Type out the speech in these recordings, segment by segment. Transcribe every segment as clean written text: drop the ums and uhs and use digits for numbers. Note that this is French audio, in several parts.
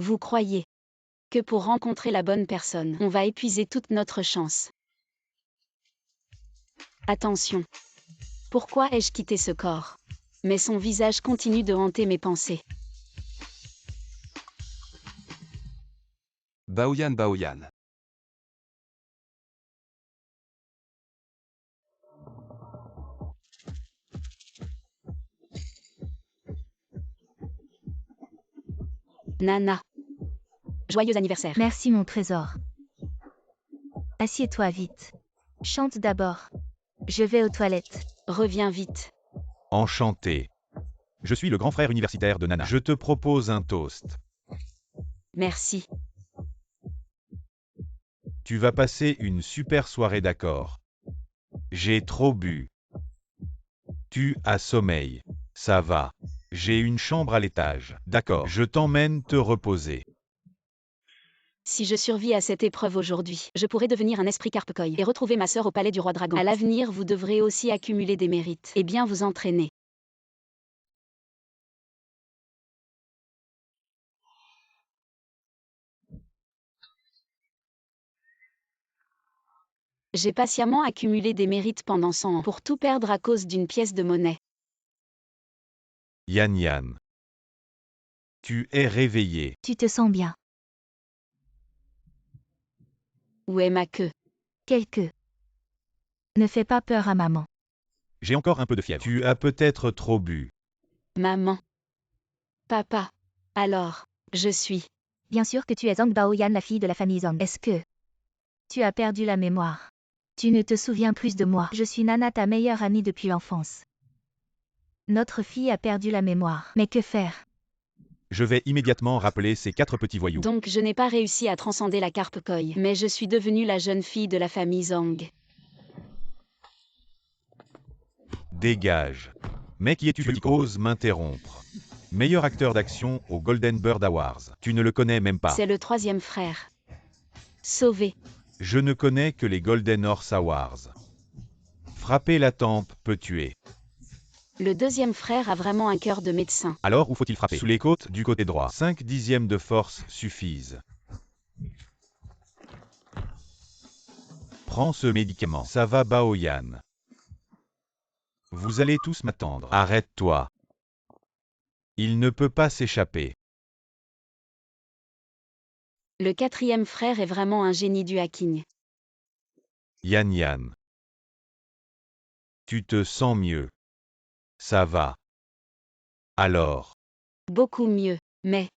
Vous croyez que pour rencontrer la bonne personne, on va épuiser toute notre chance. Attention. Pourquoi ai-je quitté ce corps? Mais son visage continue de hanter mes pensées. Baoyan Baoyan. Nana. Joyeux anniversaire. Merci mon trésor. Assieds-toi vite. Chante d'abord. Je vais aux toilettes. Reviens vite. Enchanté. Je suis le grand frère universitaire de Nana. Je te propose un toast. Merci. Tu vas passer une super soirée, d'accord? J'ai trop bu. Tu as sommeil. Ça va. J'ai une chambre à l'étage. D'accord. Je t'emmène te reposer. Si je survis à cette épreuve aujourd'hui, je pourrais devenir un esprit Carpecoy et retrouver ma sœur au palais du roi dragon. À l'avenir, vous devrez aussi accumuler des mérites et bien vous entraîner. J'ai patiemment accumulé des mérites pendant 100 ans pour tout perdre à cause d'une pièce de monnaie. Yan Yan. Tu es réveillé. Tu te sens bien. Où est ma queue? Quelle queue. Ne fais pas peur à maman. J'ai encore un peu de fièvre. Tu as peut-être trop bu. Maman. Papa. Alors, je suis. Bien sûr que tu es Zhang Baoyan, la fille de la famille Zhang. Est-ce que tu as perdu la mémoire? Tu ne te souviens plus de moi. Je suis Nana, ta meilleure amie depuis l'enfance. Notre fille a perdu la mémoire. Mais que faire? Je vais immédiatement rappeler ces 4 petits voyous. Donc je n'ai pas réussi à transcender la Carpecoy, mais je suis devenue la jeune fille de la famille Zhang. Dégage. Mais qui es-tu, petit oses m'interrompre? Meilleur acteur d'action aux Golden Bird Awards. Tu ne le connais même pas. C'est le 3e frère. Sauvé. Je ne connais que les Golden Horse Awards. Frapper la tempe peut tuer. Le 2e frère a vraiment un cœur de médecin. Alors où faut-il frapper? Sous les côtes du côté droit. 5 dixièmes de force suffisent. Prends ce médicament. Ça va, Baoyan. Vous allez tous m'attendre. Arrête-toi. Il ne peut pas s'échapper. Le 4e frère est vraiment un génie du hacking. Yan Yan. Tu te sens mieux. Ça va. Alors. Beaucoup mieux. Mais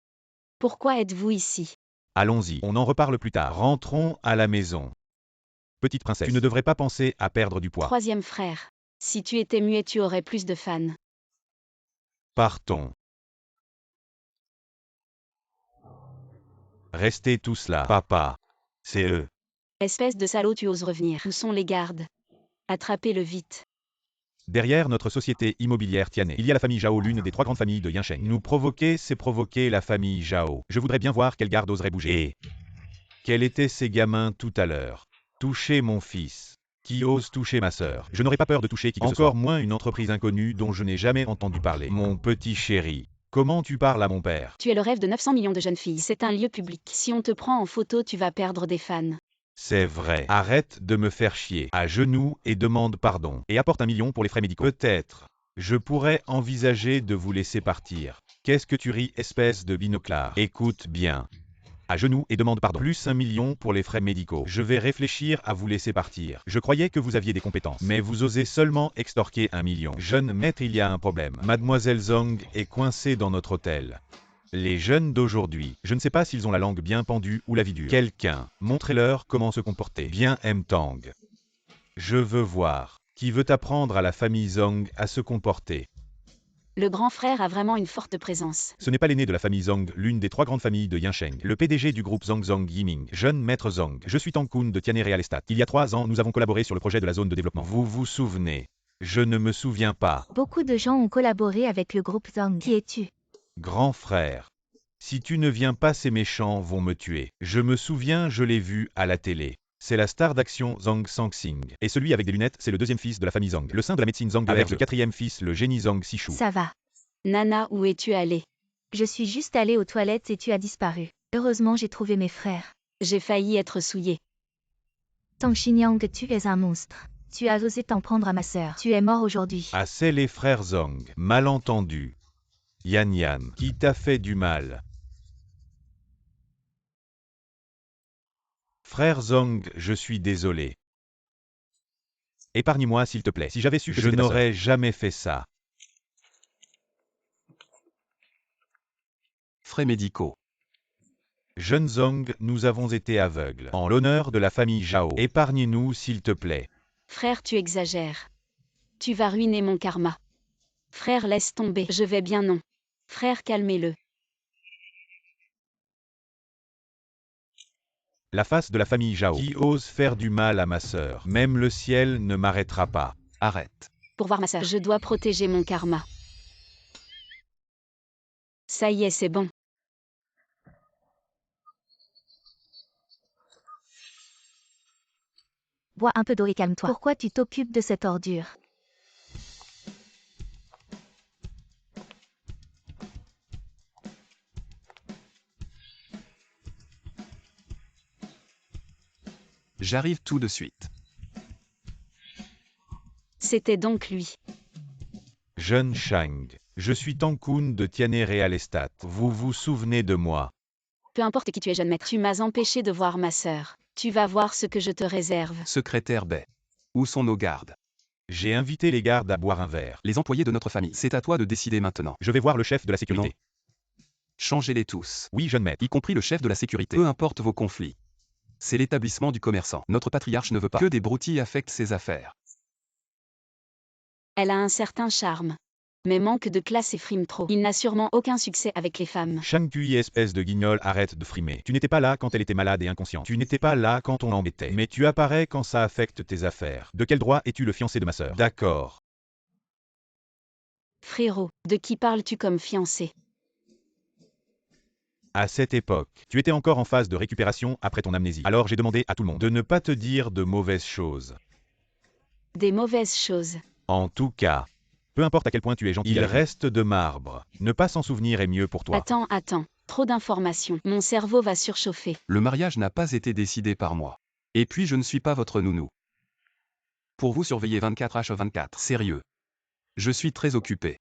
pourquoi êtes-vous ici? Allons-y, on en reparle plus tard. Rentrons à la maison. Petite princesse, tu ne devrais pas penser à perdre du poids. 3e frère. Si tu étais muet, tu aurais plus de fans. Partons. Restez tous là. Papa. C'est eux. Espèce de salaud, tu oses revenir. Où sont les gardes? Attrapez-le vite. Derrière notre société immobilière Tiané, il y a la famille Zhao, l'une des 3 grandes familles de Yansheng. Nous provoquer, c'est provoquer la famille Zhao. Je voudrais bien voir quel garde oserait bouger. Et quels étaient ces gamins tout à l'heure? Toucher mon fils. Qui ose toucher ma sœur? Je n'aurais pas peur de toucher qui que ce soit. Encore moins une entreprise inconnue dont je n'ai jamais entendu parler. Mon petit chéri. Comment tu parles à mon père? Tu es le rêve de 900 millions de jeunes filles. C'est un lieu public. Si on te prend en photo, tu vas perdre des fans. C'est vrai. Arrête de me faire chier. À genoux et demande pardon. Et apporte 1 million pour les frais médicaux. Peut-être. Je pourrais envisager de vous laisser partir. Qu'est-ce que tu ris, espèce de binoclard? Écoute bien. À genoux et demande pardon. Plus 1 million pour les frais médicaux. Je vais réfléchir à vous laisser partir. Je croyais que vous aviez des compétences. Mais vous osez seulement extorquer 1 million. Jeune maître, il y a un problème. Mademoiselle Zhang est coincée dans notre hôtel. Les jeunes d'aujourd'hui, je ne sais pas s'ils ont la langue bien pendue ou la vie dure. Quelqu'un, montrez-leur comment se comporter. Bien M-Tang. Je veux voir. Qui veut apprendre à la famille Zhang à se comporter? Le grand frère a vraiment une forte présence. Ce n'est pas l'aîné de la famille Zhang, l'une des 3 grandes familles de Yansheng. Le PDG du groupe Zhang Yiming. Jeune maître Zhang. Je suis Tang Kun de Tiané Real Estate. Il y a 3 ans, nous avons collaboré sur le projet de la zone de développement. Vous vous souvenez? Je ne me souviens pas. Beaucoup de gens ont collaboré avec le groupe Zhang. Qui es-tu? Grand frère. Si tu ne viens pas, ces méchants vont me tuer. Je me souviens, je l'ai vu à la télé. C'est la star d'action Zhang Sangxing. Et celui avec des lunettes, c'est le 2e fils de la famille Zhang. Le saint de la médecine Zhang avec le 4e fils, le génie Zhang Sishu. Ça va. Nana, où es-tu allée? Je suis juste allée aux toilettes et tu as disparu. Heureusement, j'ai trouvé mes frères. J'ai failli être souillée. Tang Xingyang, tu es un monstre. Tu as osé t'en prendre à ma sœur. Tu es mort aujourd'hui. Ah, c'est les frères Zhang. Malentendu. Yan Yan, qui t'a fait du mal? Frère Zhang, je suis désolé. Épargne-moi s'il te plaît. Si j'avais su que je n'aurais jamais fait ça. Frais médicaux. Jeune Zhang, nous avons été aveugles. En l'honneur de la famille Zhao, épargne-nous s'il te plaît. Frère, tu exagères. Tu vas ruiner mon karma. Frère, laisse tomber. Je vais bien non. Frère, calmez-le. La face de la famille Zhao, qui ose faire du mal à ma sœur. Même le ciel ne m'arrêtera pas. Arrête. Pour voir ma sœur, je dois protéger mon karma. Ça y est, c'est bon. Bois un peu d'eau et calme-toi. Pourquoi tu t'occupes de cette ordure? J'arrive tout de suite. C'était donc lui. Jeune Shang, je suis Tankun de Tianhe Real Estate. Vous vous souvenez de moi? Peu importe qui tu es, jeune maître, tu m'as empêché de voir ma sœur. Tu vas voir ce que je te réserve. Secrétaire Bai. Où sont nos gardes? J'ai invité les gardes à boire un verre. Les employés de notre famille. C'est à toi de décider maintenant. Je vais voir le chef de la sécurité. Non. Changez-les tous. Oui, jeune maître. Y compris le chef de la sécurité. Peu importe vos conflits. C'est l'établissement du commerçant. Notre patriarche ne veut pas que des broutilles affectent ses affaires. Elle a un certain charme. Mais manque de classe et frime trop. Il n'a sûrement aucun succès avec les femmes. Shang Kui, espèce de guignol, arrête de frimer. Tu n'étais pas là quand elle était malade et inconsciente. Tu n'étais pas là quand on l'embêtait. Mais tu apparais quand ça affecte tes affaires. De quel droit es-tu le fiancé de ma sœur? D'accord. Frérot, de qui parles-tu comme fiancé? À cette époque, tu étais encore en phase de récupération après ton amnésie. Alors j'ai demandé à tout le monde de ne pas te dire de mauvaises choses. Des mauvaises choses. En tout cas, peu importe à quel point tu es gentil, il reste de marbre. Ne pas s'en souvenir est mieux pour toi. Attends. Trop d'informations. Mon cerveau va surchauffer. Le mariage n'a pas été décidé par moi. Et puis je ne suis pas votre nounou. Pour vous surveiller 24h24. Sérieux. Je suis très occupé.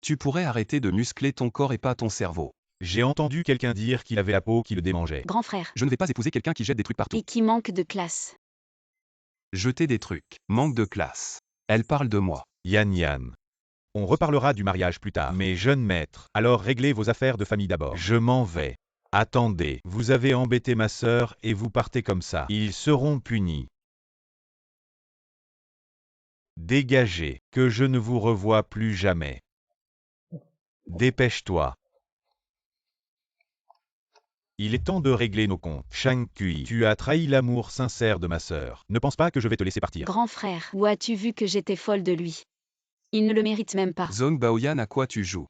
Tu pourrais arrêter de muscler ton corps et pas ton cerveau. J'ai entendu quelqu'un dire qu'il avait la peau qui le démangeait. Grand frère. Je ne vais pas épouser quelqu'un qui jette des trucs partout. Et qui manque de classe. Jeter des trucs. Manque de classe. Elle parle de moi. Yan Yan. On reparlera du mariage plus tard. Mais jeune maître, alors réglez vos affaires de famille d'abord. Je m'en vais. Attendez, vous avez embêté ma sœur et vous partez comme ça. Ils seront punis. Dégagez, que je ne vous revoie plus jamais. Dépêche-toi. Il est temps de régler nos comptes. Shang Kui, tu as trahi l'amour sincère de ma sœur. Ne pense pas que je vais te laisser partir. Grand frère, où as-tu vu que j'étais folle de lui? Il ne le mérite même pas. Zhong Baoyan, à quoi tu joues?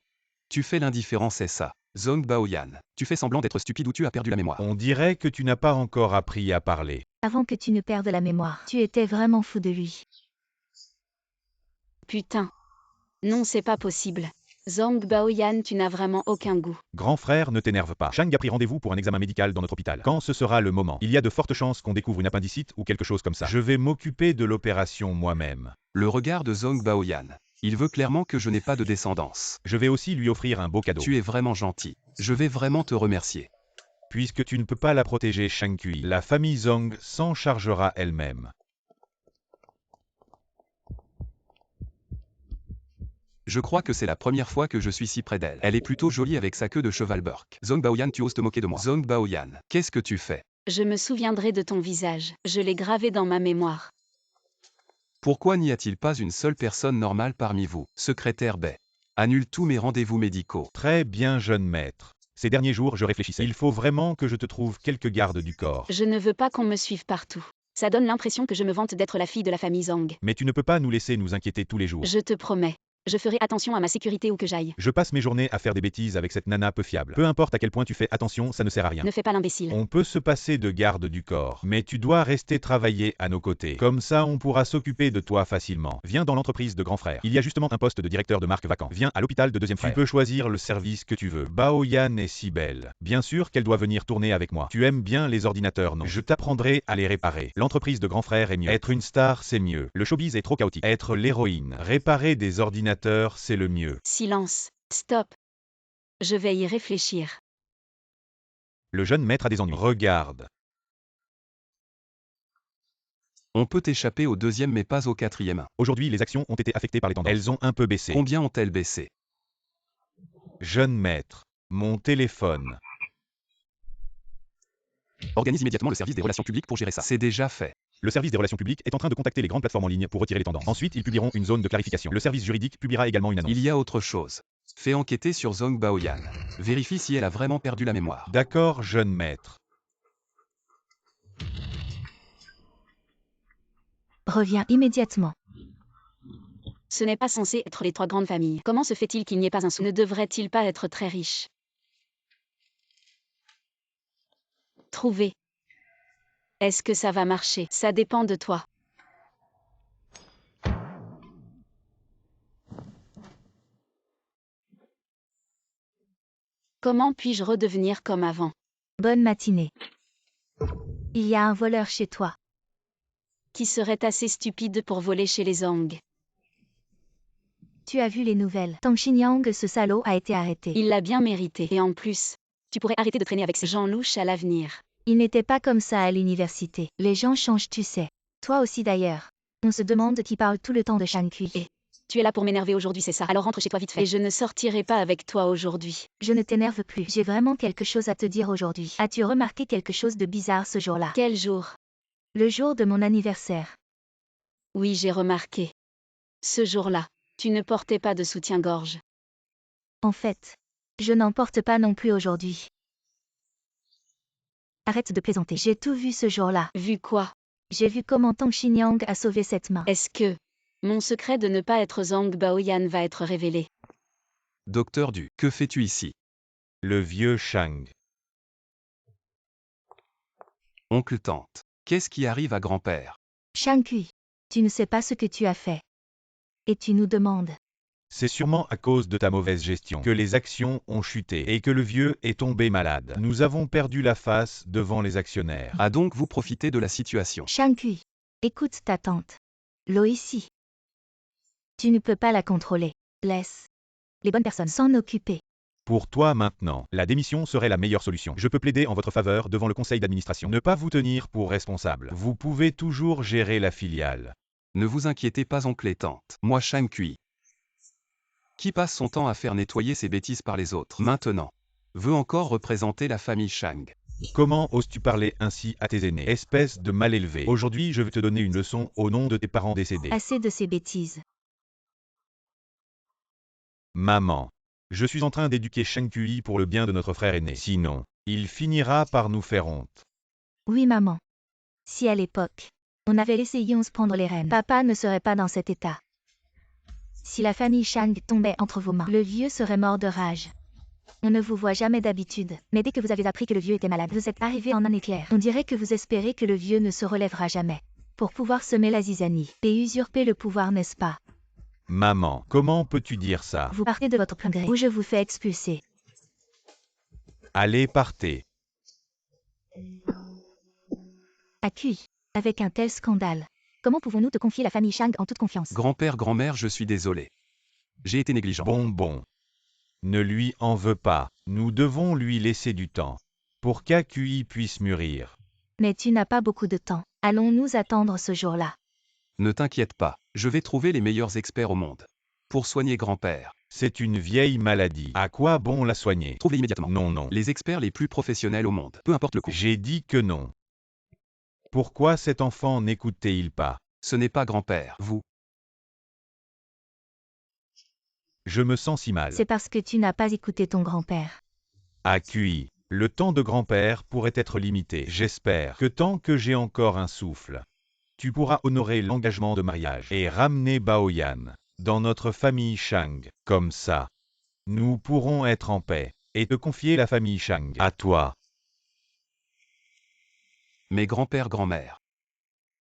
Tu fais l'indifférent, c'est ça. Zhong Baoyan, tu fais semblant d'être stupide ou tu as perdu la mémoire. On dirait que tu n'as pas encore appris à parler. Avant que tu ne perdes la mémoire, tu étais vraiment fou de lui. Putain. Non, c'est pas possible. Zhang Baoyan, tu n'as vraiment aucun goût. Grand frère, ne t'énerve pas. Shang a pris rendez-vous pour un examen médical dans notre hôpital. Quand ce sera le moment? Il y a de fortes chances qu'on découvre une appendicite ou quelque chose comme ça. Je vais m'occuper de l'opération moi-même. Le regard de Zhong Baoyan. Il veut clairement que je n'ai pas de descendance. Je vais aussi lui offrir un beau cadeau. Tu es vraiment gentil. Je vais vraiment te remercier. Puisque tu ne peux pas la protéger, Shang Kui, la famille Zhang s'en chargera elle-même. Je crois que c'est la première fois que je suis si près d'elle. Elle est plutôt jolie avec sa queue de cheval Burke. Zhong Baoyan, tu oses te moquer de moi. Zhong Baoyan, qu'est-ce que tu fais? Je me souviendrai de ton visage. Je l'ai gravé dans ma mémoire. Pourquoi n'y a-t-il pas une seule personne normale parmi vous? Secrétaire Bai. Annule tous mes rendez-vous médicaux. Très bien, jeune maître. Ces derniers jours, je réfléchissais. Il faut vraiment que je te trouve quelques gardes du corps. Je ne veux pas qu'on me suive partout. Ça donne l'impression que je me vante d'être la fille de la famille Zhang. Mais tu ne peux pas nous laisser nous inquiéter tous les jours. Je te promets. Je ferai attention à ma sécurité où que j'aille. Je passe mes journées à faire des bêtises avec cette nana peu fiable. Peu importe à quel point tu fais attention, ça ne sert à rien. Ne fais pas l'imbécile. On peut se passer de garde du corps, mais tu dois rester travailler à nos côtés. Comme ça, on pourra s'occuper de toi facilement. Viens dans l'entreprise de grand frère. Il y a justement un poste de directeur de marque vacant. Viens à l'hôpital de deuxième frère. Tu peux choisir le service que tu veux. Bao-Yan est si belle. Bien sûr qu'elle doit venir tourner avec moi. Tu aimes bien les ordinateurs, non? Je t'apprendrai à les réparer. L'entreprise de grand frère est mieux. Être une star, c'est mieux. Le showbiz est trop chaotique. Être l'héroïne. Réparer des ordinateurs, c'est le mieux. Silence. Stop. Je vais y réfléchir. Le jeune maître a des ennuis. Regarde. On peut échapper au deuxième mais pas au quatrième. Aujourd'hui, les actions ont été affectées par les tendances. Elles ont un peu baissé. Combien ont-elles baissé? Jeune maître. Mon téléphone. Organise immédiatement le service des relations publiques pour gérer ça. C'est déjà fait. Le service des relations publiques est en train de contacter les grandes plateformes en ligne pour retirer les tendances. Ensuite, ils publieront une zone de clarification. Le service juridique publiera également une annonce. Il y a autre chose. Fais enquêter sur Zhong Bao-Yan. Vérifie si elle a vraiment perdu la mémoire. D'accord, jeune maître. Reviens immédiatement. Ce n'est pas censé être les trois grandes familles. Comment se fait-il qu'il n'y ait pas un sou? Ne devrait-il pas être très riche? Trouver. Est-ce que ça va marcher? Ça dépend de toi. Comment puis-je redevenir comme avant? Bonne matinée. Il y a un voleur chez toi. Qui serait assez stupide pour voler chez les Zhang? Tu as vu les nouvelles. Tang Xinyang, ce salaud, a été arrêté. Il l'a bien mérité. Et en plus, tu pourrais arrêter de traîner avec ces gens louches à l'avenir. Il n'était pas comme ça à l'université. Les gens changent, tu sais. Toi aussi d'ailleurs. On se demande qui parle tout le temps de Shang Kui. Et tu es là pour m'énerver aujourd'hui, c'est ça? Alors rentre chez toi vite fait. Et je ne sortirai pas avec toi aujourd'hui. Je ne t'énerve plus. J'ai vraiment quelque chose à te dire aujourd'hui. As-tu remarqué quelque chose de bizarre ce jour-là? Quel jour? Le jour de mon anniversaire. Oui, j'ai remarqué. Ce jour-là, tu ne portais pas de soutien-gorge. En fait, je n'en porte pas non plus aujourd'hui. Arrête de plaisanter. J'ai tout vu ce jour-là. Vu quoi? J'ai vu comment Tang Xinyang a sauvé cette main. Est-ce que mon secret de ne pas être Zhang Bao-Yan va être révélé? Docteur Du, que fais-tu ici? Le vieux Shang. Oncle Tante. Qu'est-ce qui arrive à grand-père? Shang Kui, tu ne sais pas ce que tu as fait. Et tu nous demandes. C'est sûrement à cause de ta mauvaise gestion que les actions ont chuté et que le vieux est tombé malade. Nous avons perdu la face devant les actionnaires. Ah donc vous profitez de la situation. Shang Kui, écoute ta tante. L'eau ici. Tu ne peux pas la contrôler. Laisse les bonnes personnes s'en occuper. Pour toi maintenant, la démission serait la meilleure solution. Je peux plaider en votre faveur devant le conseil d'administration. Ne pas vous tenir pour responsable. Vous pouvez toujours gérer la filiale. Ne vous inquiétez pas oncle et tante. Moi Shang Kui. Qui passe son temps à faire nettoyer ses bêtises par les autres, maintenant, veut encore représenter la famille Shang. Comment oses-tu parler ainsi à tes aînés? Espèce de mal élevé. Aujourd'hui, je vais te donner une leçon au nom de tes parents décédés. Assez de ces bêtises. Maman. Je suis en train d'éduquer Shang Kui pour le bien de notre frère aîné. Sinon, il finira par nous faire honte. Oui, maman. Si à l'époque, on avait laissé Yons prendre les rênes, papa ne serait pas dans cet état. Si la famille Shang tombait entre vos mains, le vieux serait mort de rage. On ne vous voit jamais d'habitude, mais dès que vous avez appris que le vieux était malade, vous êtes arrivé en un éclair. On dirait que vous espérez que le vieux ne se relèvera jamais. Pour pouvoir semer la zizanie et usurper le pouvoir, n'est-ce pas? Maman, comment peux-tu dire ça? Vous partez de votre plein gré ou je vous fais expulser. Allez, partez. Accui. Avec un tel scandale. Comment pouvons-nous te confier la famille Shang en toute confiance? Grand-père, grand-mère, je suis désolé. J'ai été négligent. Bon. Ne lui en veux pas. Nous devons lui laisser du temps. Pour qu'Aqui puisse mûrir. Mais tu n'as pas beaucoup de temps. Allons-nous attendre ce jour-là? Ne t'inquiète pas, je vais trouver les meilleurs experts au monde. Pour soigner grand-père. C'est une vieille maladie. À quoi bon la soigner? Trouvez immédiatement. Non. Les experts les plus professionnels au monde. Peu importe le coût. J'ai dit que non. Pourquoi cet enfant n'écoutait-il pas? Ce n'est pas grand-père, vous. Je me sens si mal. C'est parce que tu n'as pas écouté ton grand-père. Accui. Le temps de grand-père pourrait être limité. J'espère que tant que j'ai encore un souffle, tu pourras honorer l'engagement de mariage et ramener Bao-Yan. dans notre famille Shang. Comme ça, nous pourrons être en paix et te confier la famille Shang à toi. Mes grands-pères, grand-mères.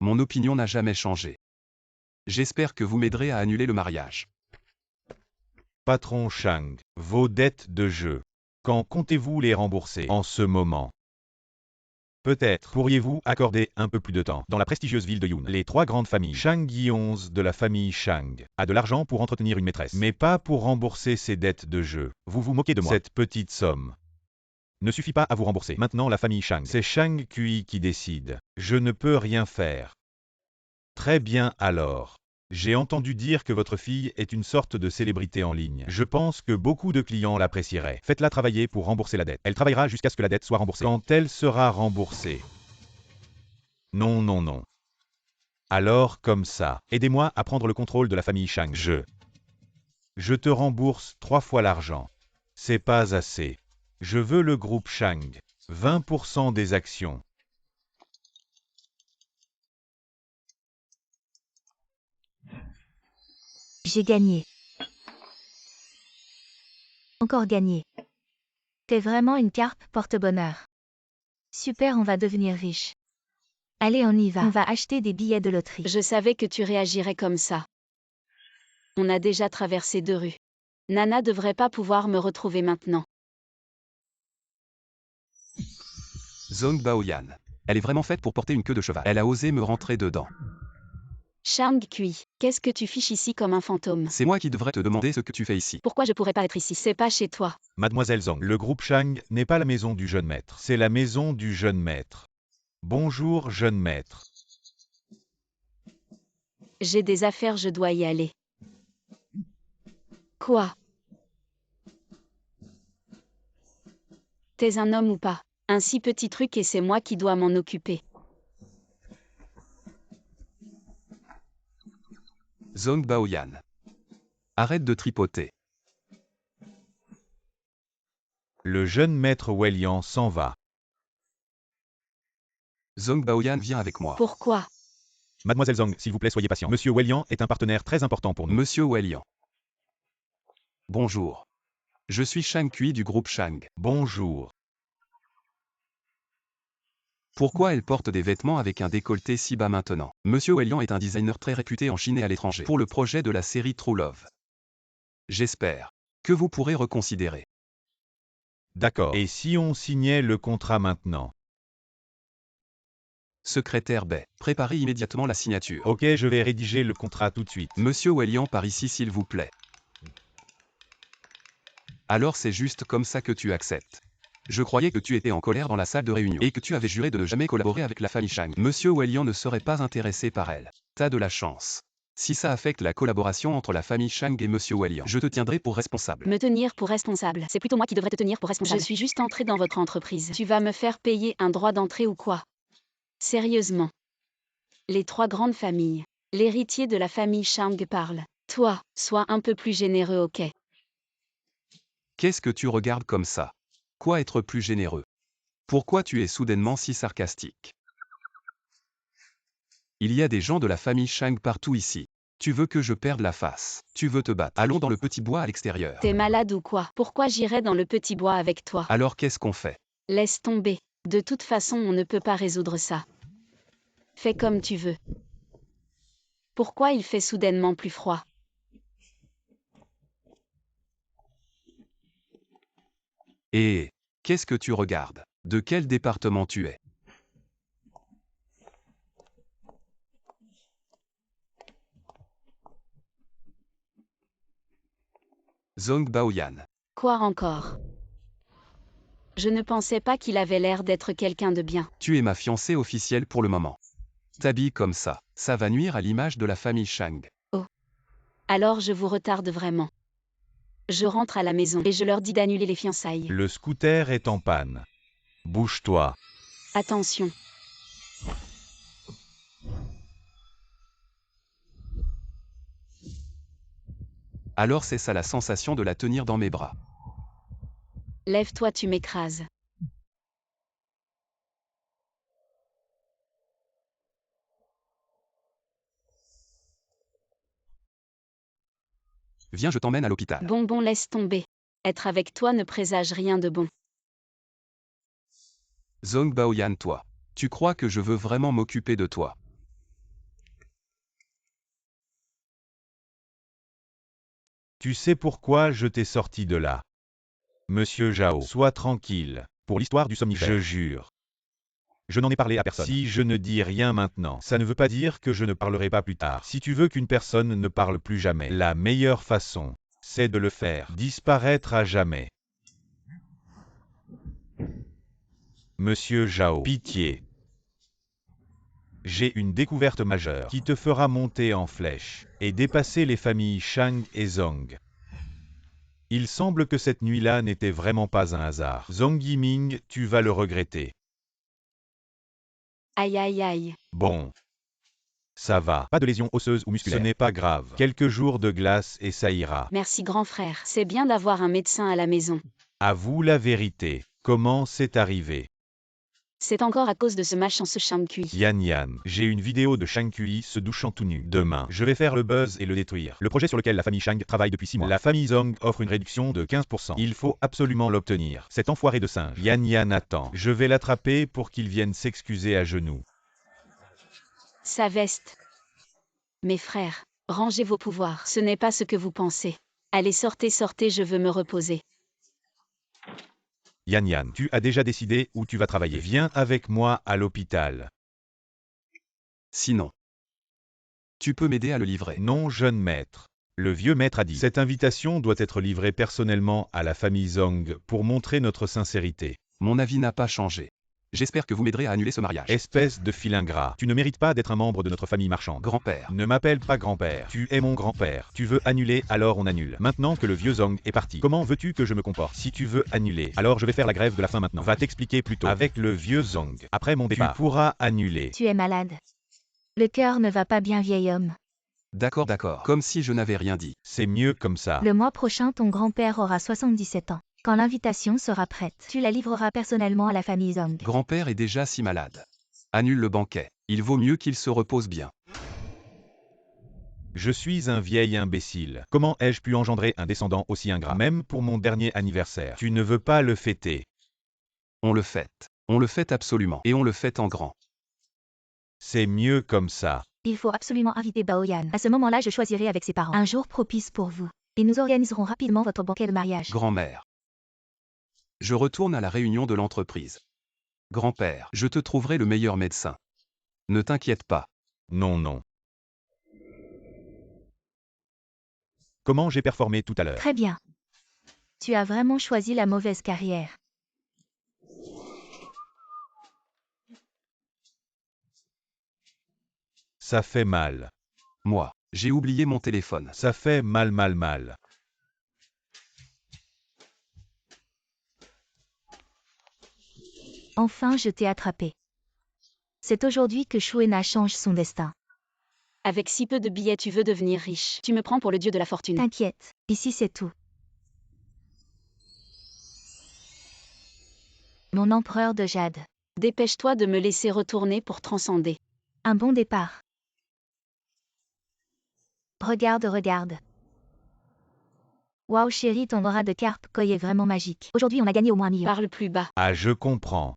Mon opinion n'a jamais changé. J'espère que vous m'aiderez à annuler le mariage. Patron Shang, vos dettes de jeu. Quand comptez-vous les rembourser? En ce moment. Peut-être pourriez-vous accorder un peu plus de temps. Dans la prestigieuse ville de Yun, les trois grandes familles Shang Yi11 de la famille Shang a de l'argent pour entretenir une maîtresse, mais pas pour rembourser ses dettes de jeu. Vous vous moquez de moi. Cette petite somme ne suffit pas à vous rembourser. Maintenant, la famille Shang, c'est Shang Kui qui décide. Je ne peux rien faire. Très bien alors. J'ai entendu dire que votre fille est une sorte de célébrité en ligne. Je pense que beaucoup de clients l'apprécieraient. Faites-la travailler pour rembourser la dette. Elle travaillera jusqu'à ce que la dette soit remboursée. Quand elle sera remboursée. Non, non, non. Alors comme ça, aidez-moi à prendre le contrôle de la famille Shang. Je te rembourse 3 fois l'argent. C'est pas assez. Je veux le groupe Shang. 20% des actions. J'ai gagné. Encore gagné. T'es vraiment une carpe porte-bonheur. Super, on va devenir riche. Allez, on y va. On va acheter des billets de loterie. Je savais que tu réagirais comme ça. On a déjà traversé 2 rues. Nana devrait pas pouvoir me retrouver maintenant. Zhong Baoyan. Elle est vraiment faite pour porter une queue de cheval. Elle a osé me rentrer dedans. Shang Kui, qu'est-ce que tu fiches ici comme un fantôme? C'est moi qui devrais te demander ce que tu fais ici. Pourquoi je pourrais pas être ici? C'est pas chez toi. Mademoiselle Zhang, le groupe Shang n'est pas la maison du jeune maître. C'est la maison du jeune maître. Bonjour, jeune maître. J'ai des affaires, je dois y aller. Quoi? T'es un homme ou pas? Un si petit truc et c'est moi qui dois m'en occuper. Zhong Baoyan. Arrête de tripoter. Le jeune maître Welian s'en va. Zhong Baoyan, viens avec moi. Pourquoi? Mademoiselle Zhang, s'il vous plaît, soyez patient. Monsieur Welian est un partenaire très important pour nous. Monsieur Welian. Bonjour. Je suis Shang Kui du groupe Shang. Bonjour. Pourquoi elle porte des vêtements avec un décolleté si bas maintenant? Monsieur Welian est un designer très réputé en Chine et à l'étranger pour le projet de la série True Love. J'espère que vous pourrez reconsidérer. D'accord. Et si on signait le contrat maintenant? Secrétaire Bay, préparez immédiatement la signature. Ok, je vais rédiger le contrat tout de suite. Monsieur Welian, par ici s'il vous plaît. Alors c'est juste comme ça que tu acceptes. Je croyais que tu étais en colère dans la salle de réunion et que tu avais juré de ne jamais collaborer avec la famille Shang. Monsieur Welian ne serait pas intéressé par elle. T'as de la chance. Si ça affecte la collaboration entre la famille Shang et Monsieur Welian, je te tiendrai pour responsable. Me tenir pour responsable. C'est plutôt moi qui devrais te tenir pour responsable. Je suis juste entrée dans votre entreprise. Tu vas me faire payer un droit d'entrée ou quoi? Sérieusement. Les 3 grandes familles. L'héritier de la famille Shang parle. Toi, sois un peu plus généreux, ok? Qu'est-ce que tu regardes comme ça? Quoi être plus généreux? Pourquoi tu es soudainement si sarcastique? Il y a des gens de la famille Shang partout ici. Tu veux que je perde la face. Tu veux te battre. Allons dans le petit bois à l'extérieur. T'es malade ou quoi? Pourquoi j'irais dans le petit bois avec toi? Alors qu'est-ce qu'on fait? Laisse tomber. De toute façon, on ne peut pas résoudre ça. Fais comme tu veux. Pourquoi il fait soudainement plus froid? Et qu'est-ce que tu regardes? De quel département tu es? Zhong Baoyan. Quoi encore? Je ne pensais pas qu'il avait l'air d'être quelqu'un de bien. Tu es ma fiancée officielle pour le moment. T'habilles comme ça va nuire à l'image de la famille Shang. Alors je vous retarde vraiment. Je rentre à la maison et je leur dis d'annuler les fiançailles. Le scooter est en panne. Bouge-toi. Attention. Alors c'est ça la sensation de la tenir dans mes bras. Lève-toi, tu m'écrases. Viens, je t'emmène à l'hôpital. Bon, laisse tomber. Être avec toi ne présage rien de bon. Zhong Baoyan, toi. Tu crois que je veux vraiment m'occuper de toi? Tu sais pourquoi je t'ai sorti de là? Monsieur Zhao, sois tranquille. Pour l'histoire du somnifère, je jure. Je n'en ai parlé à personne. Si je ne dis rien maintenant, ça ne veut pas dire que je ne parlerai pas plus tard. Si tu veux qu'une personne ne parle plus jamais, la meilleure façon, c'est de le faire disparaître à jamais. Monsieur Zhao, pitié. J'ai une découverte majeure qui te fera monter en flèche et dépasser les familles Shang et Zhong. Il semble que cette nuit-là n'était vraiment pas un hasard. Zhong Yiming, tu vas le regretter. Aïe. Bon. Ça va. Pas de lésions osseuses ou musculaires. Ce n'est pas grave. Quelques jours de glace et ça ira. Merci grand frère. C'est bien d'avoir un médecin à la maison. Avoue la vérité. Comment c'est arrivé? C'est encore à cause de ce malchanceux Shang-Kui. Yan, j'ai une vidéo de Shang Kui se douchant tout nu. Demain, je vais faire le buzz et le détruire. Le projet sur lequel la famille Shang travaille depuis 6 mois. La famille Zhong offre une réduction de 15%. Il faut absolument l'obtenir. Cet enfoiré de singe. Yan attend. Je vais l'attraper pour qu'il vienne s'excuser à genoux. Sa veste. Mes frères, rangez vos pouvoirs. Ce n'est pas ce que vous pensez. Allez, sortez, je veux me reposer. Yan, tu as déjà décidé où tu vas travailler. Viens avec moi à l'hôpital. Sinon, tu peux m'aider à le livrer. Non, jeune maître. Le vieux maître a dit. Cette invitation doit être livrée personnellement à la famille Zhong pour montrer notre sincérité. Mon avis n'a pas changé. J'espère que vous m'aiderez à annuler ce mariage. Espèce de filingrat. Tu ne mérites pas d'être un membre de notre famille marchande. Grand-père. Ne m'appelle pas grand-père. Tu es mon grand-père. Tu veux annuler, alors on annule. Maintenant que le vieux Zhong est parti, comment veux-tu que je me comporte? Si tu veux annuler, alors je vais faire la grève de la faim maintenant. Va t'expliquer plus tôt. Avec le vieux Zhong. Après mon départ, tu pourras annuler. Tu es malade. Le cœur ne va pas bien, vieil homme. D'accord. Comme si je n'avais rien dit. C'est mieux comme ça. Le mois prochain, ton grand-père aura 77 ans. Quand l'invitation sera prête, tu la livreras personnellement à la famille Zhong. Grand-père est déjà si malade. Annule le banquet. Il vaut mieux qu'il se repose bien. Je suis un vieil imbécile. Comment ai-je pu engendrer un descendant aussi ingrat? Même pour mon dernier anniversaire. Tu ne veux pas le fêter. On le fête. On le fête absolument. Et on le fête en grand. C'est mieux comme ça. Il faut absolument inviter Baoyan. À ce moment-là, je choisirai avec ses parents un jour propice pour vous. Et nous organiserons rapidement votre banquet de mariage. Grand-mère. Je retourne à la réunion de l'entreprise. Grand-père, je te trouverai le meilleur médecin. Ne t'inquiète pas. Non. Comment j'ai performé tout à l'heure? Très bien. Tu as vraiment choisi la mauvaise carrière. Ça fait mal. Moi, j'ai oublié mon téléphone. Ça fait mal. Enfin, je t'ai attrapé. C'est aujourd'hui que Shuena change son destin. Avec si peu de billets, tu veux devenir riche. Tu me prends pour le dieu de la fortune. T'inquiète, ici c'est tout. Mon empereur de jade. Dépêche-toi de me laisser retourner pour transcender. Un bon départ. Regarde. Waouh chérie, ton aura de carpe koi est vraiment magique. Aujourd'hui on a gagné au moins 1 million. Parle plus bas. Ah, je comprends.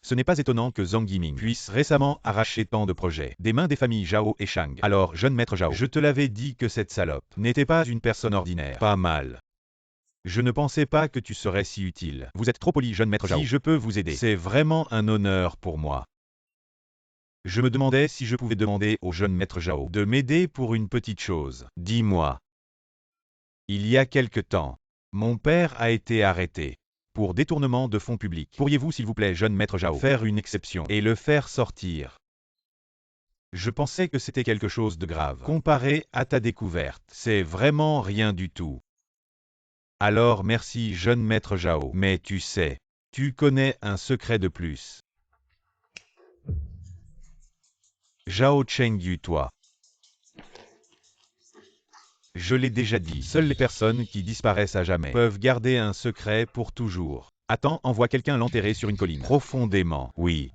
Ce n'est pas étonnant que Zhang Yiming puisse récemment arracher tant de projets des mains des familles Zhao et Shang. Alors, jeune maître Zhao, je te l'avais dit que cette salope n'était pas une personne ordinaire. Pas mal. Je ne pensais pas que tu serais si utile. Vous êtes trop poli, jeune maître Zhao. Si je peux vous aider, c'est vraiment un honneur pour moi. Je me demandais si je pouvais demander au jeune maître Zhao de m'aider pour une petite chose. Dis-moi. Il y a quelque temps, mon père a été arrêté pour détournement de fonds publics. Pourriez-vous, s'il vous plaît, jeune maître Zhao, faire une exception et le faire sortir? Je pensais que c'était quelque chose de grave. Comparé à ta découverte, c'est vraiment rien du tout. Alors merci, jeune maître Zhao. Mais tu sais, tu connais un secret de plus. Zhao Chengyu, toi. Je l'ai déjà dit, seules les personnes qui disparaissent à jamais peuvent garder un secret pour toujours. Attends, envoie quelqu'un l'enterrer sur une colline. Profondément, oui.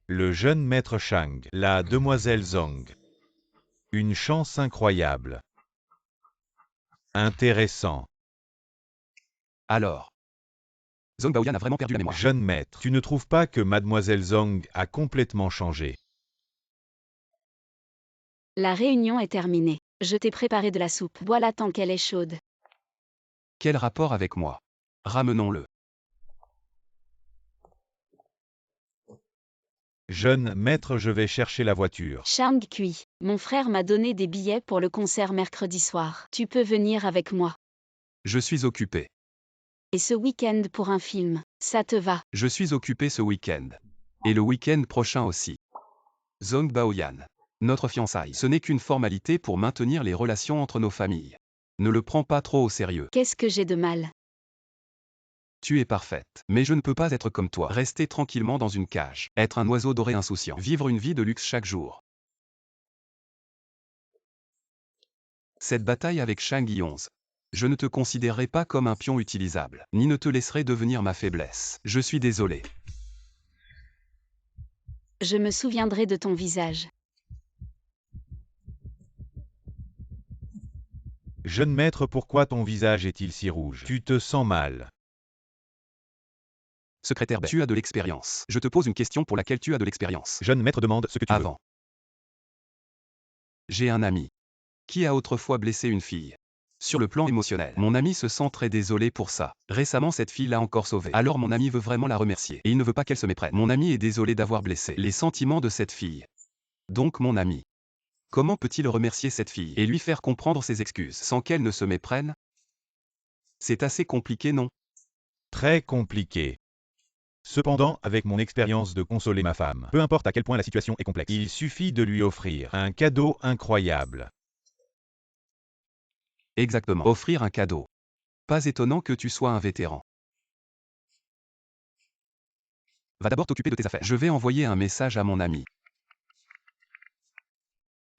Le jeune maître Shang, la demoiselle Zhong. Une chance incroyable. Intéressant. Alors. Zhong Baoyan a vraiment perdu la mémoire. Jeune maître, tu ne trouves pas que Mademoiselle Zhang a complètement changé? La réunion est terminée. Je t'ai préparé de la soupe. Bois-la tant qu'elle est chaude. Quel rapport avec moi? Ramenons-le. Jeune maître, je vais chercher la voiture. Shang Kui, mon frère m'a donné des billets pour le concert mercredi soir. Tu peux venir avec moi. Je suis occupé. Et ce week-end pour un film, ça te va? Je suis occupé ce week-end. Et le week-end prochain aussi. Zhong Baoyan. Notre fiançailles, ce n'est qu'une formalité pour maintenir les relations entre nos familles. Ne le prends pas trop au sérieux. Qu'est-ce que j'ai de mal? Tu es parfaite. Mais je ne peux pas être comme toi. Rester tranquillement dans une cage. Être un oiseau doré insouciant. Vivre une vie de luxe chaque jour. Cette bataille avec Shang Yi11. Je ne te considérerai pas comme un pion utilisable, ni ne te laisserai devenir ma faiblesse. Je suis désolé. Je me souviendrai de ton visage. Jeune maître, pourquoi ton visage est-il si rouge? Tu te sens mal. Secrétaire, tu as de l'expérience. Je te pose une question pour laquelle tu as de l'expérience. Jeune maître, demande ce que tu veux. Avant. J'ai un ami qui a autrefois blessé une fille. Sur le plan émotionnel, mon ami se sent très désolé pour ça. Récemment, cette fille l'a encore sauvée. Alors mon ami veut vraiment la remercier. Et il ne veut pas qu'elle se méprenne. Mon ami est désolé d'avoir blessé les sentiments de cette fille. Donc mon ami, comment peut-il remercier cette fille et lui faire comprendre ses excuses sans qu'elle ne se méprenne? C'est assez compliqué, non? Très compliqué. Cependant, avec mon expérience de consoler ma femme, peu importe à quel point la situation est complexe, il suffit de lui offrir un cadeau incroyable. Exactement. Offrir un cadeau. Pas étonnant que tu sois un vétéran. Va d'abord t'occuper de tes affaires. Je vais envoyer un message à mon ami.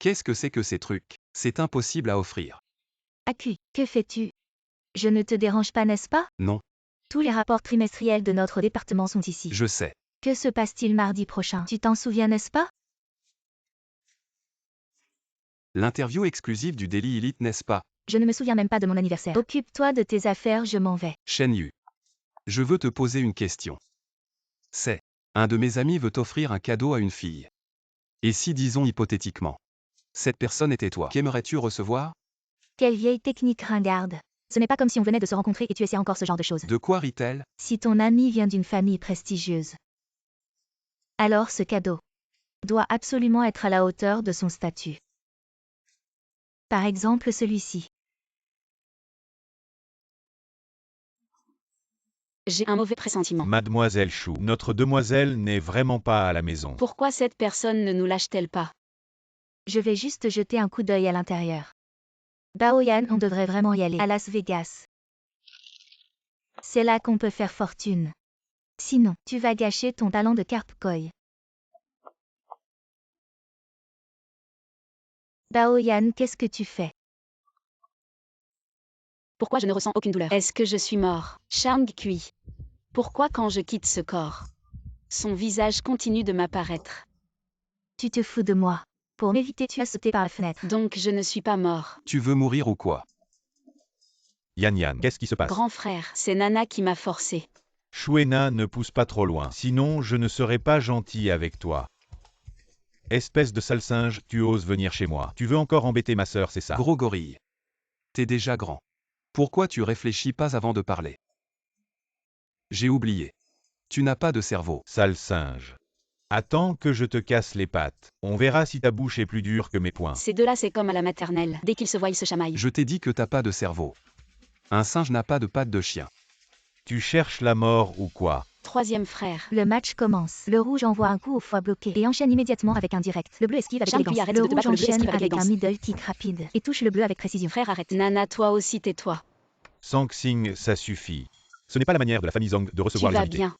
Qu'est-ce que c'est que ces trucs? C'est impossible à offrir. Aku, que fais-tu? Je ne te dérange pas, n'est-ce pas? Non, Tous les rapports trimestriels de notre département sont ici. je sais. Que se passe-t-il mardi prochain? Tu t'en souviens, n'est-ce pas? L'interview exclusive du Daily Elite, n'est-ce pas? Je ne me souviens même pas de mon anniversaire. Occupe-toi de tes affaires, je m'en vais. Shen Yu. Je veux te poser une question. C'est, un de mes amis veut t'offrir un cadeau à une fille. Et si, disons hypothétiquement, cette personne était toi, qu'aimerais-tu recevoir? Quelle vieille technique ringarde. Ce n'est pas comme si on venait de se rencontrer et tu essaies encore ce genre de choses. De quoi rit-elle? Si ton ami vient d'une famille prestigieuse, alors ce cadeau doit absolument être à la hauteur de son statut. Par exemple celui-ci. J'ai un mauvais pressentiment. Mademoiselle Chou, notre demoiselle n'est vraiment pas à la maison. Pourquoi cette personne ne nous lâche-t-elle pas? Je vais juste jeter un coup d'œil à l'intérieur. Baoyan, on devrait vraiment y aller. À Las Vegas. C'est là qu'on peut faire fortune. Sinon, tu vas gâcher ton talent de carpe koi. Baoyan, qu'est-ce que tu fais? Pourquoi je ne ressens aucune douleur? Est-ce que je suis mort? Shang Kui. Pourquoi quand je quitte ce corps, son visage continue de m'apparaître? Tu te fous de moi. Pour m'éviter, tu as sauté par la fenêtre. Donc je ne suis pas mort. Tu veux mourir ou quoi? Yan Yan, qu'est-ce qui se passe? Grand frère, c'est Nana qui m'a forcé. Chouena, ne pousse pas trop loin, sinon je ne serai pas gentil avec toi. Espèce de sale singe, tu oses venir chez moi. Tu veux encore embêter ma sœur, c'est ça? Gros gorille. T'es déjà grand. Pourquoi tu réfléchis pas avant de parler? J'ai oublié. Tu n'as pas de cerveau. Sale singe. Attends que je te casse les pattes. On verra si ta bouche est plus dure que mes poings. Ces deux-là, c'est comme à la maternelle. Dès qu'ils se voient, ils se chamaillent. Je t'ai dit que t'as pas de cerveau. Un singe n'a pas de pattes de chien. Tu cherches la mort ou quoi? Troisième frère. Le match commence. Le rouge envoie un coup au foie bloqué et enchaîne immédiatement avec un direct. Le bleu esquive avec Shang élégance. Kui, arrête Le de te rouge battre, le bleu enchaîne esquive avec avec un élégance. middle kick rapide et touche le bleu avec précision. Frère, arrête. Nana, toi aussi tais-toi. Sang-Xing, ça suffit. Ce n'est pas la manière de la famille Zhang de Tu recevoir les vas invités. bien.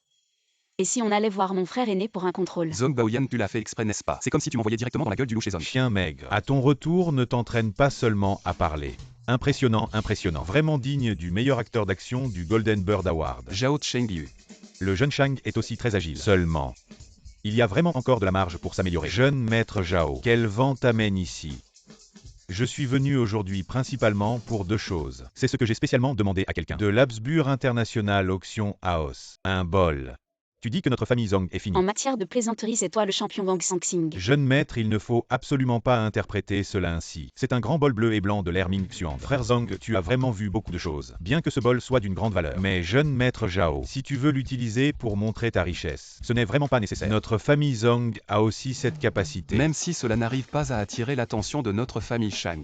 Et si on allait voir mon frère aîné pour un contrôle? Zhong Baoyan, tu l'as fait exprès, n'est-ce pas? C'est comme si tu m'envoyais directement dans la gueule du loup chez Zhong. Chien maigre. À ton retour, ne t'entraîne pas seulement à parler. Impressionnant, impressionnant. Vraiment digne du meilleur acteur d'action du Golden Bird Award. Zhao Chengyu. Le jeune Shang est aussi très agile. Seulement. Il y a vraiment encore de la marge pour s'améliorer. Jeune maître Zhao, quel vent t'amène ici? Je suis venu aujourd'hui principalement pour deux choses. C'est ce que j'ai spécialement demandé à quelqu'un. De l'Habsburg International Auction House. Un bol. Tu dis que notre famille Zong est finie. En matière de plaisanterie, c'est toi le champion Wang Sangsing. Jeune maître, il ne faut absolument pas interpréter cela ainsi. C'est un grand bol bleu et blanc de l'ère Ming Xuan. Frère Zong, tu as vraiment vu beaucoup de choses. Bien que ce bol soit d'une grande valeur. Mais jeune maître Zhao, si tu veux l'utiliser pour montrer ta richesse, ce n'est vraiment pas nécessaire. Notre famille Zong a aussi cette capacité. Même si cela n'arrive pas à attirer l'attention de notre famille Shang.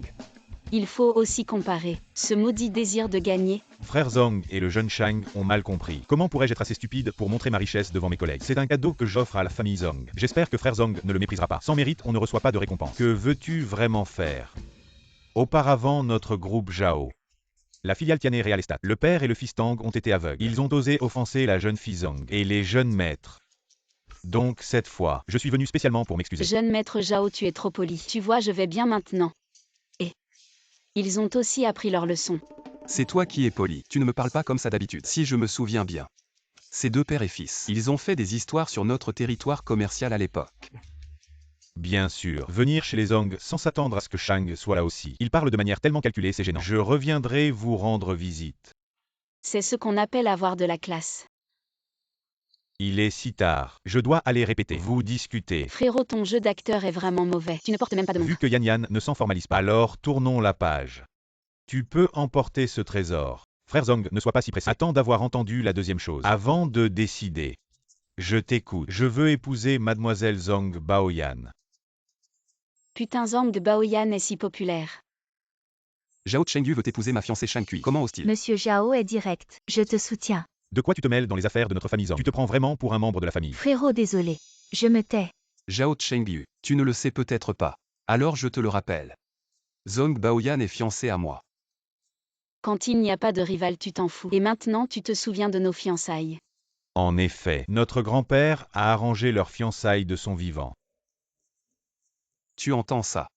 Il faut aussi comparer. Ce maudit désir de gagner. Frère Zong et le jeune Shang ont mal compris. Comment pourrais-je être assez stupide pour montrer ma richesse devant mes collègues? C'est un cadeau que j'offre à la famille Zong. J'espère que frère Zong ne le méprisera pas. Sans mérite, on ne reçoit pas de récompense. Que veux-tu vraiment faire? Auparavant, notre groupe Zhao, la filiale Tianhe Real Estate, le père et le fils Tang ont été aveugles. Ils ont osé offenser la jeune fille Zong et les jeunes maîtres. Donc cette fois, je suis venu spécialement pour m'excuser. Jeune maître Zhao, tu es trop poli. Tu vois, je vais bien maintenant. Et ils ont aussi appris leur leçon. C'est toi qui es poli. Tu ne me parles pas comme ça d'habitude. Si je me souviens bien. Ces deux pères et fils. Ils ont fait des histoires sur notre territoire commercial à l'époque. Bien sûr, venir chez les Zong sans s'attendre à ce que Shang soit là aussi. Il parle de manière tellement calculée, c'est gênant. Je reviendrai vous rendre visite. C'est ce qu'on appelle avoir de la classe. Il est si tard. Je dois aller répéter. Vous discutez. Frérot, ton jeu d'acteur est vraiment mauvais. Tu ne portes même pas de montre. Vu que Yan Yan ne s'en formalise pas, alors tournons la page. Tu peux emporter ce trésor. Frère Zong, ne sois pas si pressé. Attends d'avoir entendu la deuxième chose. Avant de décider. Je t'écoute. Je veux épouser mademoiselle Zong Baoyan. Putain, Zhang Baoyan est si populaire. Zhao Chengyu veut épouser ma fiancée Shang Kui. Comment ose-t-il? Monsieur Zhao est direct. Je te soutiens. De quoi tu te mêles dans les affaires de notre famille Zong? Tu te prends vraiment pour un membre de la famille. Frérot, désolé. Je me tais. Zhao Chengyu, tu ne le sais peut-être pas. Alors je te le rappelle. Zong Baoyan est fiancé à moi. Quand il n'y a pas de rival, tu t'en fous. Et maintenant, tu te souviens de nos fiançailles. En effet, notre grand-père a arrangé leur fiançailles de son vivant. Tu entends ça?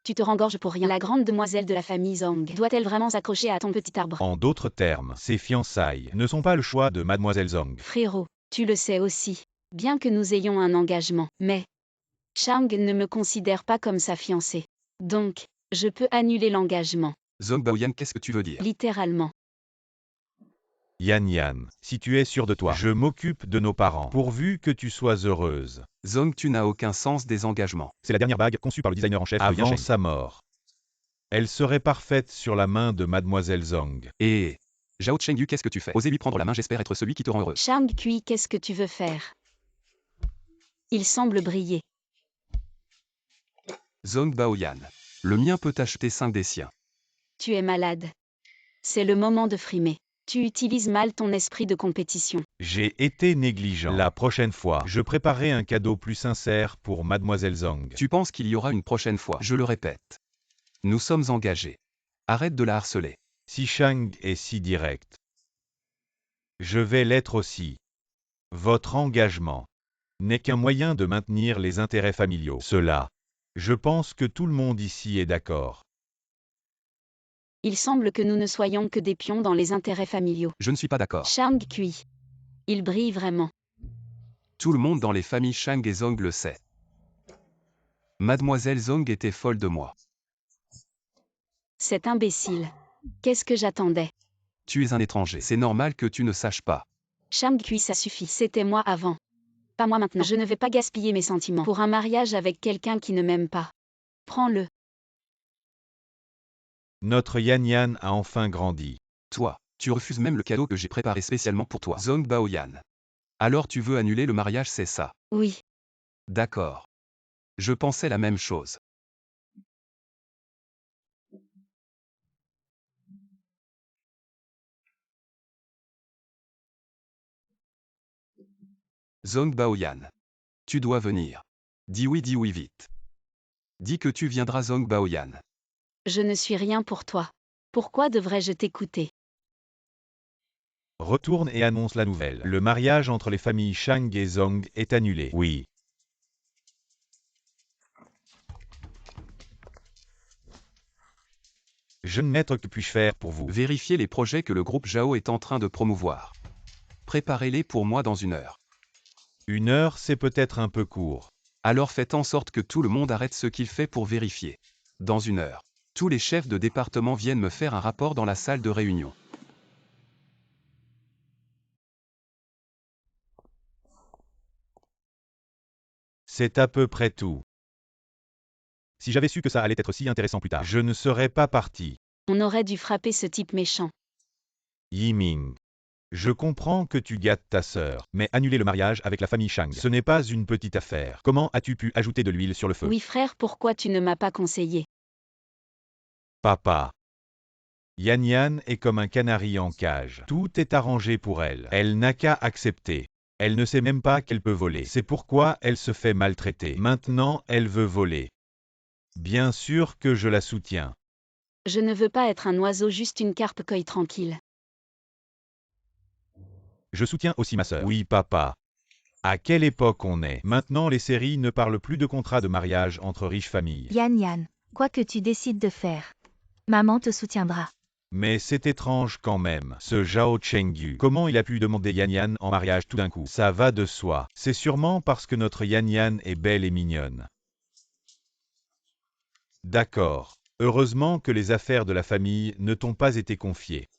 Tu te rengorges pour rien. La grande demoiselle de la famille Zong doit-elle vraiment s'accrocher à ton petit arbre? En d'autres termes, ces fiançailles ne sont pas le choix de mademoiselle Zong. Frérot, tu le sais aussi. Bien que nous ayons un engagement, mais Shang ne me considère pas comme sa fiancée. Donc, je peux annuler l'engagement. Zong Baoyan, qu'est-ce que tu veux dire? Littéralement. Yan Yan, si tu es sûr de toi, je m'occupe de nos parents, pourvu que tu sois heureuse. Zong, tu n'as aucun sens des engagements. C'est la dernière bague conçue par le designer en chef avant sa mort. Elle serait parfaite sur la main de mademoiselle Zong. Et Zhao Chengyu, qu'est-ce que tu fais? Osez lui prendre la main, j'espère être celui qui te rend heureux. Shang Kui, qu'est-ce que tu veux faire? Il semble briller. Zong Baoyan. Le mien peut acheter 5 des siens. Tu es malade. C'est le moment de frimer. Tu utilises mal ton esprit de compétition. J'ai été négligent. La prochaine fois, je préparerai un cadeau plus sincère pour mademoiselle Zong. Tu penses qu'il y aura une prochaine fois? Je le répète. Nous sommes engagés. Arrête de la harceler. Si Shang est si direct, je vais l'être aussi. Votre engagement n'est qu'un moyen de maintenir les intérêts familiaux. Cela, je pense que tout le monde ici est d'accord. Il semble que nous ne soyons que des pions dans les intérêts familiaux. Je ne suis pas d'accord. Shang Kui. Il brille vraiment. Tout le monde dans les familles Shang et Zong le sait. Mademoiselle Zong était folle de moi. Cet imbécile. Qu'est-ce que j'attendais? Tu es un étranger. C'est normal que tu ne saches pas. Shang Kui, ça suffit. C'était moi avant. Pas moi maintenant. Je ne vais pas gaspiller mes sentiments pour un mariage avec quelqu'un qui ne m'aime pas. Prends-le. Notre Yan Yan a enfin grandi. Toi, tu refuses même le cadeau que j'ai préparé spécialement pour toi. Zong Baoyan. Alors tu veux annuler le mariage, c'est ça? Oui. D'accord. Je pensais la même chose. Zong Baoyan. Tu dois venir. Dis oui vite. Dis que tu viendras, Zong Baoyan. Je ne suis rien pour toi. Pourquoi devrais-je t'écouter? Retourne et annonce la nouvelle. Le mariage entre les familles Shang et Zong est annulé. Oui. Jeune maître, que puis-je faire pour vous? Vérifiez les projets que le groupe Zhao est en train de promouvoir. Préparez-les pour moi dans 1 heure. 1 heure, c'est peut-être un peu court. Alors faites en sorte que tout le monde arrête ce qu'il fait pour vérifier. Dans 1 heure. Tous les chefs de département viennent me faire un rapport dans la salle de réunion. C'est à peu près tout. Si j'avais su que ça allait être si intéressant plus tard, je ne serais pas parti. On aurait dû frapper ce type méchant. Yiming. Je comprends que tu gâtes ta sœur, mais annuler le mariage avec la famille Shang, ce n'est pas une petite affaire. Comment as-tu pu ajouter de l'huile sur le feu? Oui frère, pourquoi tu ne m'as pas conseillé? Papa. Yan Yan est comme un canari en cage. Tout est arrangé pour elle. Elle n'a qu'à accepter. Elle ne sait même pas qu'elle peut voler. C'est pourquoi elle se fait maltraiter. Maintenant, elle veut voler. Bien sûr que je la soutiens. Je ne veux pas être un oiseau, juste une carpe koi tranquille. Je soutiens aussi ma sœur. Oui, papa. À quelle époque on est? Maintenant, les séries ne parlent plus de contrat de mariage entre riches familles. Yan Yan, quoi que tu décides de faire, maman te soutiendra. Mais c'est étrange quand même, ce Zhao Chengyu. Comment il a pu demander Yan Yan en mariage tout d'un coup? Ça va de soi. C'est sûrement parce que notre Yan Yan est belle et mignonne. D'accord. Heureusement que les affaires de la famille ne t'ont pas été confiées.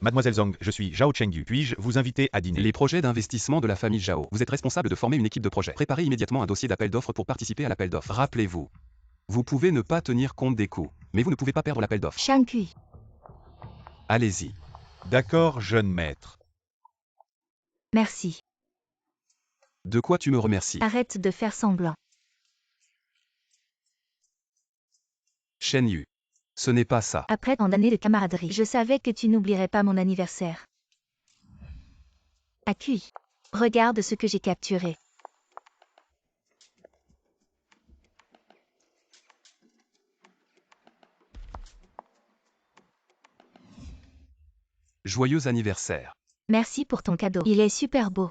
Mademoiselle Zhang, je suis Zhao Chengyu. Puis-je vous inviter à dîner? Les projets d'investissement de la famille Zhao. Vous êtes responsable de former une équipe de projet. Préparez immédiatement un dossier d'appel d'offres pour participer à l'appel d'offres. Rappelez-vous, vous pouvez ne pas tenir compte des coûts, mais vous ne pouvez pas perdre l'appel d'offres. Shang Kui. Allez-y. D'accord, jeune maître. Merci. De quoi tu me remercies? Arrête de faire semblant. Shen Yu. Ce n'est pas ça. Après tant d'années de camaraderie, je savais que tu n'oublierais pas mon anniversaire. Accueille. Regarde ce que j'ai capturé. Joyeux anniversaire. Merci pour ton cadeau. Il est super beau.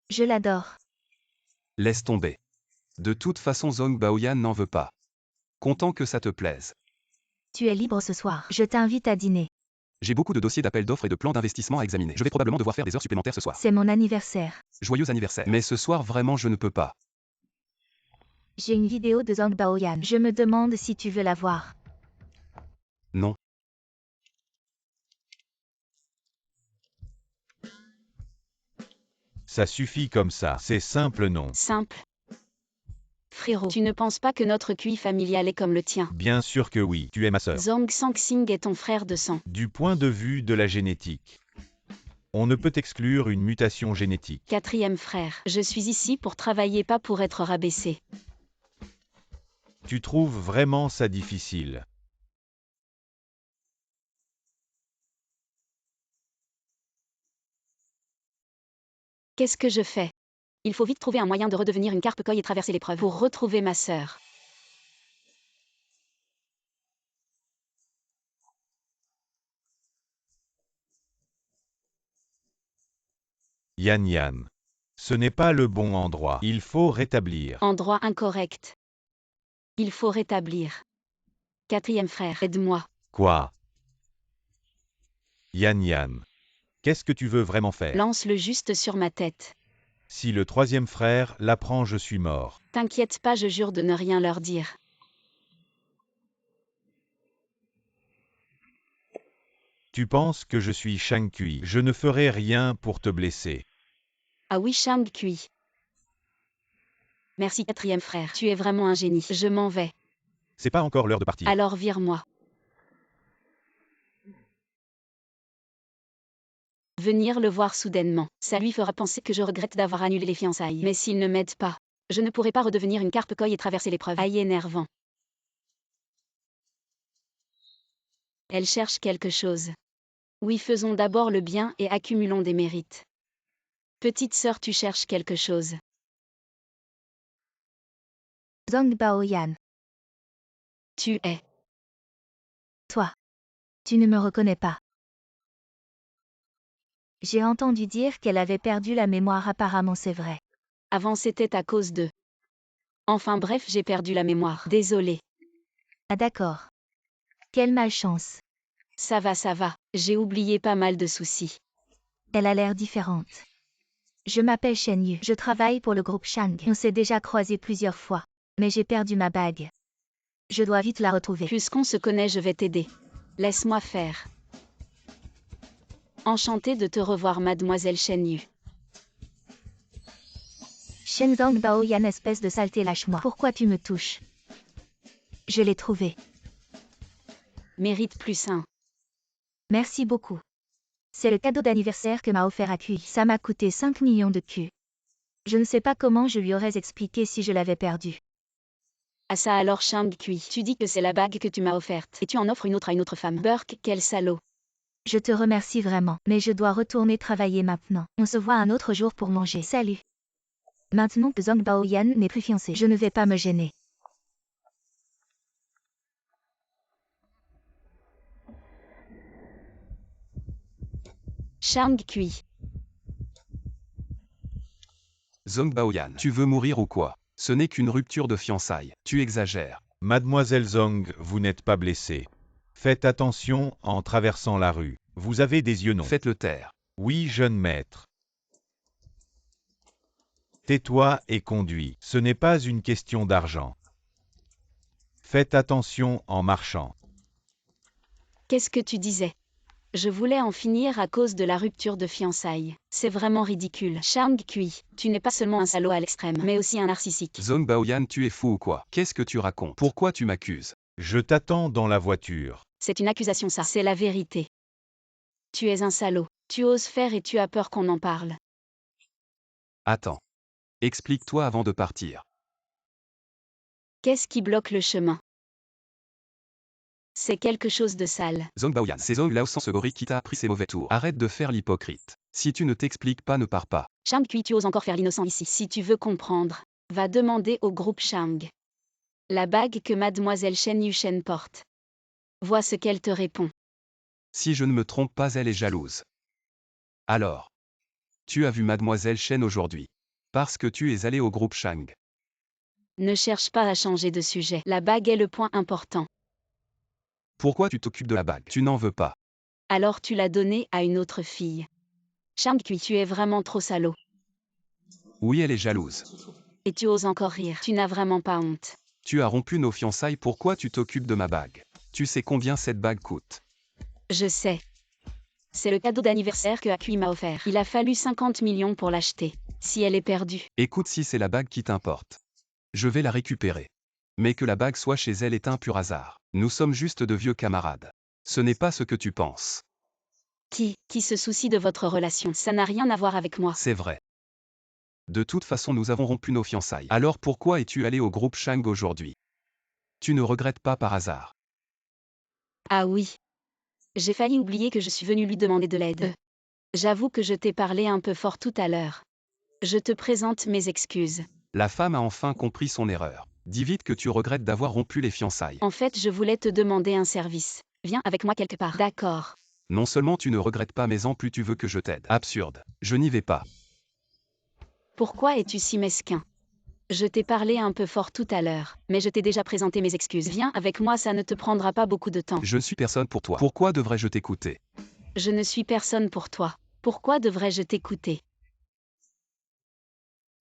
Je l'adore. Laisse tomber. De toute façon Zhong Baoyan n'en veut pas. Content que ça te plaise. Tu es libre ce soir. Je t'invite à dîner. J'ai beaucoup de dossiers d'appel d'offres et de plans d'investissement à examiner. Je vais probablement devoir faire des heures supplémentaires ce soir. C'est mon anniversaire. Joyeux anniversaire. Mais ce soir vraiment je ne peux pas. J'ai une vidéo de Zhang Baoyan. Je me demande si tu veux la voir. Non. Ça suffit comme ça. C'est simple, non? Simple. Frérot, tu ne penses pas que notre QI familial est comme le tien? Bien sûr que oui. Tu es ma sœur. Zhang Sangxing est ton frère de sang. Du point de vue de la génétique, on ne peut exclure une mutation génétique. Quatrième frère, je suis ici pour travailler, pas pour être rabaissé. Tu trouves vraiment ça difficile? Qu'est-ce que je fais? Il faut vite trouver un moyen de redevenir une carpe koi et traverser l'épreuve pour retrouver ma sœur. Yan Yan. Ce n'est pas le bon endroit. Il faut rétablir. Endroit incorrect. Il faut rétablir. Quatrième frère, aide-moi. Quoi? Yan Yan. Qu'est-ce que tu veux vraiment faire? Lance-le juste sur ma tête. Si le troisième frère l'apprend, je suis mort. T'inquiète pas, je jure de ne rien leur dire. Tu penses que je suis Shang Kui. Je ne ferai rien pour te blesser. Ah oui, Shang Kui. Merci quatrième frère, tu es vraiment un génie. Je m'en vais. C'est pas encore l'heure de partir. Alors vire-moi. Venir le voir soudainement, ça lui fera penser que je regrette d'avoir annulé les fiançailles. Mais s'il ne m'aide pas, je ne pourrai pas redevenir une carpe koi et traverser l'épreuve. Aïe, énervant. Elle cherche quelque chose. Oui, faisons d'abord le bien et accumulons des mérites. Petite sœur, tu cherches quelque chose. Zhang Baoyan. Tu es. Toi. Tu ne me reconnais pas. J'ai entendu dire qu'elle avait perdu la mémoire, apparemment c'est vrai. Avant c'était à cause de. Enfin bref, j'ai perdu la mémoire. Désolée. Ah d'accord. Quelle malchance. Ça va, j'ai oublié pas mal de soucis. Elle a l'air différente. Je m'appelle Shen Yu. Je travaille pour le groupe Shang. On s'est déjà croisés plusieurs fois. Mais j'ai perdu ma bague. Je dois vite la retrouver. Puisqu'on se connaît, je vais t'aider. Laisse-moi faire. Enchantée de te revoir, mademoiselle Shen Yu. Shenzong Baoyan, espèce de saleté, lâche-moi. Pourquoi tu me touches? Je l'ai trouvé. Mérite plus un. Merci beaucoup. C'est le cadeau d'anniversaire que m'a offert Akui. Ça m'a coûté 5 millions de Q. Je ne sais pas comment je lui aurais expliqué si je l'avais perdu. Ah ça alors Shang Kui, tu dis que c'est la bague que tu m'as offerte, et tu en offres une autre à une autre femme. Burke, quel salaud. Je te remercie vraiment, mais je dois retourner travailler maintenant. On se voit un autre jour pour manger. Salut. Maintenant que Zhang Baoyan n'est plus fiancé, je ne vais pas me gêner. Shang Kui. Zhong Baoyan, tu veux mourir ou quoi? Ce n'est qu'une rupture de fiançailles. Tu exagères. Mademoiselle Zhang, vous n'êtes pas blessée. Faites attention en traversant la rue. Vous avez des yeux non. Faites-le taire. Oui, jeune maître. Tais-toi et conduis. Ce n'est pas une question d'argent. Faites attention en marchant. Qu'est-ce que tu disais? Je voulais en finir à cause de la rupture de fiançailles. C'est vraiment ridicule. Shang Kui, tu n'es pas seulement un salaud à l'extrême, mais aussi un narcissique. Zhong Baoyan, tu es fou ou quoi? Qu'est-ce que tu racontes? Pourquoi tu m'accuses? Je t'attends dans la voiture. C'est une accusation ça, c'est la vérité. Tu es un salaud. Tu oses faire et tu as peur qu'on en parle. Attends. Explique-toi avant de partir. Qu'est-ce qui bloque le chemin? C'est quelque chose de sale. Zhong Baoyan, c'est Zhong Lao Sansegori qui t'a appris ces mauvais tours. Arrête de faire l'hypocrite. Si tu ne t'expliques pas, ne pars pas. Shang Kui, tu oses encore faire l'innocent ici. Si tu veux comprendre, va demander au groupe Shang. La bague que mademoiselle Shen Yu porte. Vois ce qu'elle te répond. Si je ne me trompe pas, elle est jalouse. Alors. Tu as vu mademoiselle Shen aujourd'hui. Parce que tu es allé au groupe Shang. Ne cherche pas à changer de sujet. La bague est le point important. Pourquoi tu t'occupes de la bague? Tu n'en veux pas. Alors tu l'as donnée à une autre fille. Shang Kui, tu es vraiment trop salaud. Oui, elle est jalouse. Et tu oses encore rire. Tu n'as vraiment pas honte. Tu as rompu nos fiançailles, pourquoi tu t'occupes de ma bague? Tu sais combien cette bague coûte? Je sais. C'est le cadeau d'anniversaire que Akui m'a offert. Il a fallu 50 millions pour l'acheter. Si elle est perdue. Écoute, si c'est la bague qui t'importe, je vais la récupérer. Mais que la bague soit chez elle est un pur hasard. Nous sommes juste de vieux camarades. Ce n'est pas ce que tu penses. Qui se soucie de votre relation? Ça n'a rien à voir avec moi. C'est vrai. De toute façon, nous avons rompu nos fiançailles. Alors pourquoi es-tu allé au groupe Shang aujourd'hui? Tu ne regrettes pas par hasard? Ah oui. J'ai failli oublier que je suis venue lui demander de l'aide. J'avoue que je t'ai parlé un peu fort tout à l'heure. Je te présente mes excuses. La femme a enfin compris son erreur. Dis vite que tu regrettes d'avoir rompu les fiançailles. En fait, je voulais te demander un service. Viens avec moi quelque part. D'accord. Non seulement tu ne regrettes pas, mais en plus tu veux que je t'aide. Absurde. Je n'y vais pas. Pourquoi es-tu si mesquin? Je t'ai parlé un peu fort tout à l'heure, mais je t'ai déjà présenté mes excuses. Viens avec moi, ça ne te prendra pas beaucoup de temps. Je ne suis personne pour toi. Pourquoi devrais-je t'écouter? Je ne suis personne pour toi. Pourquoi devrais-je t'écouter?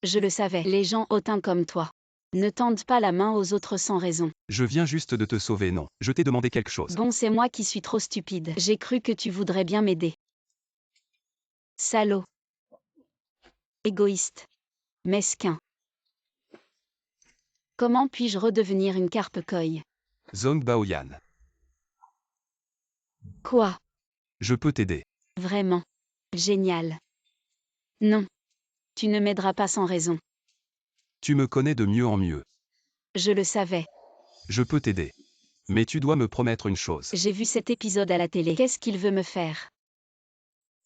Je le savais, les gens hautains comme toi ne tendent pas la main aux autres sans raison. Je viens juste de te sauver, non. Je t'ai demandé quelque chose. Bon, c'est moi qui suis trop stupide. J'ai cru que tu voudrais bien m'aider. Salaud. Égoïste. Mesquin. Comment puis-je redevenir une carpe koi? Zhong Baoyan. Quoi? Je peux t'aider. Vraiment. Génial. Non. Tu ne m'aideras pas sans raison. Tu me connais de mieux en mieux. Je le savais. Je peux t'aider. Mais tu dois me promettre une chose. J'ai vu cet épisode à la télé. Qu'est-ce qu'il veut me faire?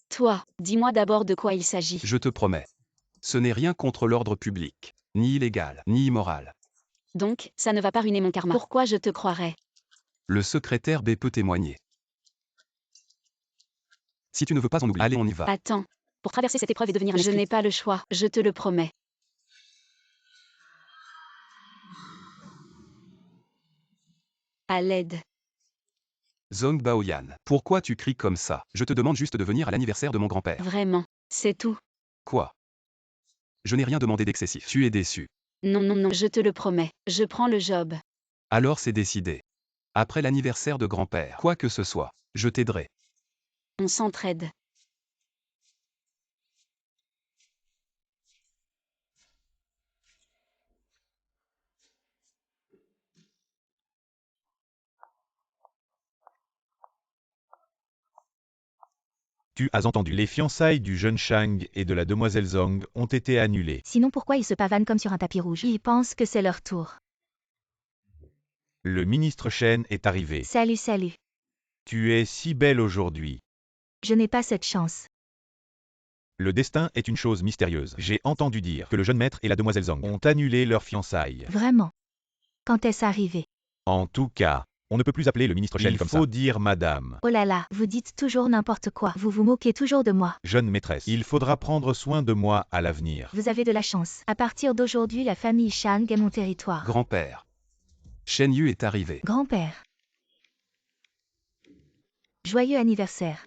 Toi, dis-moi d'abord de quoi il s'agit. Je te promets. Ce n'est rien contre l'ordre public. Ni illégal, ni immoral. Donc, ça ne va pas ruiner mon karma. Pourquoi je te croirais? Le secrétaire B peut témoigner. Si tu ne veux pas en oublier, allez, on y va. Attends. Pour traverser cette épreuve et devenir un esprit, je n'ai pas le choix, je te le promets. À l'aide. Zhong Baoyan, pourquoi tu cries comme ça? Je te demande juste de venir à l'anniversaire de mon grand-père. Vraiment, c'est tout. Quoi? Je n'ai rien demandé d'excessif. Tu es déçu. Non, non, non, je te le promets, je prends le job. Alors c'est décidé. Après l'anniversaire de grand-père, quoi que ce soit, je t'aiderai. On s'entraide. Tu as entendu, les fiançailles du jeune Shang et de la demoiselle Zhang ont été annulées. Sinon pourquoi ils se pavanent comme sur un tapis rouge? Ils pensent que c'est leur tour. Le ministre Shen est arrivé. Salut, salut. Tu es si belle aujourd'hui. Je n'ai pas cette chance. Le destin est une chose mystérieuse. J'ai entendu dire que le jeune maître et la demoiselle Zhang ont annulé leurs fiançailles. Vraiment. Quand est-ce arrivé? En tout cas, on ne peut plus appeler le ministre Shen comme ça. Il faut dire madame. Oh là là, vous dites toujours n'importe quoi. Vous vous moquez toujours de moi. Jeune maîtresse, il faudra prendre soin de moi à l'avenir. Vous avez de la chance. À partir d'aujourd'hui, la famille Shang est mon territoire. Grand-père. Shen Yu est arrivé. Grand-père. Joyeux anniversaire.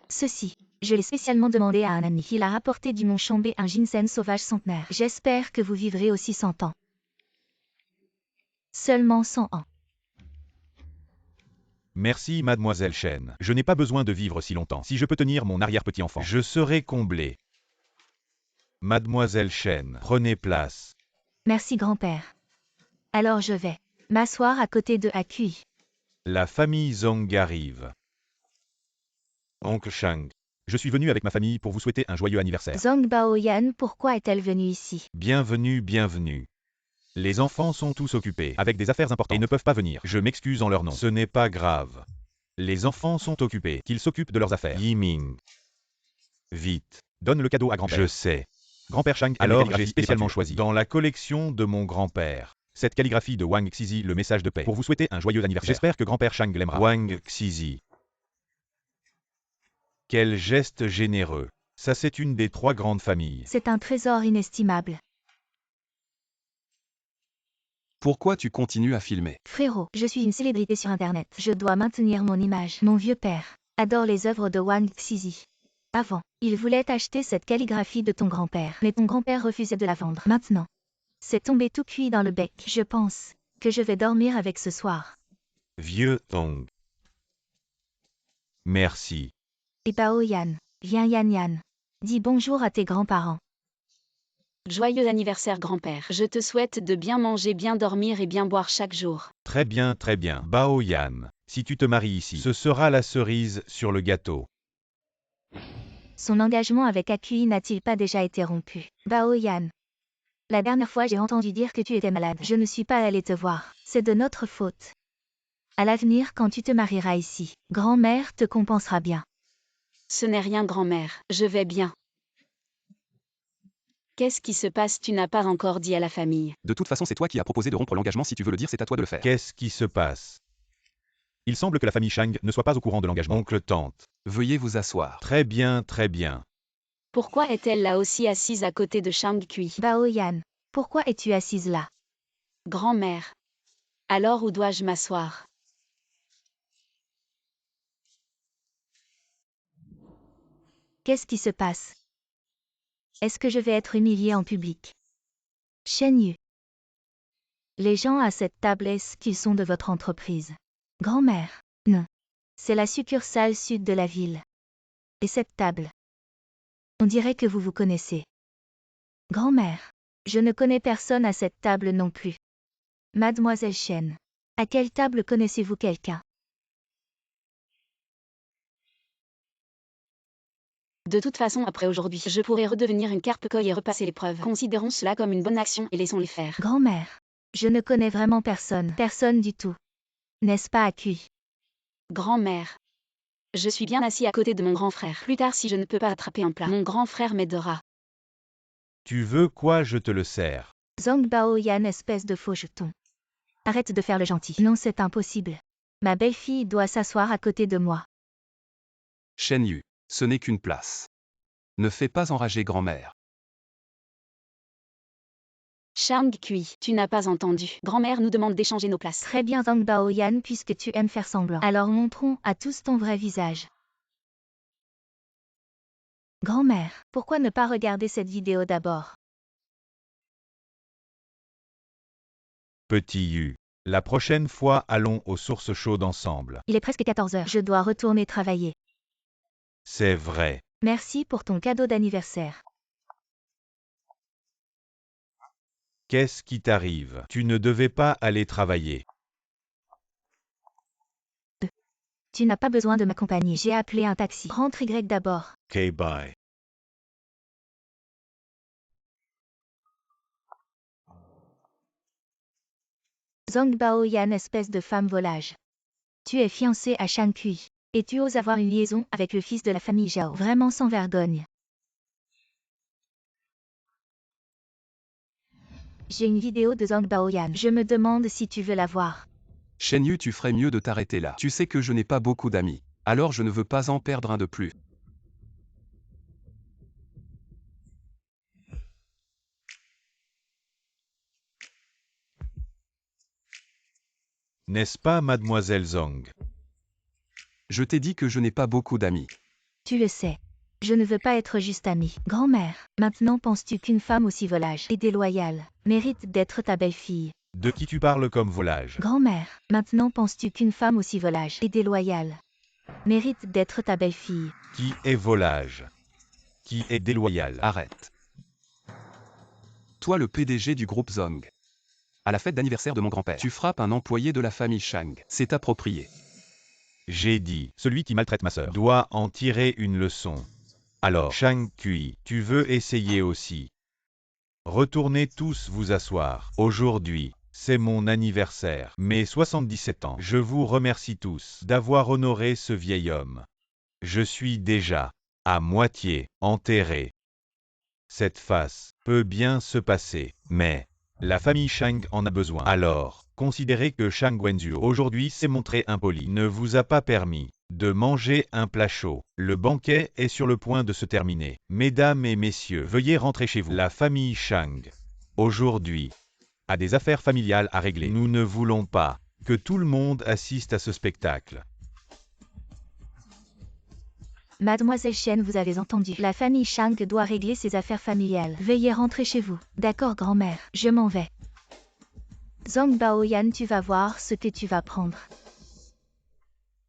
Ceci, je l'ai spécialement demandé à un ami. Il a rapporté du Mont Chambé un ginseng sauvage centenaire. J'espère que vous vivrez aussi 100 ans. Seulement 100 ans. Merci mademoiselle Shen. Je n'ai pas besoin de vivre si longtemps. Si je peux tenir mon arrière-petit-enfant, je serai comblé. Mademoiselle Shen, prenez place. Merci grand-père. Alors je vais m'asseoir à côté de Akui. La famille Zhang arrive. Oncle Shang, je suis venu avec ma famille pour vous souhaiter un joyeux anniversaire. Zhang Baoyan, pourquoi est-elle venue ici? Bienvenue, bienvenue. Les enfants sont tous occupés avec des affaires importantes et ne peuvent pas venir. Je m'excuse en leur nom. Ce n'est pas grave. Les enfants sont occupés, qu'ils s'occupent de leurs affaires. Yiming. Vite, donne le cadeau à grand-père. Je sais. Grand-père Shang, alors j'ai spécialement choisi dans la collection de mon grand-père cette calligraphie de Wang Xizi, le message de paix, pour vous souhaiter un joyeux anniversaire. J'espère que grand-père Shang l'aimera. Wang Xizi. Quel geste généreux. Ça, c'est une des 3 grandes familles. C'est un trésor inestimable. Pourquoi tu continues à filmer? Frérot, je suis une célébrité sur Internet. Je dois maintenir mon image. Mon vieux père adore les œuvres de Wang Xizi. Avant, il voulait acheter cette calligraphie de ton grand-père, mais ton grand-père refusait de la vendre. Maintenant, c'est tombé tout cuit dans le bec. Je pense que je vais dormir avec ce soir. Vieux Tong. Merci. Et Bao Yan, viens Yan Yan. Dis bonjour à tes grands-parents. Joyeux anniversaire grand-père. Je te souhaite de bien manger, bien dormir et bien boire chaque jour. Très bien, très bien. Bao Yan, si tu te maries ici, ce sera la cerise sur le gâteau. Son engagement avec Akui n'a-t-il pas déjà été rompu? Bao Yan. La dernière fois j'ai entendu dire que tu étais malade. Je ne suis pas allée te voir. C'est de notre faute. À l'avenir, quand tu te marieras ici, grand-mère te compensera bien. Ce n'est rien grand-mère, je vais bien. Qu'est-ce qui se passe? Tu n'as pas encore dit à la famille. De toute façon, c'est toi qui as proposé de rompre l'engagement. Si tu veux le dire, c'est à toi de le faire. Qu'est-ce qui se passe? Il semble que la famille Shang ne soit pas au courant de l'engagement. Oncle Tante. Veuillez vous asseoir. Très bien, très bien. Pourquoi est-elle là aussi assise à côté de Shang Kui? Bao Yan, pourquoi es-tu assise là? Grand-mère. Alors où dois-je m'asseoir? Qu'est-ce qui se passe? Est-ce que je vais être humiliée en public? Shen Yu. Les gens à cette table, est-ce qu'ils sont de votre entreprise? Grand-mère. Non. C'est la succursale sud de la ville. Et cette table? On dirait que vous vous connaissez. Grand-mère. Je ne connais personne à cette table non plus. Mademoiselle Shen. À quelle table connaissez-vous quelqu'un? De toute façon, après aujourd'hui, je pourrais redevenir une carpe koi et repasser l'épreuve. Considérons cela comme une bonne action et laissons-les faire. Grand-mère. Je ne connais vraiment personne. Personne du tout. N'est-ce pas Akui? Grand-mère. Je suis bien assis à côté de mon grand frère. Plus tard, si je ne peux pas attraper un plat, mon grand frère m'aidera. Tu veux quoi? Je te le sers. Zhang Baoyan, espèce de faux jeton. Arrête de faire le gentil. Non, c'est impossible. Ma belle-fille doit s'asseoir à côté de moi. Shen Yu, ce n'est qu'une place. Ne fais pas enrager grand-mère. Shang Kui, tu n'as pas entendu. Grand-mère nous demande d'échanger nos places. Très bien Zhang Baoyan, puisque tu aimes faire semblant. Alors montrons à tous ton vrai visage. Grand-mère, pourquoi ne pas regarder cette vidéo d'abord? Petit Yu. La prochaine fois, allons aux sources chaudes ensemble. Il est presque 14 heures. Je dois retourner travailler. C'est vrai. Merci pour ton cadeau d'anniversaire. Qu'est-ce qui t'arrive? Tu ne devais pas aller travailler. Tu n'as pas besoin de m'accompagner. J'ai appelé un taxi. Rentre Y d'abord. Ok, bye. Zhang Baoyan, espèce de femme volage. Tu es fiancé à Shang Kui. Et tu oses avoir une liaison avec le fils de la famille Zhao. Vraiment sans vergogne. J'ai une vidéo de Zhang Baoyan. Je me demande si tu veux la voir. Shen Yu, tu ferais mieux de t'arrêter là. Tu sais que je n'ai pas beaucoup d'amis. Alors je ne veux pas en perdre un de plus. N'est-ce pas, mademoiselle Zhang? Je t'ai dit que je n'ai pas beaucoup d'amis. Tu le sais. Je ne veux pas être juste amie. Grand-mère, maintenant penses-tu qu'une femme aussi volage et déloyale mérite d'être ta belle-fille? De qui tu parles comme volage? Grand-mère, maintenant penses-tu qu'une femme aussi volage et déloyale mérite d'être ta belle-fille? Qui est volage? Qui est déloyal? Arrête. Toi le PDG du groupe Zhang. À la fête d'anniversaire de mon grand-père, tu frappes un employé de la famille Shang. C'est approprié. J'ai dit, celui qui maltraite ma sœur doit en tirer une leçon. Alors, Shang Kui, tu veux essayer aussi? Retournez tous vous asseoir. Aujourd'hui, c'est mon anniversaire, mes 77 ans. Je vous remercie tous d'avoir honoré ce vieil homme. Je suis déjà à moitié enterré. Cette face peut bien se passer, mais la famille Shang en a besoin. Alors, considérez que Shang Wenzu aujourd'hui s'est montré impoli, ne vous a pas permis de manger un plat chaud. Le banquet est sur le point de se terminer. Mesdames et messieurs, veuillez rentrer chez vous. La famille Shang, aujourd'hui, a des affaires familiales à régler. Nous ne voulons pas que tout le monde assiste à ce spectacle. Mademoiselle Chen, vous avez entendu. La famille Shang doit régler ses affaires familiales. Veuillez rentrer chez vous. D'accord, grand-mère, je m'en vais. Zhang Baoyan, tu vas voir ce que tu vas prendre.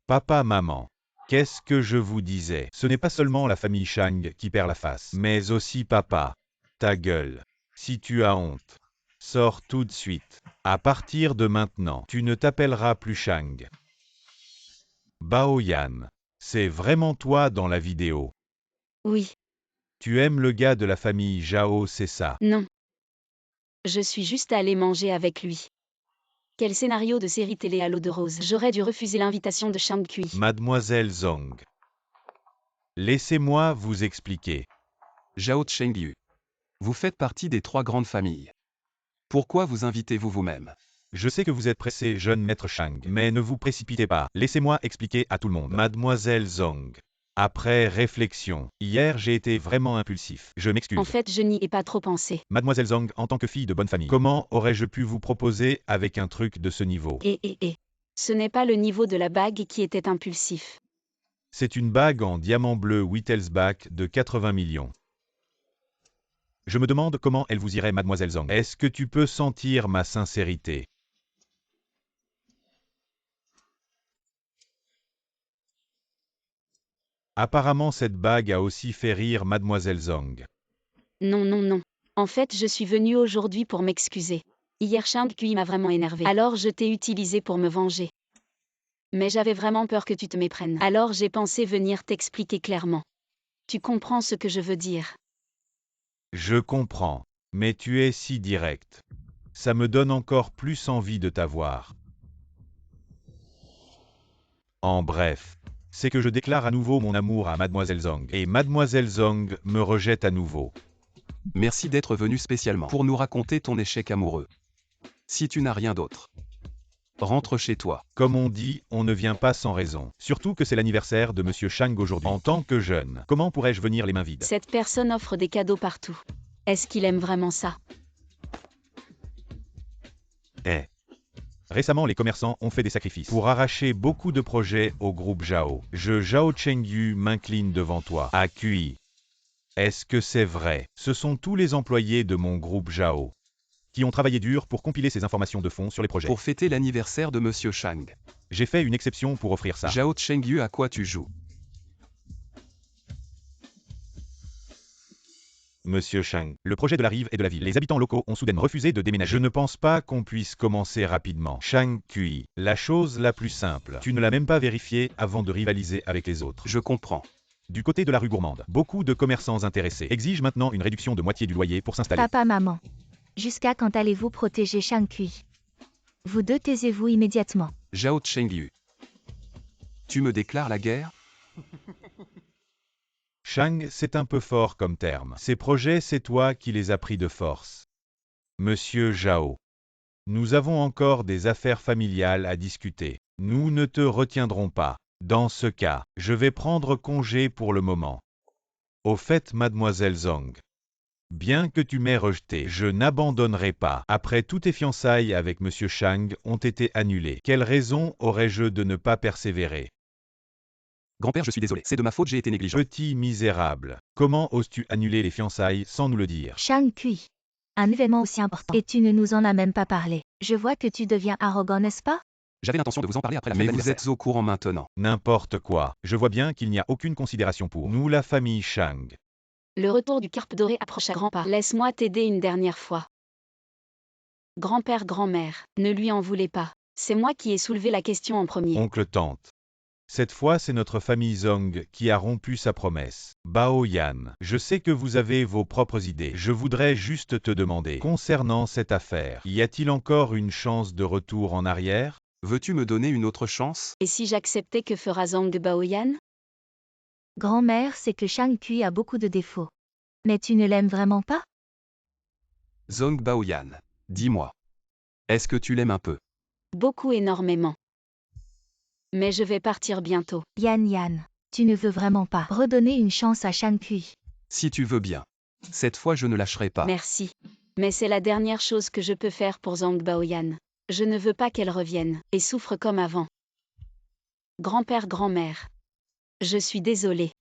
Papa, maman, qu'est-ce que je vous disais? Ce n'est pas seulement la famille Shang qui perd la face, mais aussi papa. Ta gueule. Si tu as honte, sors tout de suite. À partir de maintenant, tu ne t'appelleras plus Shang. Baoyan, c'est vraiment toi dans la vidéo. Oui, Tu aimes le gars de la famille Zhao, c'est ça? non. Je suis juste allée manger avec lui. Quel scénario de série télé à l'eau de rose. J'aurais dû refuser l'invitation de Shang Kui. Mademoiselle Zhang. Laissez-moi vous expliquer. Zhao Chengyu. Vous faites partie des 3 grandes familles. Pourquoi vous invitez-vous vous-même? Je sais que vous êtes pressé, jeune maître Shang, mais ne vous précipitez pas. Laissez-moi expliquer à tout le monde. Mademoiselle Zhang. Après réflexion, hier j'ai été vraiment impulsif. Je m'excuse. En fait, je n'y ai pas trop pensé. Mademoiselle Zhang, en tant que fille de bonne famille, comment aurais-je pu vous proposer avec un truc de ce niveau? Ce n'est pas le niveau de la bague qui était impulsif. C'est une bague en diamant bleu Wittelsbach de 80 millions. Je me demande comment elle vous irait, mademoiselle Zhang. Est-ce que tu peux sentir ma sincérité? Apparemment cette bague a aussi fait rire mademoiselle Zhang. Non, non, non. En fait, je suis venue aujourd'hui pour m'excuser. Hier, Shang Kui m'a vraiment énervé. Alors je t'ai utilisé pour me venger. Mais j'avais vraiment peur que tu te méprennes. Alors j'ai pensé venir t'expliquer clairement. Tu comprends ce que je veux dire? Je comprends, mais tu es si direct. Ça me donne encore plus envie de t'avoir. En bref, c'est que je déclare à nouveau mon amour à mademoiselle Zhang, et mademoiselle Zhang me rejette à nouveau. Merci d'être venu spécialement pour nous raconter ton échec amoureux. Si tu n'as rien d'autre, rentre chez toi. Comme on dit, on ne vient pas sans raison. Surtout que c'est l'anniversaire de monsieur Shang aujourd'hui. En tant que jeune, comment pourrais-je venir les mains vides? Cette personne offre des cadeaux partout. Est-ce qu'il aime vraiment ça? Récemment, les commerçants ont fait des sacrifices pour arracher beaucoup de projets au groupe Zhao. Je, Zhao Chengyu, m'incline devant toi. À QI. Est-ce que c'est vrai? Ce sont tous les employés de mon groupe Zhao. qui ont travaillé dur pour compiler ces informations de fond sur les projets. Pour fêter l'anniversaire de Monsieur Chang. J'ai fait une exception pour offrir ça. Zhao Chengyu, à quoi tu joues? Monsieur Chang, le projet de la rive et de la ville. Les habitants locaux ont soudainement refusé de déménager. Je ne pense pas qu'on puisse commencer rapidement. Chang Kui, la chose la plus simple. Tu ne l'as même pas vérifié avant de rivaliser avec les autres. Je comprends. Du côté de la rue Gourmande, beaucoup de commerçants intéressés exigent maintenant une réduction de moitié du loyer pour s'installer. Papa, maman. Jusqu'à quand allez-vous protéger Shang Kui? Vous deux taisez-vous immédiatement. Zhao Chengyu. Tu me déclares la guerre? Chang, c'est un peu fort comme terme. Ces projets, c'est toi qui les as pris de force. Monsieur Zhao. Nous avons encore des affaires familiales à discuter. Nous ne te retiendrons pas. Dans ce cas, je vais prendre congé pour le moment. Au fait, mademoiselle Zhang. Bien que tu m'aies rejeté, je n'abandonnerai pas. Après toutes tes fiançailles avec Monsieur Chang ont été annulées. Quelle raison aurais-je de ne pas persévérer? Grand-père, je suis désolé. C'est de ma faute, j'ai été négligent. Petit misérable. Comment oses-tu annuler les fiançailles sans nous le dire? Shang Kui. Un événement aussi important. Et tu ne nous en as même pas parlé. Je vois que tu deviens arrogant, n'est-ce pas? J'avais l'intention de vous en parler après la fête Mais vous d'anniversaire. Vous êtes au courant maintenant. N'importe quoi. Je vois bien qu'il n'y a aucune considération pour nous, la famille Chang. Le retour du carpe doré approche à grands pas. Laisse-moi t'aider une dernière fois. Grand-père, grand-mère, ne lui en voulez pas. C'est moi qui ai soulevé la question en premier. Oncle, tante. Cette fois, c'est notre famille Zhang qui a rompu sa promesse. Bao Yan, je sais que vous avez vos propres idées. Je voudrais juste te demander, concernant cette affaire, y a-t-il encore une chance de retour en arrière? Veux-tu me donner une autre chance? Et si j'acceptais, que fera Zhang Baoyan? Grand-mère sait que Shang Kui a beaucoup de défauts. Mais tu ne l'aimes vraiment pas? Zhang Baoyan. Dis-moi. Est-ce que tu l'aimes un peu? Beaucoup, énormément. Mais je vais partir bientôt. Yan, tu ne veux vraiment pas redonner une chance à Shang Kui? Si tu veux bien. Cette fois, je ne lâcherai pas. Merci. Mais c'est la dernière chose que je peux faire pour Zhang Baoyan. Je ne veux pas qu'elle revienne et souffre comme avant. Grand-père, grand-mère. Je suis désolée.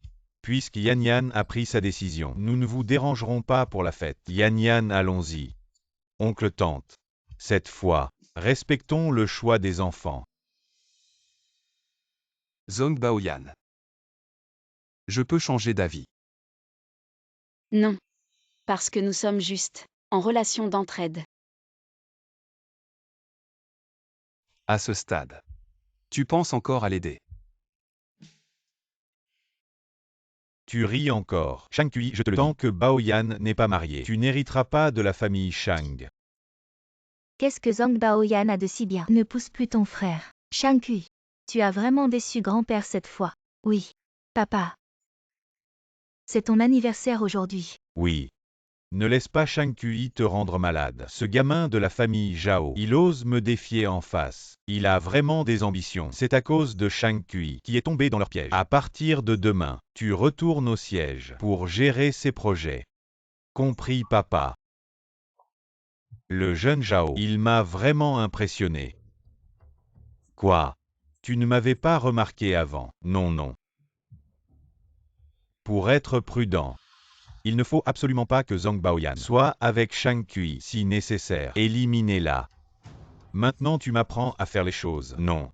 Puisque Yan a pris sa décision, nous ne vous dérangerons pas pour la fête. Yan, allons-y. Oncle, tante. Cette fois, respectons le choix des enfants. Zhang Baoyan. Je peux changer d'avis. Non. Parce que nous sommes juste en relation d'entraide. À ce stade. Tu penses encore à l'aider? Tu ris encore. Shang Kui, je te le dis. Tant que Bao Yan n'est pas marié, tu n'hériteras pas de la famille Shang. Qu'est-ce que Zhang Baoyan a de si bien? Ne pousse plus ton frère. Shang Kui. Tu as vraiment déçu grand-père cette fois. Oui. Papa. C'est ton anniversaire aujourd'hui. Oui. Ne laisse pas Shang Kui te rendre malade. Ce gamin de la famille Zhao, il ose me défier en face. Il a vraiment des ambitions. C'est à cause de Shang Kui qui est tombé dans leur piège. À partir de demain, tu retournes au siège pour gérer ses projets. Compris, papa? Le jeune Zhao, il m'a vraiment impressionné. Quoi? Tu ne m'avais pas remarqué avant. Non. Pour être prudent, il ne faut absolument pas que Zhang Baoyan soit avec Shang Kui si nécessaire. Éliminez-la. Maintenant tu m'apprends à faire les choses. Non.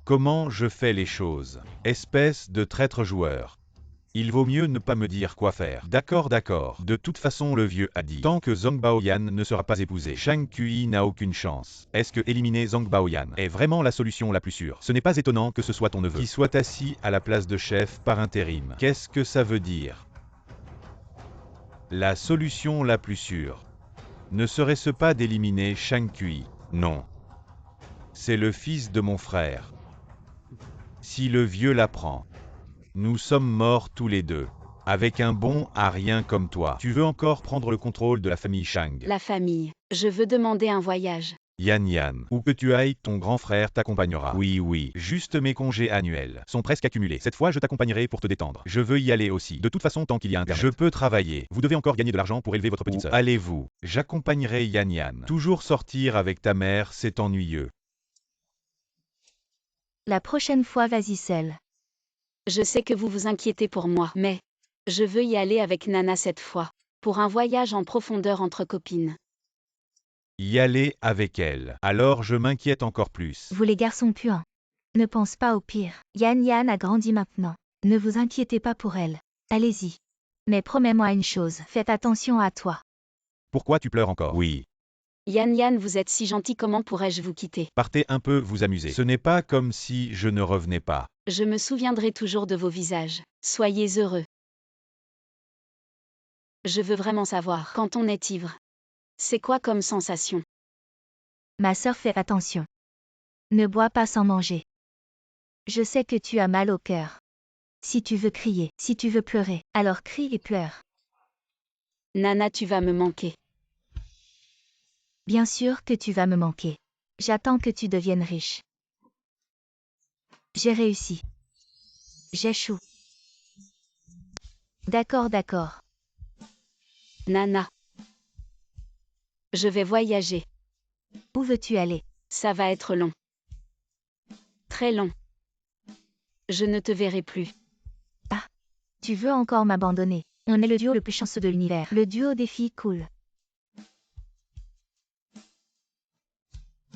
Comment je fais les choses? Espèce de traître joueur. Il vaut mieux ne pas me dire quoi faire. D'accord. De toute façon, le vieux a dit. Tant que Zhang Baoyan ne sera pas épousé, Shang Kui n'a aucune chance. Est-ce que éliminer Zhang Baoyan est vraiment la solution la plus sûre? Ce n'est pas étonnant que ce soit ton neveu qui soit assis à la place de chef par intérim. Qu'est-ce que ça veut dire? La solution la plus sûre. Ne serait-ce pas d'éliminer Shang Kui? Non. C'est le fils de mon frère. Si le vieux l'apprend, nous sommes morts tous les deux. Avec un bon à rien comme toi. Tu veux encore prendre le contrôle de la famille Shang? La famille. Je veux demander un voyage. Yan, où que tu ailles, ton grand frère t'accompagnera. Oui, juste mes congés annuels sont presque accumulés. Cette fois, je t'accompagnerai pour te détendre. Je veux y aller aussi. De toute façon, tant qu'il y a Internet. Je peux travailler. Vous devez encore gagner de l'argent pour élever votre petite sœur. Allez-vous? J'accompagnerai Yan. Toujours sortir avec ta mère, c'est ennuyeux. La prochaine fois, vas-y seule. Je sais que vous vous inquiétez pour moi, mais je veux y aller avec Nana cette fois, pour un voyage en profondeur entre copines. y aller avec elle. Alors je m'inquiète encore plus. Vous les garçons puants. Ne pense pas au pire. Yan a grandi maintenant. Ne vous inquiétez pas pour elle. Allez-y. Mais promets-moi une chose, faites attention à toi. Pourquoi tu pleures encore? Oui. Yan, vous êtes si gentil, comment pourrais-je vous quitter? Partez un peu vous amuser. Ce n'est pas comme si je ne revenais pas. Je me souviendrai toujours de vos visages. Soyez heureux. Je veux vraiment savoir, quand on est ivre, c'est quoi comme sensation? Ma sœur, fais attention. Ne bois pas sans manger. Je sais que tu as mal au cœur. Si tu veux crier, si tu veux pleurer, alors crie et pleure. Nana, tu vas me manquer. Bien sûr que tu vas me manquer. J'attends que tu deviennes riche. J'ai réussi. J'échoue. D'accord. Nana. Je vais voyager. Où veux-tu aller? Ça va être long. Très long. Je ne te verrai plus. Ah. Tu veux encore m'abandonner? On est le duo le plus chanceux de l'univers. Le duo des filles cool.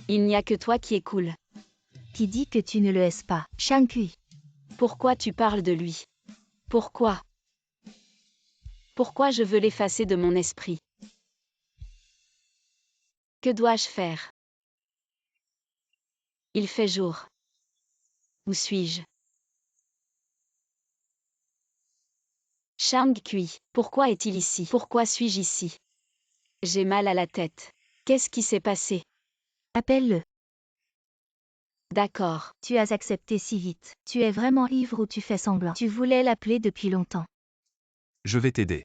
Il n'y a que toi qui es cool. Qui dit que tu ne le es pas? Shankui. Pourquoi tu parles de lui? Pourquoi? Pourquoi je veux l'effacer de mon esprit? Que dois-je faire? Il fait jour. Où suis-je? Shang-Kui, pourquoi est-il ici? Pourquoi suis-je ici? J'ai mal à la tête. Qu'est-ce qui s'est passé? Appelle-le. D'accord. Tu as accepté si vite. Tu es vraiment ivre ou tu fais semblant? Tu voulais l'appeler depuis longtemps. Je vais t'aider.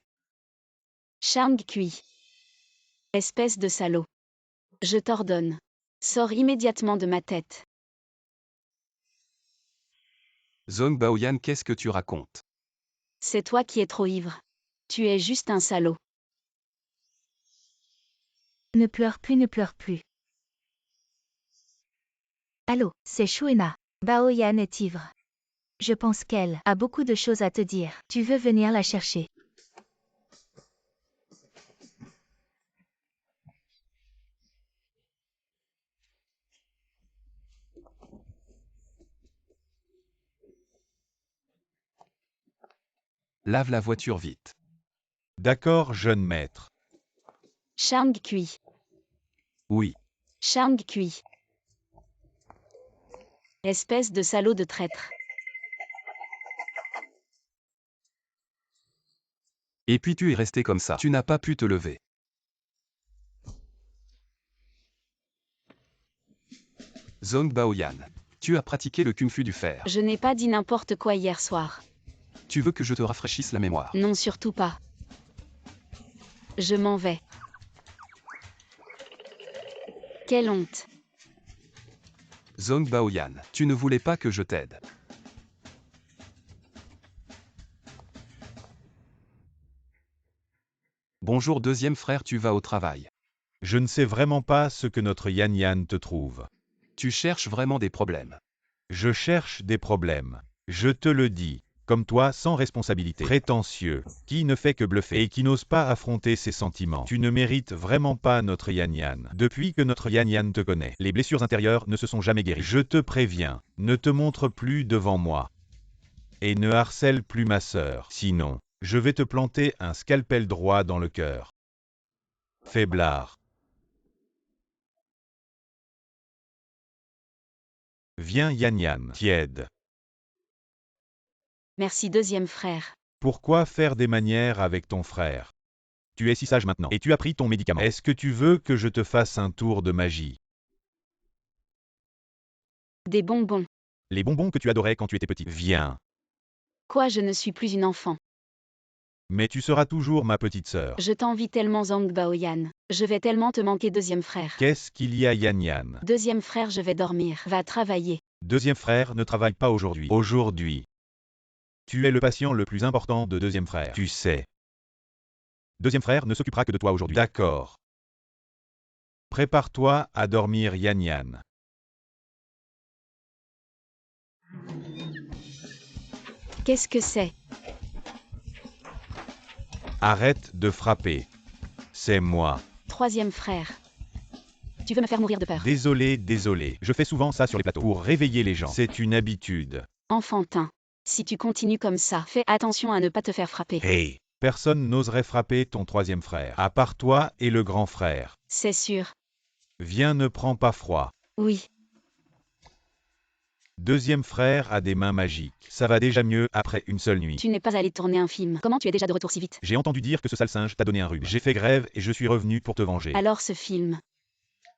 Shang-Kui. Espèce de salaud. Je t'ordonne. Sors immédiatement de ma tête. Zhong Baoyan, qu'est-ce que tu racontes? C'est toi qui es trop ivre. Tu es juste un salaud. Ne pleure plus. Allô, c'est Shuena. Baoyan est ivre. Je pense qu'elle a beaucoup de choses à te dire. Tu veux venir la chercher? Lave la voiture vite. D'accord, jeune maître. Shang-Kui. Oui. Shang-Kui. Espèce de salaud de traître. Et puis tu es resté comme ça. Tu n'as pas pu te lever. Zhong Baoyan. Tu as pratiqué le kung-fu du fer. Je n'ai pas dit n'importe quoi hier soir. Tu veux que je te rafraîchisse la mémoire? Non, surtout pas. Je m'en vais. Quelle honte. Zhong Baoyan, tu ne voulais pas que je t'aide. Bonjour deuxième frère, tu vas au travail. Je ne sais vraiment pas ce que notre Yan te trouve. Tu cherches vraiment des problèmes. Je cherche des problèmes. Je te le dis. Comme toi, sans responsabilité. Prétentieux. Qui ne fait que bluffer et qui n'ose pas affronter ses sentiments. Tu ne mérites vraiment pas notre Yan. Depuis que notre Yan te connaît, les blessures intérieures ne se sont jamais guéries. Je te préviens, ne te montre plus devant moi. Et ne harcèle plus ma sœur. Sinon, je vais te planter un scalpel droit dans le cœur. Faiblard. Viens Yan, tiède. Merci deuxième frère. Pourquoi faire des manières avec ton frère? Tu es si sage maintenant, et tu as pris ton médicament. Est-ce que tu veux que je te fasse un tour de magie? Des bonbons. Les bonbons que tu adorais quand tu étais petit. Viens. Quoi, je ne suis plus une enfant. Mais tu seras toujours ma petite sœur. Je t'envie tellement, Zhong Baoyan. Je vais tellement te manquer, deuxième frère. Qu'est-ce qu'il y a Yan? Deuxième frère, je vais dormir. Va travailler. Deuxième frère ne travaille pas aujourd'hui. Aujourd'hui. Tu es le patient le plus important de deuxième frère. Tu sais. Deuxième frère ne s'occupera que de toi aujourd'hui. D'accord. Prépare-toi à dormir Yan. Qu'est-ce que c'est? Arrête de frapper. C'est moi. Troisième frère. Tu veux me faire mourir de peur. Désolé, désolé. Je fais souvent ça sur les plateaux pour réveiller les gens. C'est une habitude. Enfantin. Si tu continues comme ça, fais attention à ne pas te faire frapper. Hey! Personne n'oserait frapper ton troisième frère, à part toi et le grand frère. C'est sûr. Viens, ne prends pas froid. Oui. Deuxième frère a des mains magiques. Ça va déjà mieux après une seule nuit. Tu n'es pas allé tourner un film. Comment tu es déjà de retour si vite? J'ai entendu dire que ce sale singe t'a donné un rhume. J'ai fait grève et je suis revenu pour te venger. Alors ce film.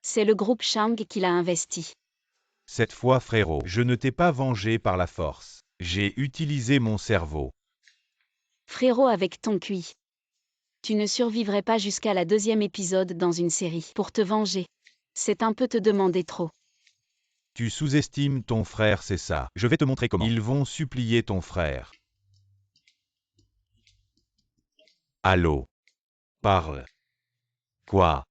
C'est le groupe Shang qui l'a investi. Cette fois, frérot, je ne t'ai pas vengé par la force. J'ai utilisé mon cerveau. Frérot avec ton QI. Tu ne survivrais pas jusqu'à la 2e épisode dans une série. Pour te venger. C'est un peu te demander trop. Tu sous-estimes ton frère, c'est ça. Je vais te montrer comment. Ils vont supplier ton frère. Allô? Parle. Quoi?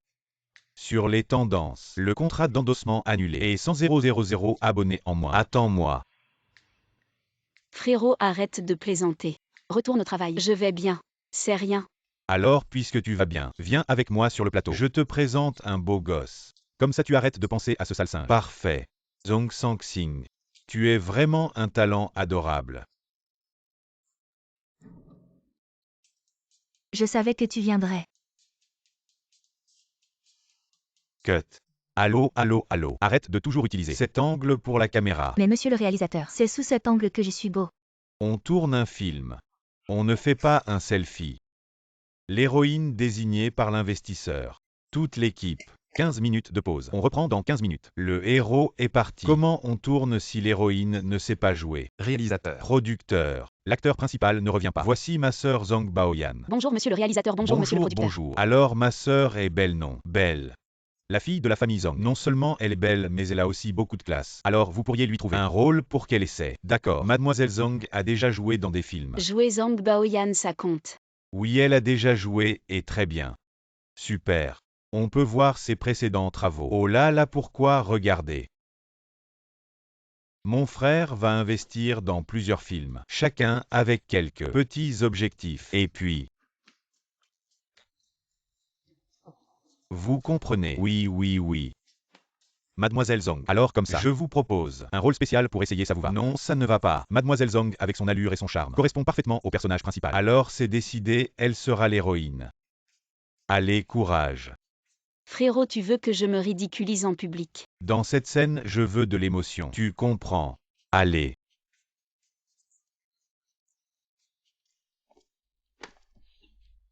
Sur les tendances. Le contrat d'endossement annulé. Et 100 000 abonnés en moins. Attends-moi. Frérot, arrête de plaisanter. Retourne au travail. Je vais bien. C'est rien. Alors, puisque tu vas bien, viens avec moi sur le plateau. Je te présente un beau gosse. Comme ça tu arrêtes de penser à ce sale singe. Parfait. Zhong Sang-Sing. Tu es vraiment un talent adorable. Je savais que tu viendrais. Cut. Allô, allô, allô. Arrête de toujours utiliser cet angle pour la caméra. Mais monsieur le réalisateur, c'est sous cet angle que je suis beau. On tourne un film. On ne fait pas un selfie. L'héroïne désignée par l'investisseur. Toute l'équipe. 15 minutes de pause. On reprend dans 15 minutes. Le héros est parti. Comment on tourne si l'héroïne ne sait pas jouer? Réalisateur. Producteur. L'acteur principal ne revient pas. Voici ma sœur Zhang Baoyan. Bonjour monsieur le réalisateur, bonjour monsieur le producteur. Bonjour. Alors ma sœur est belle, non? Belle. La fille de la famille Zhang. Non seulement elle est belle, mais elle a aussi beaucoup de classe. Alors vous pourriez lui trouver un rôle pour qu'elle essaie. D'accord. Mademoiselle Zhang a déjà joué dans des films. Jouer Zhang Baoyan, ça compte. Oui, elle a déjà joué, et très bien. Super. On peut voir ses précédents travaux. Oh là là, pourquoi regarder? Mon frère va investir dans plusieurs films, chacun avec quelques petits objectifs. Et puis... Vous comprenez? Oui, oui, oui. Mademoiselle Zhang. Alors comme ça, je vous propose un rôle spécial pour essayer, ça vous va? Non, ça ne va pas. Mademoiselle Zhang, avec son allure et son charme, correspond parfaitement au personnage principal. Alors c'est décidé, elle sera l'héroïne. Allez, courage. Frérot, tu veux que je me ridiculise en public. Dans cette scène, je veux de l'émotion. Tu comprends? Allez.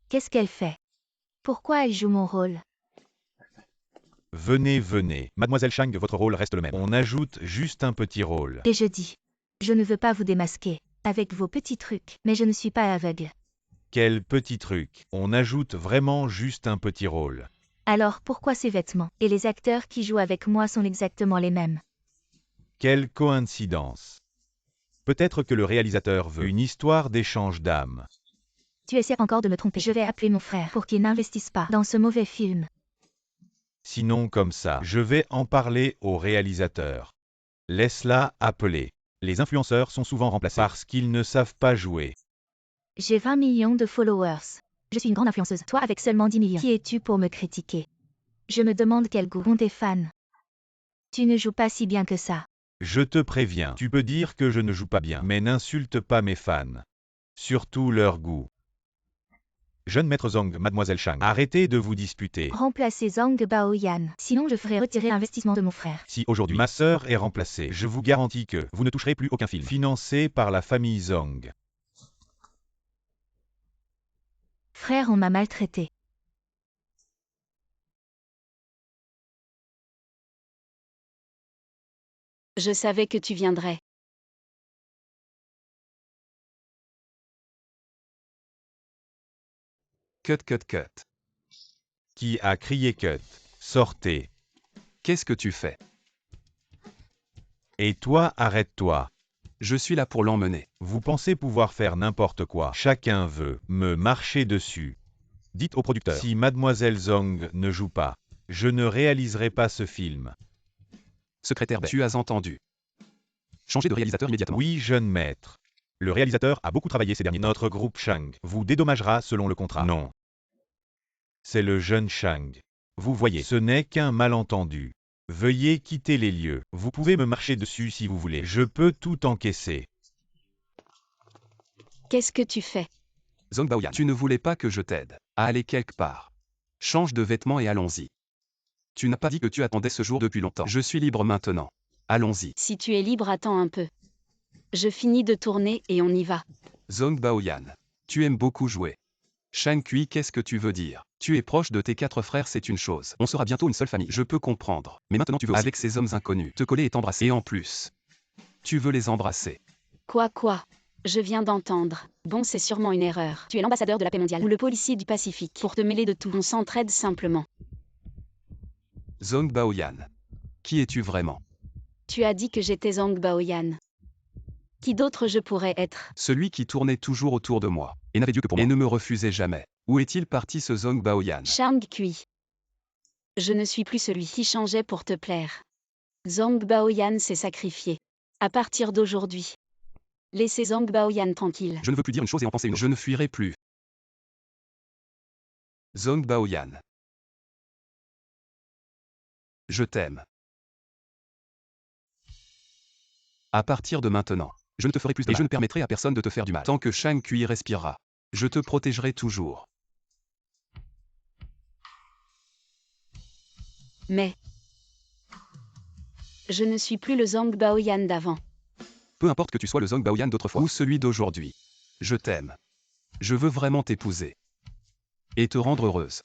Qu'est-ce qu'elle fait? Pourquoi elle joue mon rôle? Venez, venez. Mademoiselle Shang, votre rôle reste le même. On ajoute juste un petit rôle. Et je dis. Je ne veux pas vous démasquer, avec vos petits trucs, mais je ne suis pas aveugle. Quel petit truc. On ajoute vraiment juste un petit rôle. Alors pourquoi ces vêtements? Et les acteurs qui jouent avec moi sont exactement les mêmes. Quelle coïncidence. Peut-être que le réalisateur veut une histoire d'échange d'âmes. Tu essaies encore de me tromper. Je vais appeler mon frère pour qu'il n'investisse pas dans ce mauvais film. Sinon comme ça, je vais en parler au réalisateur. Laisse-la appeler. Les influenceurs sont souvent remplacés parce qu'ils ne savent pas jouer. J'ai 20 millions de followers. Je suis une grande influenceuse. Toi avec seulement 10 millions. Qui es-tu pour me critiquer? Je me demande quel goût ont tes fans. Tu ne joues pas si bien que ça. Je te préviens, tu peux dire que je ne joue pas bien, mais n'insulte pas mes fans. Surtout leur goût. Jeune maître Zhang, Mademoiselle Shang, arrêtez de vous disputer. Remplacez Zhang Baoyan. Sinon je ferai retirer l'investissement de mon frère. Si aujourd'hui ma sœur est remplacée, je vous garantis que vous ne toucherez plus aucun film financé par la famille Zhang. Frère, on m'a maltraité. Je savais que tu viendrais. Cut, cut, cut. Qui a crié cut? Sortez. Qu'est-ce que tu fais? Et toi, arrête-toi. Je suis là pour l'emmener. Vous pensez pouvoir faire n'importe quoi. Chacun veut me marcher dessus. Dites au producteur, si Mademoiselle Zhang ne joue pas, je ne réaliserai pas ce film. Secrétaire, tu as entendu. Changez de réalisateur immédiatement. Oui, jeune maître. Le réalisateur a beaucoup travaillé ces derniers. Notre groupe Shang vous dédommagera selon le contrat. Non. C'est le jeune Shang. Vous voyez, ce n'est qu'un malentendu. Veuillez quitter les lieux. Vous pouvez me marcher dessus si vous voulez. Je peux tout encaisser. Qu'est-ce que tu fais? Zhong Baoyan, tu ne voulais pas que je t'aide à aller quelque part. Change de vêtements et allons-y. Tu n'as pas dit que tu attendais ce jour depuis longtemps. Je suis libre maintenant. Allons-y. Si tu es libre, attends un peu. Je finis de tourner et on y va. Zhong Baoyan, tu aimes beaucoup jouer. Shang Kui, qu'est-ce que tu veux dire? Tu es proche de tes 4 frères, c'est une chose. On sera bientôt une seule famille. Je peux comprendre. Mais maintenant tu veux aussi, avec ces hommes inconnus, te coller et t'embrasser. Et en plus, tu veux les embrasser. Quoi? Je viens d'entendre. Bon, c'est sûrement une erreur. Tu es l'ambassadeur de la paix mondiale ou le policier du Pacifique. Pour te mêler de tout, on s'entraide simplement. Zhong Baoyan, qui es-tu vraiment? Tu as dit que j'étais Zhong Baoyan. Qui d'autre je pourrais être? Celui qui tournait toujours autour de moi, et n'avait Dieu que pour moi, et ne me refusait jamais. Où est-il parti ce Zhong Baoyan? Shang Kui. Je ne suis plus celui qui changeait pour te plaire. Zhong Baoyan s'est sacrifié. À partir d'aujourd'hui, laissez Zhong Baoyan tranquille. Je ne veux plus dire une chose et en penser une autre. Je ne fuirai plus. Zhong Baoyan. Je t'aime. À partir de maintenant, je ne te ferai plus de mal. Et je ne permettrai à personne de te faire du mal. Tant que Shang Kui respirera, je te protégerai toujours. Mais je ne suis plus le Zhong Baoyan d'avant. Peu importe que tu sois le Zhong Baoyan d'autrefois ou celui d'aujourd'hui. Je t'aime. Je veux vraiment t'épouser. Et te rendre heureuse.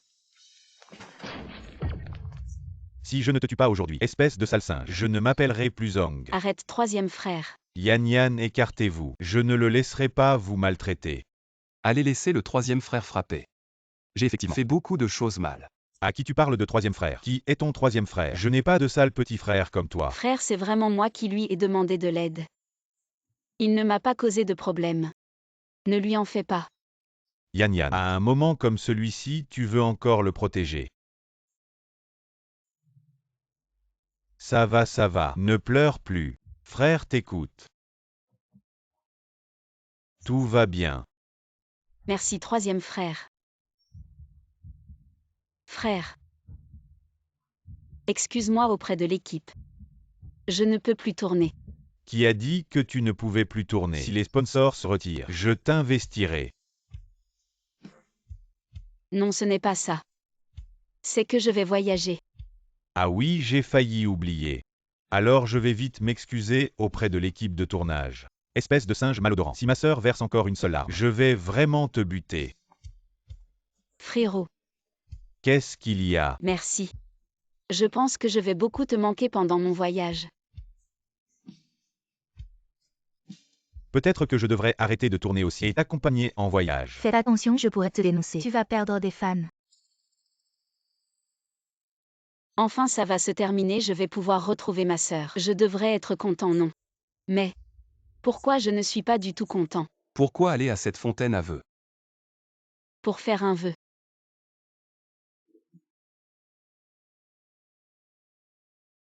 Si je ne te tue pas aujourd'hui, espèce de sale singe, je ne m'appellerai plus Zhong. Arrête, troisième frère. Yan, écartez-vous. Je ne le laisserai pas vous maltraiter. Allez laisser le 3e frère frapper. J'ai effectivement fait beaucoup de choses mal. À qui tu parles de 3e frère? Qui est ton 3e frère? Je n'ai pas de sale petit frère comme toi. Frère, c'est vraiment moi qui lui ai demandé de l'aide. Il ne m'a pas causé de problème. Ne lui en fais pas. Yan, à un moment comme celui-ci, tu veux encore le protéger. Ça va, ne pleure plus. Frère t'écoute. Tout va bien. Merci, troisième frère. Frère. Excuse-moi auprès de l'équipe. Je ne peux plus tourner. Qui a dit que tu ne pouvais plus tourner? Si les sponsors se retirent, je t'investirai. Non, ce n'est pas ça. C'est que je vais voyager. Ah oui, j'ai failli oublier. Alors je vais vite m'excuser auprès de l'équipe de tournage. Espèce de singe malodorant. Si ma sœur verse encore une seule larme, je vais vraiment te buter. Frérot. Qu'est-ce qu'il y a? Merci. Je pense que je vais beaucoup te manquer pendant mon voyage. Peut-être que je devrais arrêter de tourner aussi et t'accompagner en voyage. Fais attention, je pourrais te dénoncer. Tu vas perdre des fans. Enfin, ça va se terminer, je vais pouvoir retrouver ma sœur. Je devrais être content, non? Mais pourquoi je ne suis pas du tout content? Pourquoi aller à cette fontaine à vœux? Pour faire un vœu.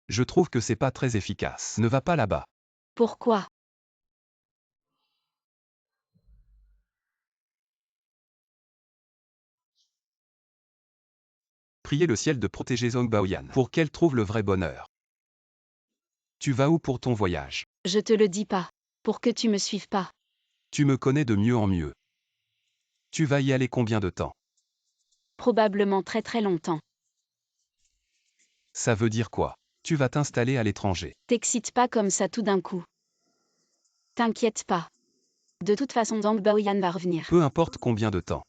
Je trouve que c'est pas très efficace. Ne va pas là-bas. Pourquoi? Priez le ciel de protéger Zhong Baoyan pour qu'elle trouve le vrai bonheur. Tu vas où pour ton voyage? Je te le dis pas. Pour que tu me suives pas. Tu me connais de mieux en mieux. Tu vas y aller combien de temps? Probablement très très longtemps. Ça veut dire quoi? Tu vas t'installer à l'étranger. T'excites pas comme ça tout d'un coup. T'inquiète pas. De toute façon, Zhong Baoyan va revenir. Peu importe combien de temps.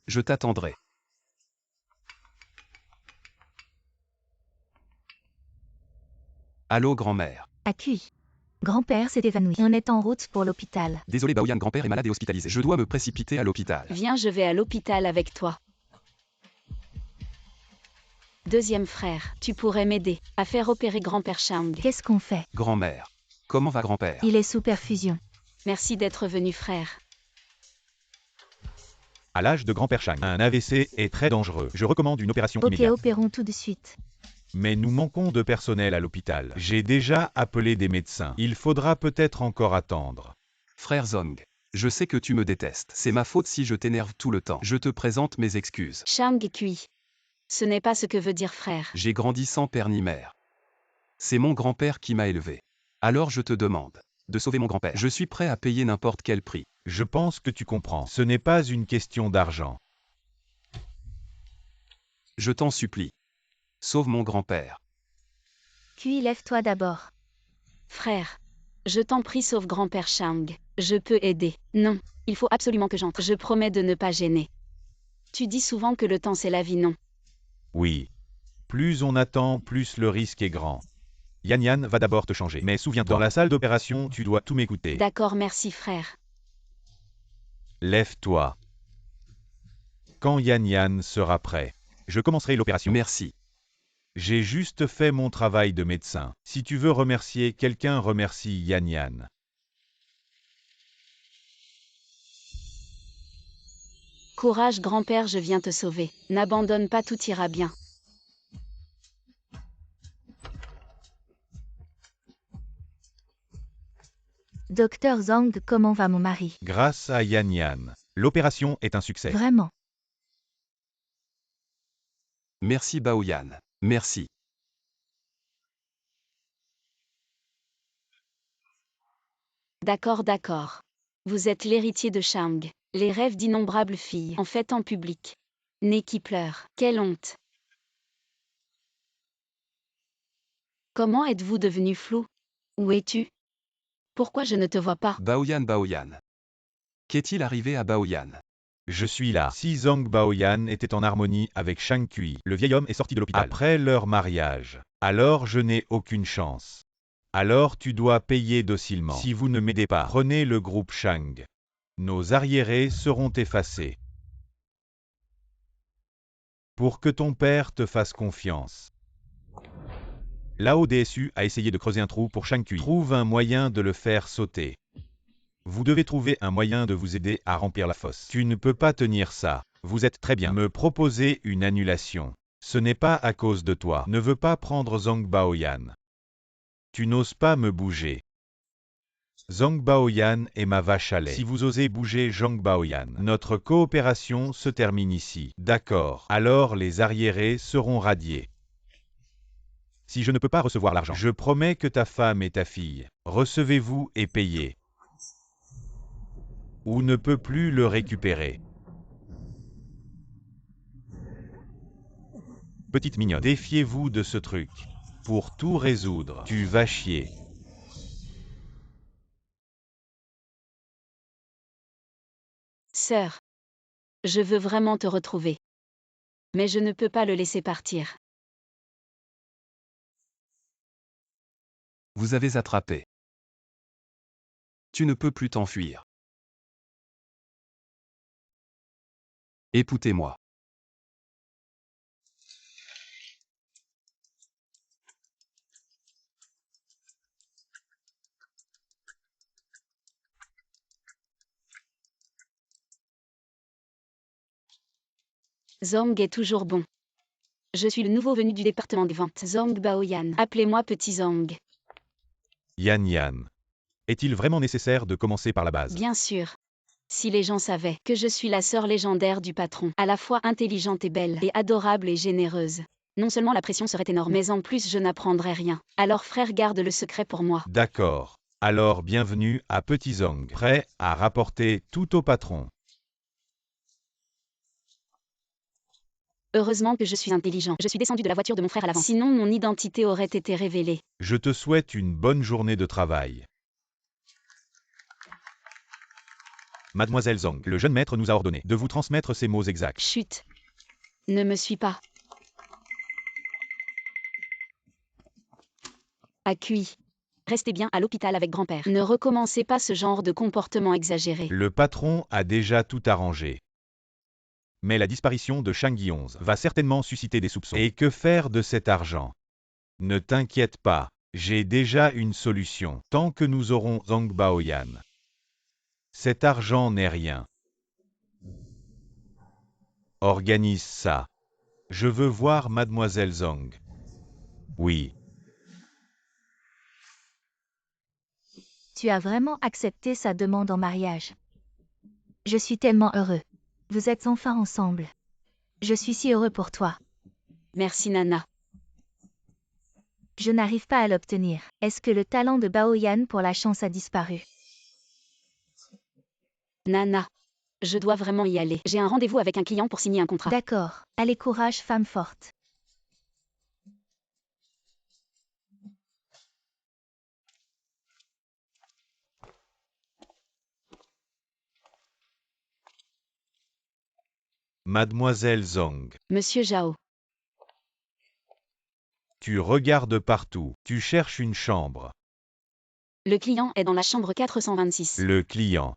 Je t'attendrai. Allô, grand-mère. Accueille. Grand-père s'est évanoui. On est en route pour l'hôpital. Désolé, Baoyan, grand-père est malade et hospitalisé. Je dois me précipiter à l'hôpital. Viens, je vais à l'hôpital avec toi. Deuxième frère, tu pourrais m'aider à faire opérer grand-père Shang. Qu'est-ce qu'on fait? Grand-mère. Comment va grand-père? Il est sous perfusion. Merci d'être venu, frère. À l'âge de grand-père Shang, un AVC est très dangereux. Je recommande une opération Ok, immédiate. opérons tout de suite. Mais nous manquons de personnel à l'hôpital. J'ai déjà appelé des médecins. Il faudra peut-être encore attendre. Frère Zhong. Je sais que tu me détestes. C'est ma faute si je t'énerve tout le temps. Je te présente mes excuses. Shang Kui. Ce n'est pas ce que veut dire frère. J'ai grandi sans père ni mère. C'est mon grand-père qui m'a élevé. Alors je te demande de sauver mon grand-père. Je suis prêt à payer n'importe quel prix. Je pense que tu comprends. Ce n'est pas une question d'argent. Je t'en supplie. Sauve mon grand-père. Puis lève-toi d'abord. Frère. Je t'en prie, sauve grand-père Shang. Je peux aider. Non, il faut absolument que j'entre. Je promets de ne pas gêner. Tu dis souvent que le temps c'est la vie, non? Oui. Plus on attend, plus le risque est grand. Yan Yan va d'abord te changer. Mais souviens-toi, dans la salle d'opération, tu dois tout m'écouter. D'accord, merci frère. Lève-toi. Quand Yan Yan sera prêt, je commencerai l'opération. Merci. J'ai juste fait mon travail de médecin. Si tu veux remercier quelqu'un, remercie Yan Yan. Courage grand-père, je viens te sauver. N'abandonne pas, tout ira bien. Docteur Zhang, comment va mon mari? Grâce à Yan Yan, l'opération est un succès. Vraiment. Merci Baoyan. Merci. D'accord, d'accord. Vous êtes l'héritier de Shang. Les rêves d'innombrables filles en fête en public. Nez qui pleure. Quelle honte. Comment êtes-vous devenu flou? Où es-tu? Pourquoi je ne te vois pas? Baoyan. Qu'est-il arrivé à Baoyan? Je suis là. Si Zhang Baoyan était en harmonie avec Shang Kui, le vieil homme est sorti de l'hôpital après leur mariage. Alors je n'ai aucune chance. Alors tu dois payer docilement. Si vous ne m'aidez pas, prenez le groupe Shang. Nos arriérés seront effacés. Pour que ton père te fasse confiance. L'AODSU a essayé de creuser un trou pour Shang Kui. Trouve un moyen de le faire sauter. Vous devez trouver un moyen de vous aider à remplir la fosse. Tu ne peux pas tenir ça. Vous êtes très bien. Me proposer une annulation. Ce n'est pas à cause de toi. Ne veux pas prendre Zhang Baoyan. Tu n'oses pas me bouger. Zhang Baoyan est ma vache à lait. Si vous osez bouger Zhang Baoyan, notre coopération se termine ici. D'accord. Alors les arriérés seront radiés. Si je ne peux pas recevoir l'argent, je promets que ta femme et ta fille, recevez-vous et payez. Ou ne peut plus le récupérer. Petite mignonne, défiez-vous de ce truc. Pour tout résoudre, tu vas chier. Sœur. Je veux vraiment te retrouver. Mais je ne peux pas le laisser partir. Vous avez attrapé. Tu ne peux plus t'enfuir. Écoutez-moi. Zhang est toujours bon. Je suis le nouveau venu du département des ventes. Zhang Baoyan. Appelez-moi petit Zhang. Yan Yan. Est-il vraiment nécessaire de commencer par la base? Bien sûr. Si les gens savaient que je suis la sœur légendaire du patron, à la fois intelligente et belle, et adorable et généreuse. Non seulement la pression serait énorme, mais en plus je n'apprendrais rien. Alors frère, garde le secret pour moi. D'accord. Alors bienvenue à Petit Zhang, prêt à rapporter tout au patron. Heureusement que je suis intelligent. Je suis descendu de la voiture de mon frère à l'avant. Sinon mon identité aurait été révélée. Je te souhaite une bonne journée de travail. Mademoiselle Zhang, le jeune maître nous a ordonné de vous transmettre ces mots exacts. Chut. Ne me suis pas. Accueilli. Restez bien à l'hôpital avec grand-père. Ne recommencez pas ce genre de comportement exagéré. Le patron a déjà tout arrangé. Mais la disparition de Shang Yi va certainement susciter des soupçons. Et que faire de cet argent? Ne t'inquiète pas, j'ai déjà une solution. Tant que nous aurons Zhang Baoyan, cet argent n'est rien. Organise ça. Je veux voir Mademoiselle Zhang. Oui. Tu as vraiment accepté sa demande en mariage. Je suis tellement heureux. Vous êtes enfin ensemble. Je suis si heureux pour toi. Merci Nana. Je n'arrive pas à l'obtenir. Est-ce que le talent de Bao Yan pour la chance a disparu? Nana. Je dois vraiment y aller. J'ai un rendez-vous avec un client pour signer un contrat. D'accord. Allez, courage, femme forte. Mademoiselle Zhang, Monsieur Zhao. tu regardes partout. Tu cherches une chambre. Le client est dans la chambre 426. Le client.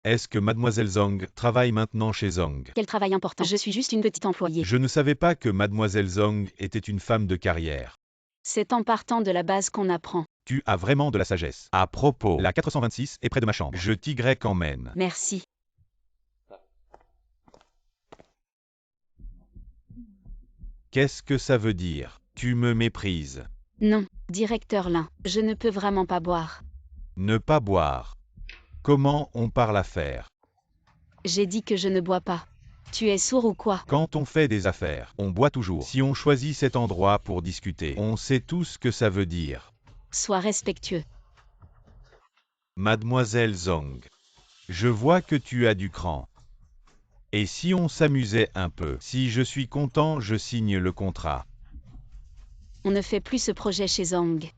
Est-ce que Mademoiselle Zhang travaille maintenant chez Zhang? Quel travail important. Je suis juste une petite employée. Je ne savais pas que Mademoiselle Zhang était une femme de carrière. C'est en partant de la base qu'on apprend. Tu as vraiment de la sagesse. À propos, la 426 est près de ma chambre. Je t'y emmène. Merci. Qu'est-ce que ça veut dire? Tu me méprises. Non, directeur Lin, je ne peux vraiment pas boire. Ne pas boire. Comment on parle affaires? J'ai dit que je ne bois pas. Tu es sourd ou quoi? Quand on fait des affaires, on boit toujours. Si on choisit cet endroit pour discuter, on sait tout ce que ça veut dire. Sois respectueux. Mademoiselle Zhang, je vois que tu as du cran. Et si on s'amusait un peu? Si je suis content, je signe le contrat. On ne fait plus ce projet chez Zhang.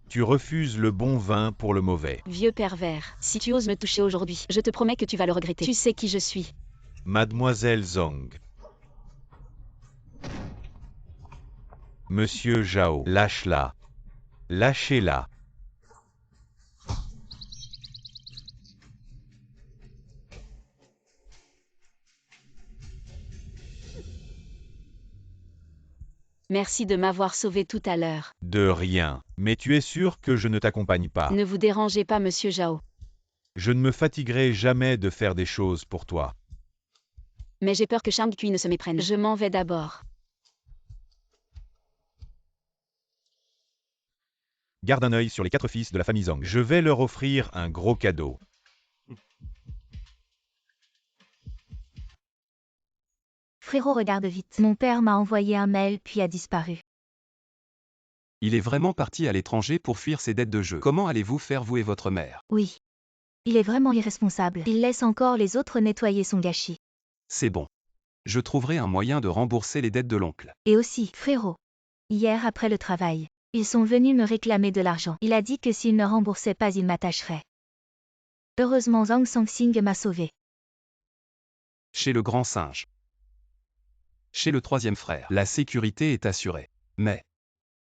Tu refuses le bon vin pour le mauvais. Vieux pervers, si tu oses me toucher aujourd'hui, je te promets que tu vas le regretter. Tu sais qui je suis. Mademoiselle Zhang. Monsieur Zhao, lâche-la. Lâchez-la. Merci de m'avoir sauvé tout à l'heure. De rien. Mais tu es sûr que je ne t'accompagne pas? Ne vous dérangez pas, monsieur Zhao. Je ne me fatiguerai jamais de faire des choses pour toi. Mais j'ai peur que Shang Kui ne se méprenne. Je m'en vais d'abord. Garde un œil sur les 4 fils de la famille Zhang. Je vais leur offrir un gros cadeau. Frérot, regarde vite. Mon père m'a envoyé un mail puis a disparu. Il est vraiment parti à l'étranger pour fuir ses dettes de jeu. Comment allez-vous faire vous et votre mère? Oui. Il est vraiment irresponsable. Il laisse encore les autres nettoyer son gâchis. C'est bon. Je trouverai un moyen de rembourser les dettes de l'oncle. Et aussi, frérot. Hier après le travail, ils sont venus me réclamer de l'argent. Il a dit que s'il ne remboursait pas, il m'attacherait. Heureusement, Zhang Sangxing m'a sauvé. Chez le grand singe. Chez le troisième frère, la sécurité est assurée. Mais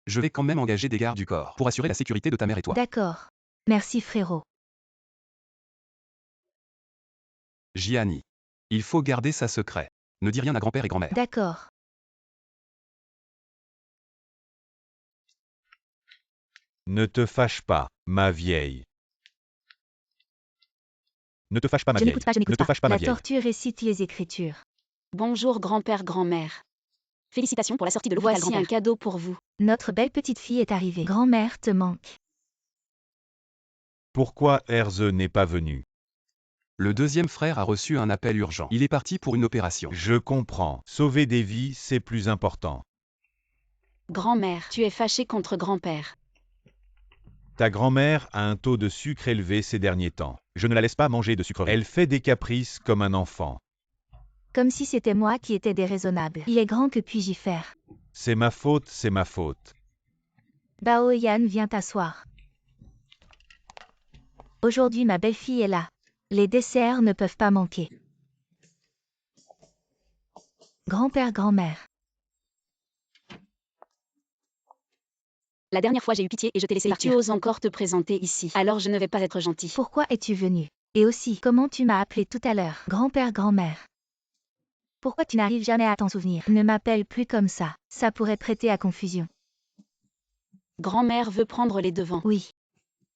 je vais quand même engager des gardes du corps pour assurer la sécurité de ta mère et toi. D'accord. Merci, frérot. Jiani. Il faut garder ça secret. Ne dis rien à grand-père et grand-mère. D'accord. Ne te fâche pas, ma vieille. Ne te fâche pas, ma Je vieille. n'écoute pas, je Ne n'écoute te pas. fâche pas, ma La vieille. tortue récite les écritures. Bonjour grand-père, grand-mère. Félicitations pour la sortie de l'hôpital. Voici un cadeau pour vous. Notre belle petite fille est arrivée. Grand-mère te manque. Pourquoi Erze n'est pas venu? Le deuxième frère a reçu un appel urgent. Il est parti pour une opération. Je comprends. Sauver des vies, c'est plus important. Grand-mère, tu es fâchée contre grand-père. Ta grand-mère a un taux de sucre élevé ces derniers temps. Je ne la laisse pas manger de sucreries. Elle fait des caprices comme un enfant. Comme si c'était moi qui étais déraisonnable. Il est grand, que puis-je y faire? C'est ma faute, c'est ma faute. Bao Yan, viens t'asseoir. Aujourd'hui, ma belle-fille est là. Les desserts ne peuvent pas manquer. Grand-père, grand-mère. La dernière fois j'ai eu pitié et je t'ai laissé partir. Tu oses encore te présenter ici. Alors je ne vais pas être gentil. Pourquoi es-tu venu? Et aussi, comment tu m'as appelé tout à l'heure? Grand-père, grand-mère. Pourquoi tu n'arrives jamais à t'en souvenir? Ne m'appelle plus comme ça. Ça pourrait prêter à confusion. Grand-mère veut prendre les devants. Oui.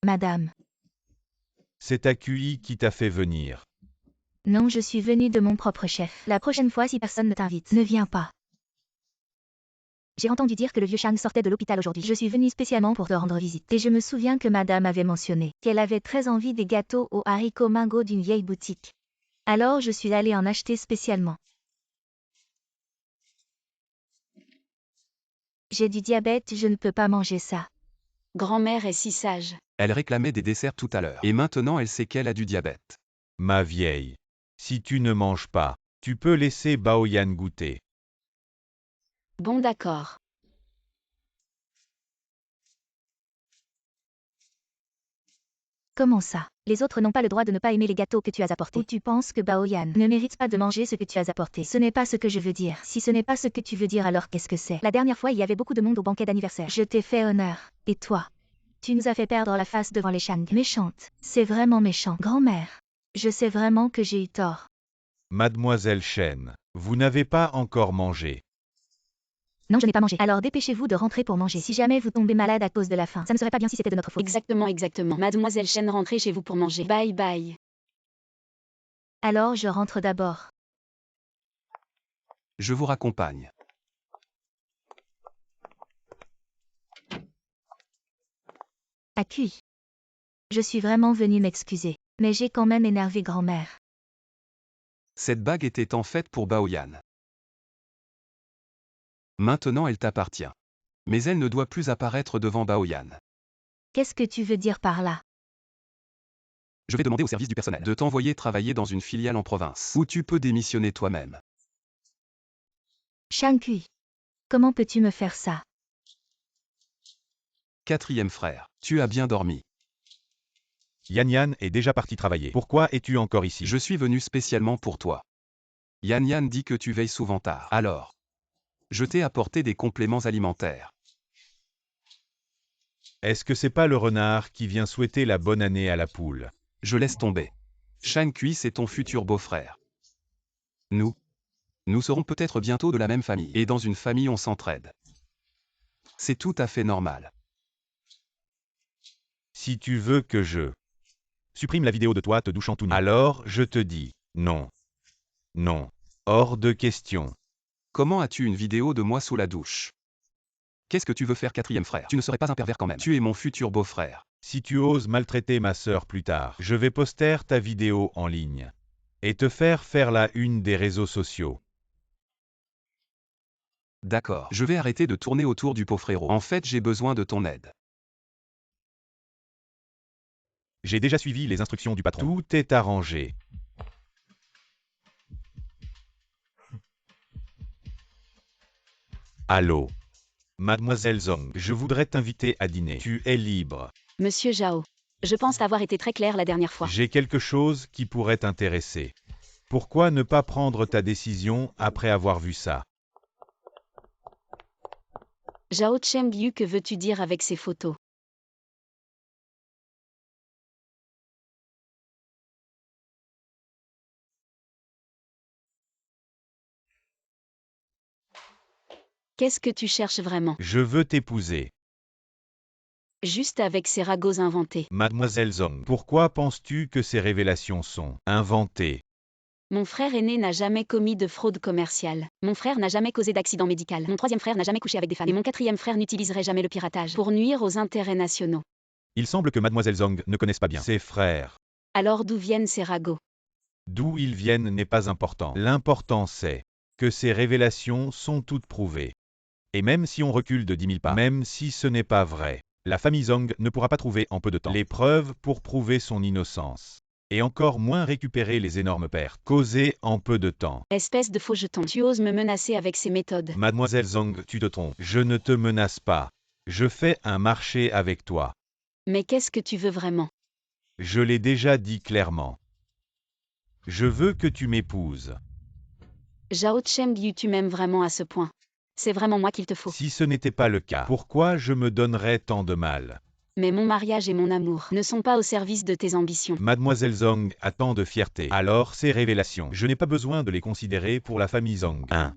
Madame. C'est ta QI qui t'a fait venir. Non, je suis venue de mon propre chef. La prochaine fois, si personne ne t'invite, ne viens pas. J'ai entendu dire que le vieux Shang sortait de l'hôpital aujourd'hui. Je suis venue spécialement pour te rendre visite. Et je me souviens que madame avait mentionné qu'elle avait très envie des gâteaux aux haricots mango d'une vieille boutique. Alors je suis allée en acheter spécialement. J'ai du diabète, je ne peux pas manger ça. Grand-mère est si sage. Elle réclamait des desserts tout à l'heure. Et maintenant elle sait qu'elle a du diabète. Ma vieille. Si tu ne manges pas, tu peux laisser Baoyan goûter. Bon d'accord. Comment ça? Les autres n'ont pas le droit de ne pas aimer les gâteaux que tu as apportés. Ou tu penses que Baoyan ne mérite pas de manger ce que tu as apporté? Ce n'est pas ce que je veux dire. Si ce n'est pas ce que tu veux dire, alors qu'est-ce que c'est? La dernière fois, il y avait beaucoup de monde au banquet d'anniversaire. Je t'ai fait honneur. Et toi? Tu nous as fait perdre la face devant les Shang. Méchante. C'est vraiment méchant. Grand-mère. Je sais vraiment que j'ai eu tort. Mademoiselle Chen, vous n'avez pas encore mangé. Non, je n'ai pas mangé. Alors dépêchez-vous de rentrer pour manger. Si jamais vous tombez malade à cause de la faim, ça ne serait pas bien si c'était de notre faute. Exactement, exactement. Mademoiselle Chen, rentrez chez vous pour manger. Bye bye. Alors je rentre d'abord. Je vous raccompagne. Accueilli. Je suis vraiment venue m'excuser. Mais j'ai quand même énervé grand-mère. Cette bague était en fait pour Baoyan. Maintenant elle t'appartient. Mais elle ne doit plus apparaître devant Baoyan. Qu'est-ce que tu veux dire par là? Je vais demander au service du personnel de t'envoyer travailler dans une filiale en province, où tu peux démissionner toi-même. Shang-Kui. Comment peux-tu me faire ça? Quatrième frère, tu as bien dormi. Yan Yan est déjà parti travailler. Pourquoi es-tu encore ici? Je suis venu spécialement pour toi. Yan Yan dit que tu veilles souvent tard. Alors, je t'ai apporté des compléments alimentaires. Est-ce que c'est pas le renard qui vient souhaiter la bonne année à la poule? Je laisse tomber. Shang-Kui, c'est ton futur beau-frère. Nous serons peut-être bientôt de la même famille. Et dans une famille, on s'entraide. C'est tout à fait normal. Si tu veux que je supprime la vidéo de toi te douchant tout nu, alors je te dis non. Non. Hors de question. Comment as-tu une vidéo de moi sous la douche? Qu'est-ce que tu veux faire, quatrième frère? Tu ne serais pas un pervers quand même. Tu es mon futur beau-frère. Si tu oses maltraiter ma sœur plus tard, je vais poster ta vidéo en ligne. Et te faire la une des réseaux sociaux. D'accord. Je vais arrêter de tourner autour du pot frérot. En fait, j'ai besoin de ton aide. J'ai déjà suivi les instructions du patron. Tout est arrangé. Allô? Mademoiselle Zhong, je voudrais t'inviter à dîner. Tu es libre. Monsieur Zhao. Je pense avoir été très clair la dernière fois. J'ai quelque chose qui pourrait t'intéresser. Pourquoi ne pas prendre ta décision après avoir vu ça? Zhao Chengyu, que veux-tu dire avec ces photos? Qu'est-ce que tu cherches vraiment? Je veux t'épouser. Juste avec ces ragots inventés. Mademoiselle Zhong, pourquoi penses-tu que ces révélations sont inventées? Mon frère aîné n'a jamais commis de fraude commerciale. Mon frère n'a jamais causé d'accident médical. Mon troisième frère n'a jamais couché avec des femmes. Et mon quatrième frère n'utiliserait jamais le piratage pour nuire aux intérêts nationaux. Il semble que Mademoiselle Zhong ne connaisse pas bien ses frères. Alors d'où viennent ces ragots? D'où ils viennent n'est pas important. L'important c'est que ces révélations sont toutes prouvées. Et même si on recule de 10 000 pas, même si ce n'est pas vrai, la famille Zhong ne pourra pas trouver en peu de temps les preuves pour prouver son innocence. Et encore moins récupérer les énormes pertes causées en peu de temps. Espèce de faux jeton. Tu oses me menacer avec ces méthodes. Mademoiselle Zhong, tu te trompes. Je ne te menace pas. Je fais un marché avec toi. Mais qu'est-ce que tu veux vraiment? Je l'ai déjà dit clairement. Je veux que tu m'épouses. Zhao Chengyu, tu m'aimes vraiment à ce point? C'est vraiment moi qu'il te faut. Si ce n'était pas le cas, pourquoi je me donnerais tant de mal? Mais mon mariage et mon amour ne sont pas au service de tes ambitions. Mademoiselle Zhong a tant de fierté. Alors ces révélations, je n'ai pas besoin de les considérer pour la famille Zhong. 1,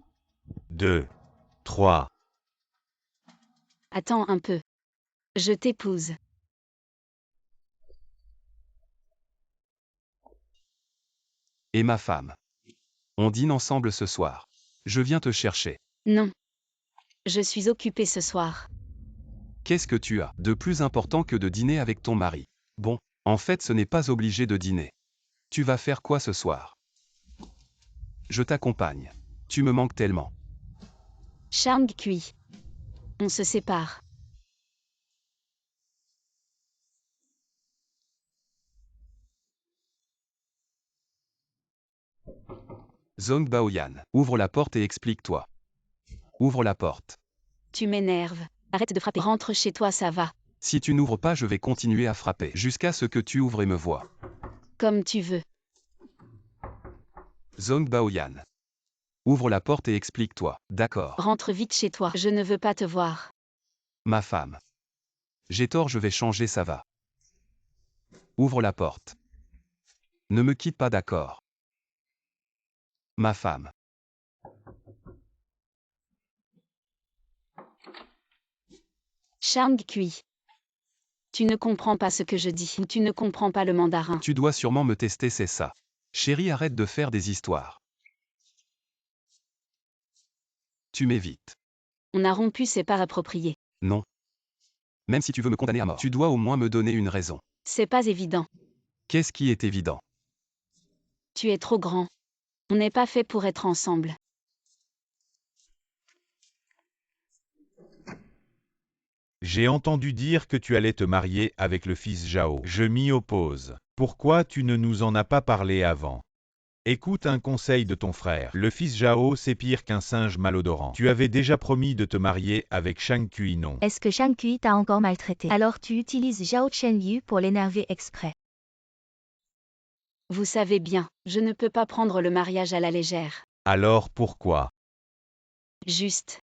2, 3. Attends un peu. Je t'épouse. Et ma femme. On dîne ensemble ce soir. Je viens te chercher. Non. Je suis occupée ce soir. Qu'est-ce que tu as de plus important que de dîner avec ton mari? Bon, en fait ce n'est pas obligé de dîner. Tu vas faire quoi ce soir? Je t'accompagne. Tu me manques tellement. Shang-Kui. On se sépare. Zhong Baoyan, ouvre la porte et explique-toi. Ouvre la porte. Tu m'énerves. Arrête de frapper. Rentre chez toi, ça va. Si tu n'ouvres pas, je vais continuer à frapper jusqu'à ce que tu ouvres et me vois. Comme tu veux. Zhong Baoyan. Ouvre la porte et explique-toi. D'accord. Rentre vite chez toi. Je ne veux pas te voir. Ma femme. J'ai tort, je vais changer, ça va. Ouvre la porte. Ne me quitte pas, d'accord. Ma femme. Shang Kui. Tu ne comprends pas ce que je dis. Tu ne comprends pas le mandarin. Tu dois sûrement me tester, c'est ça. Chérie, arrête de faire des histoires. Tu m'évites. On a rompu, c'est pas approprié. Non. Même si tu veux me condamner à mort, tu dois au moins me donner une raison. C'est pas évident. Qu'est-ce qui est évident? Tu es trop grand. On n'est pas fait pour être ensemble. J'ai entendu dire que tu allais te marier avec le fils Zhao. Je m'y oppose. Pourquoi tu ne nous en as pas parlé avant? Écoute un conseil de ton frère. Le fils Zhao, c'est pire qu'un singe malodorant. Tu avais déjà promis de te marier avec Shang Kui, non? Est-ce que Shang Kui t'a encore maltraité? Alors tu utilises Zhao Chenyu pour l'énerver exprès. Vous savez bien, je ne peux pas prendre le mariage à la légère. Alors pourquoi? Juste.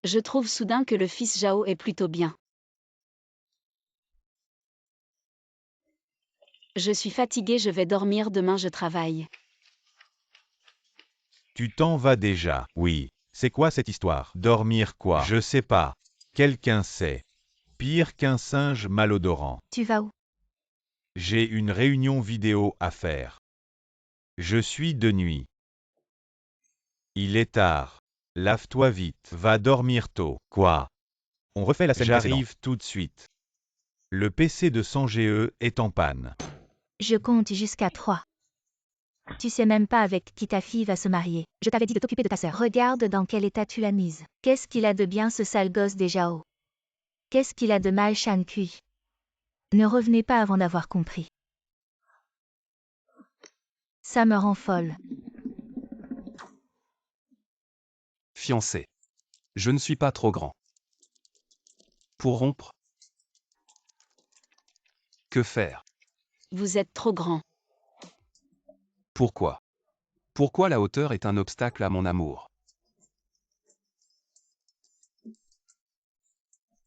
Je trouve soudain que le fils Zhao est plutôt bien. Je suis fatiguée, je vais dormir, demain je travaille. Tu t'en vas déjà. Oui. C'est quoi cette histoire? Dormir quoi? Je sais pas. Quelqu'un sait. Pire qu'un singe malodorant. Tu vas où? J'ai une réunion vidéo à faire. Je suis de nuit. Il est tard. Lave-toi vite. Va dormir tôt. Quoi? On refait la scène précédente. J'arrive tout de suite. Le PC de Sange est en panne. Je compte jusqu'à 3. Tu sais même pas avec qui ta fille va se marier. Je t'avais dit de t'occuper de ta sœur. Regarde dans quel état tu l'as mise. Qu'est-ce qu'il a de bien ce sale gosse des Zhao? Qu'est-ce qu'il a de mal Shang Kui? Ne revenez pas avant d'avoir compris. Ça me rend folle. Fiancé. Je ne suis pas trop grand. Pour rompre? Que faire? Vous êtes trop grand. Pourquoi? Pourquoi la hauteur est un obstacle à mon amour?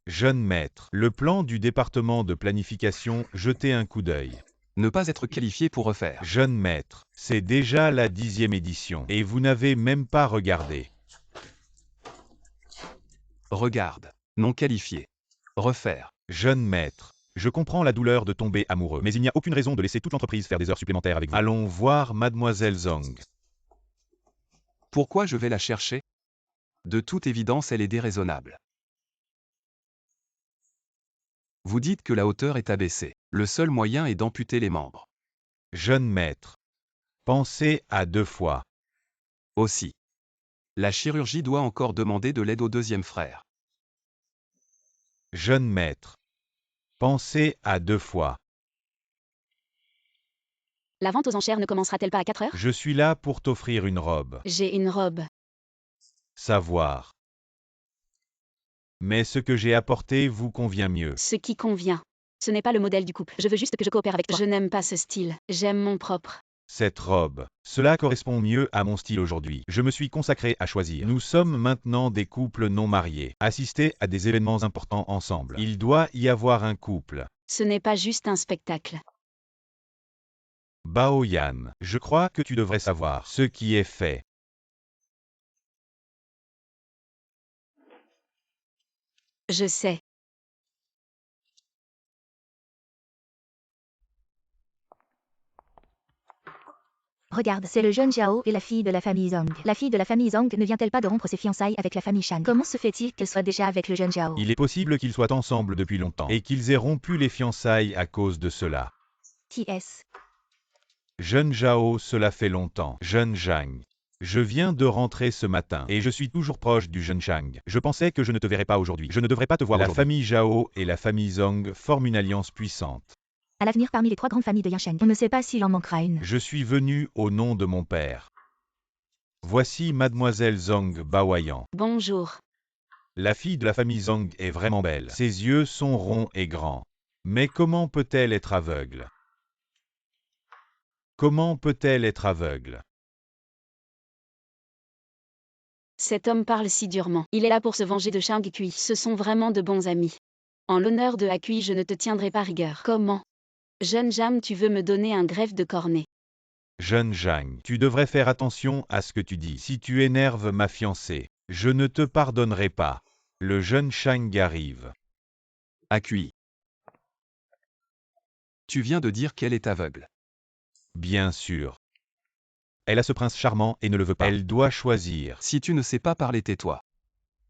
Jeune maître, le plan du département de planification, jetez un coup d'œil. Ne pas être qualifié pour refaire. Jeune maître, c'est déjà la 10e édition, et vous n'avez même pas regardé. Regarde. Non qualifié. Refaire. Jeune maître, je comprends la douleur de tomber amoureux, mais il n'y a aucune raison de laisser toute l'entreprise faire des heures supplémentaires avec vous. Allons voir Mademoiselle Zhang. Pourquoi je vais la chercher? De toute évidence, elle est déraisonnable. Vous dites que la hauteur est abaissée. Le seul moyen est d'amputer les membres. Jeune maître, pensez à 2 fois. Aussi. La chirurgie doit encore demander de l'aide au deuxième frère. Jeune maître, pensez à 2 fois. La vente aux enchères ne commencera-t-elle pas à 4 heures? Je suis là pour t'offrir une robe. J'ai une robe. Savoir. Mais ce que j'ai apporté vous convient mieux. Ce qui convient. Ce n'est pas le modèle du couple. Je veux juste que je coopère avec toi. Je n'aime pas ce style. J'aime mon propre. Cette robe. Cela correspond mieux à mon style aujourd'hui. Je me suis consacré à choisir. Nous sommes maintenant des couples non mariés. Assister à des événements importants ensemble. Il doit y avoir un couple. Ce n'est pas juste un spectacle. Baoyan, je crois que tu devrais savoir ce qui est fait. Je sais. Regarde, c'est le jeune Zhao et la fille de la famille Zhang. La fille de la famille Zhang ne vient-elle pas de rompre ses fiançailles avec la famille Shang? Comment se fait-il qu'elle soit déjà avec le jeune Zhao? Il est possible qu'ils soient ensemble depuis longtemps et qu'ils aient rompu les fiançailles à cause de cela. TS. Jeune Zhao, cela fait longtemps. Jeune Zhang. Je viens de rentrer ce matin et je suis toujours proche du jeune Chang. Je pensais que je ne te verrais pas aujourd'hui. Je ne devrais pas te voir aujourd'hui. La famille Zhao et la famille Zhong forment une alliance puissante. À l'avenir, parmi les 3 grandes familles de Yansheng, on ne sait pas s'il en manquera une. Je suis venu au nom de mon père. Voici mademoiselle Zhong Baoyan. Bonjour. La fille de la famille Zhong est vraiment belle. Ses yeux sont ronds et grands. Mais comment peut-elle être aveugle? Comment peut-elle être aveugle? Cet homme parle si durement. Il est là pour se venger de Shang Kui. Ce sont vraiment de bons amis. En l'honneur de Kui, je ne te tiendrai pas rigueur. Comment? Jeune Jam, tu veux me donner un greffe de cornet. Jeune Zhang, tu devrais faire attention à ce que tu dis. Si tu énerves ma fiancée, je ne te pardonnerai pas. Le jeune Shang arrive. Kui. Tu viens de dire qu'elle est aveugle. Bien sûr. Elle a ce prince charmant et ne le veut pas. Elle doit choisir. Si tu ne sais pas parler, tais-toi.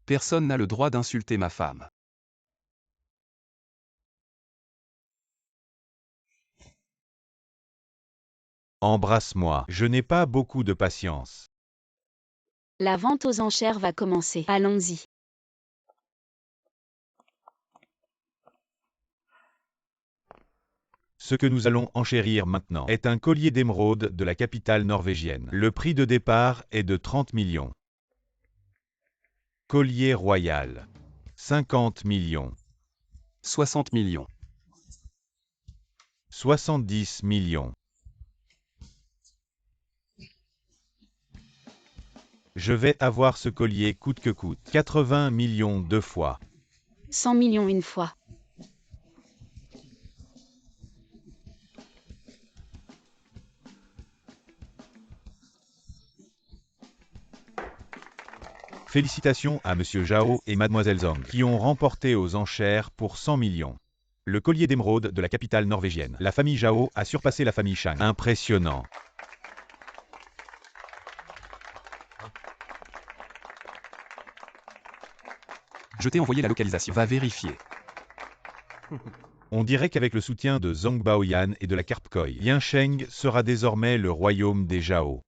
Personne n'a le droit d'insulter ma femme. Embrasse-moi. Je n'ai pas beaucoup de patience. La vente aux enchères va commencer. Allons-y. Ce que nous allons enchérir maintenant est un collier d'émeraude de la capitale norvégienne. Le prix de départ est de 30 millions. Collier royal. 50 millions. 60 millions. 70 millions. Je vais avoir ce collier coûte que coûte. 80 millions 2 fois. 100 millions une fois. Félicitations à Monsieur Zhao et Mademoiselle Zhong qui ont remporté aux enchères pour 100 millions. Le collier d'émeraude de la capitale norvégienne. La famille Zhao a surpassé la famille Shang. Impressionnant. Je t'ai envoyé la localisation. Va vérifier. On dirait qu'avec le soutien de Zhong Baoyan et de la Carpe Koi, Yansheng sera désormais le royaume des Zhao.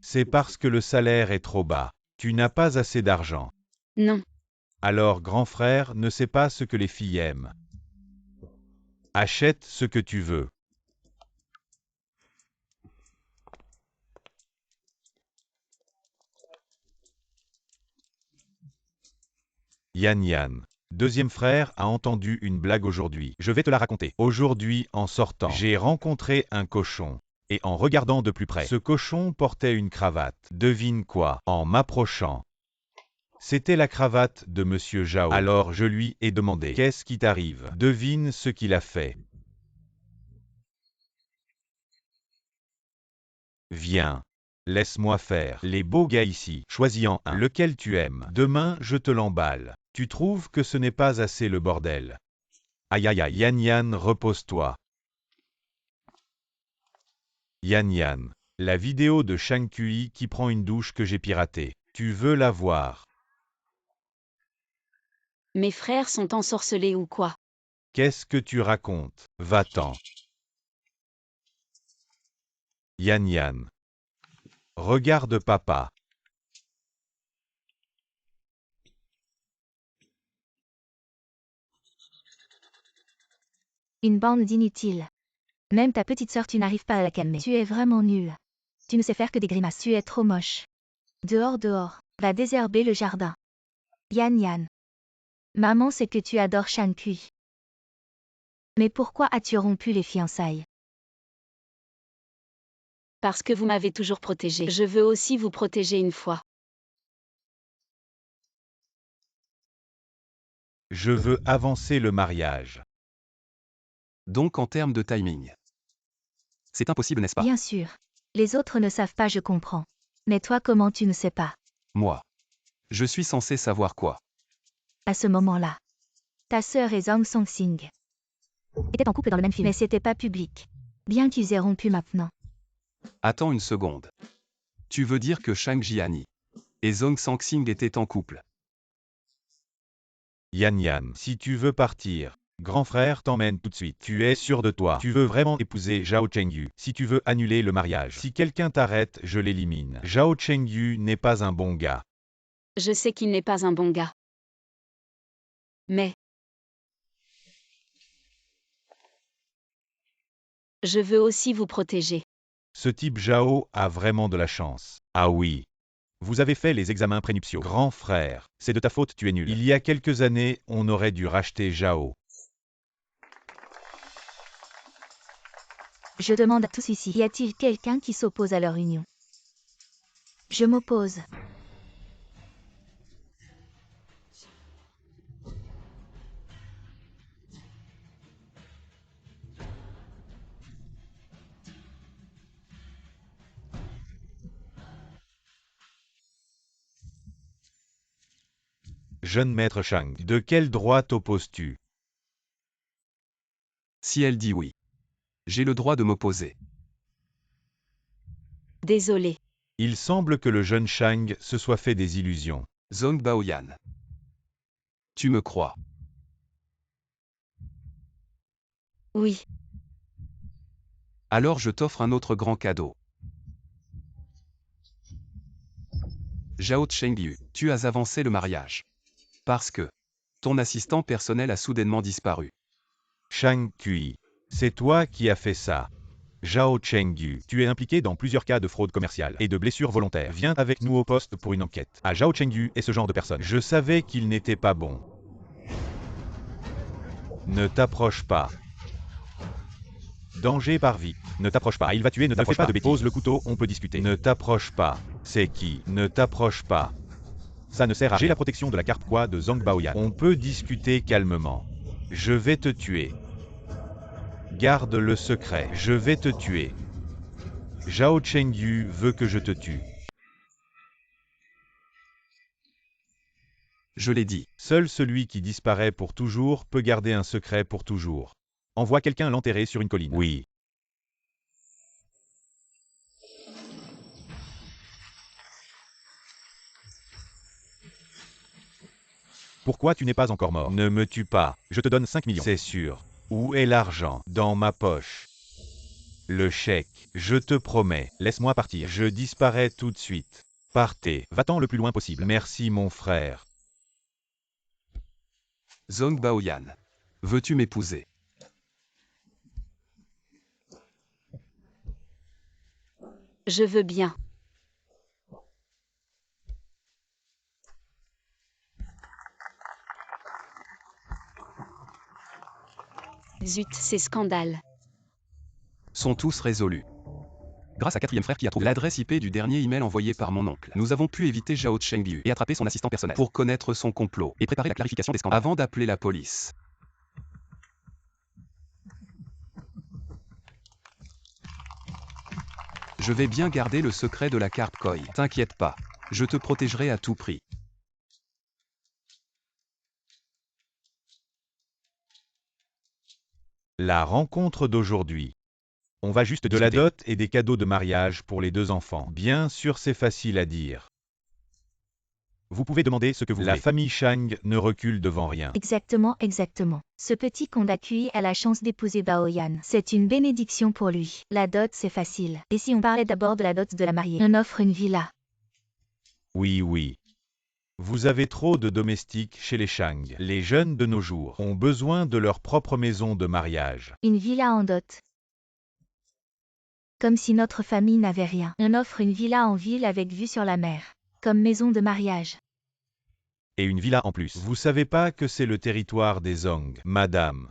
C'est parce que le salaire est trop bas. Tu n'as pas assez d'argent. Non. Alors grand frère ne sait pas ce que les filles aiment. Achète ce que tu veux. Yan Yan. Deuxième frère a entendu une blague aujourd'hui. Je vais te la raconter. Aujourd'hui, en sortant, j'ai rencontré un cochon. Et en regardant de plus près, ce cochon portait une cravate. Devine quoi? En m'approchant, c'était la cravate de Monsieur Zhao. Alors je lui ai demandé, qu'est-ce qui t'arrive? Devine ce qu'il a fait. Viens. Laisse-moi faire. Les beaux gars ici. Choisis-en un. Lequel tu aimes. Demain, je te l'emballe. Tu trouves que ce n'est pas assez le bordel? Aïe aïe aïe. Yan Yan, repose-toi. Yan Yan. La vidéo de Shang Kui qui prend une douche que j'ai piratée. Tu veux la voir? Mes frères sont ensorcelés ou quoi? Qu'est-ce que tu racontes? Va-t'en. Yan Yan. Regarde papa. Une bande d'inutiles. Même ta petite sœur, tu n'arrives pas à la calmer. Tu es vraiment nul. Tu ne sais faire que des grimaces. Tu es trop moche. Dehors, dehors. Va désherber le jardin. Yan Yan. Maman sait que tu adores Shang Kui. Mais pourquoi as-tu rompu les fiançailles? Parce que vous m'avez toujours protégé. Je veux aussi vous protéger une fois. Je veux avancer le mariage. Donc en termes de timing. C'est impossible, n'est-ce pas? Bien sûr. Les autres ne savent pas, je comprends. Mais toi, comment tu ne sais pas? Moi. Je suis censé savoir quoi? À ce moment-là, ta sœur et Zhang Songxing étaient en couple dans le même film, mais c'était pas public. Bien qu'ils aient rompu maintenant. Attends une seconde. Tu veux dire que Shang Jiani et Zhong Sangxing étaient en couple? Yan Yan, si tu veux partir, Grand frère t'emmène tout de suite. Tu es sûr de toi. Tu veux vraiment épouser Zhao Chengyu. Si tu veux annuler le mariage. Si quelqu'un t'arrête, je l'élimine. Zhao Chengyu n'est pas un bon gars. Je sais qu'il n'est pas un bon gars. Mais je veux aussi vous protéger. Ce type Zhao a vraiment de la chance. Ah oui. Vous avez fait les examens prénuptiaux. Grand frère, c'est de ta faute, tu es nul. Il y a quelques années, on aurait dû racheter Zhao. Je demande à tous ici, y a-t-il quelqu'un qui s'oppose à leur union? Je m'oppose. Jeune maître Shang, de quel droit t'opposes-tu? Si elle dit oui, j'ai le droit de m'opposer. Désolé. Il semble que le jeune Shang se soit fait des illusions. Zhong Baoyan. Tu me crois? Oui. Alors je t'offre un autre grand cadeau. Zhao Chengyu, tu as avancé le mariage. Parce que ton assistant personnel a soudainement disparu. Shang Kui, c'est toi qui as fait ça. Zhao Chengyu, tu es impliqué dans plusieurs cas de fraude commerciale et de blessures volontaires. Viens avec nous au poste pour une enquête. Ah, Zhao Chengyu est ce genre de personne. Je savais qu'il n'était pas bon. Ne t'approche pas. Danger par vite. Ne t'approche pas. Il va tuer, ne t'approche pas. De bêtises. Pose le couteau, on peut discuter. Ne t'approche pas. C'est qui? Ne t'approche pas. Ça ne sert à rien. J'ai la protection de la carte quoi de Zhang Baoyan. On peut discuter calmement. Je vais te tuer. Garde le secret. Je vais te tuer. Zhao Chengyu veut que je te tue. Je l'ai dit. Seul celui qui disparaît pour toujours peut garder un secret pour toujours. Envoie quelqu'un l'enterrer sur une colline. Oui. Pourquoi tu n'es pas encore mort? Ne me tue pas. Je te donne 5 millions. C'est sûr. Où est l'argent? Dans ma poche. Le chèque. Je te promets. Laisse-moi partir. Je disparais tout de suite. Partez. Va-t'en le plus loin possible. Merci mon frère. Zhong Baoyan. Veux-tu m'épouser? Je veux bien. Zut, c'est scandale. Sont tous résolus. Grâce à quatrième frère qui a trouvé l'adresse IP du dernier email envoyé par mon oncle, nous avons pu éviter Zhao Chengyu et attraper son assistant personnel pour connaître son complot et préparer la clarification des scandales avant d'appeler la police. Je vais bien garder le secret de la carte Koi. T'inquiète pas, je te protégerai à tout prix. La rencontre d'aujourd'hui. On va juste de la dot et des cadeaux de mariage pour les deux enfants. Bien sûr, c'est facile à dire. Vous pouvez demander ce que vous voulez. La famille Shang ne recule devant rien. Exactement, exactement. Ce petit Konda Kui a la chance d'épouser Baoyan. C'est une bénédiction pour lui. La dot, c'est facile. Et si on parlait d'abord de la dot de la mariée? On offre une villa. Oui, oui. Vous avez trop de domestiques chez les Shang. Les jeunes de nos jours ont besoin de leur propre maison de mariage. Une villa en dot. Comme si notre famille n'avait rien. On offre une villa en ville avec vue sur la mer. Comme maison de mariage. Et une villa en plus. Vous savez pas que c'est le territoire des Zhong, madame.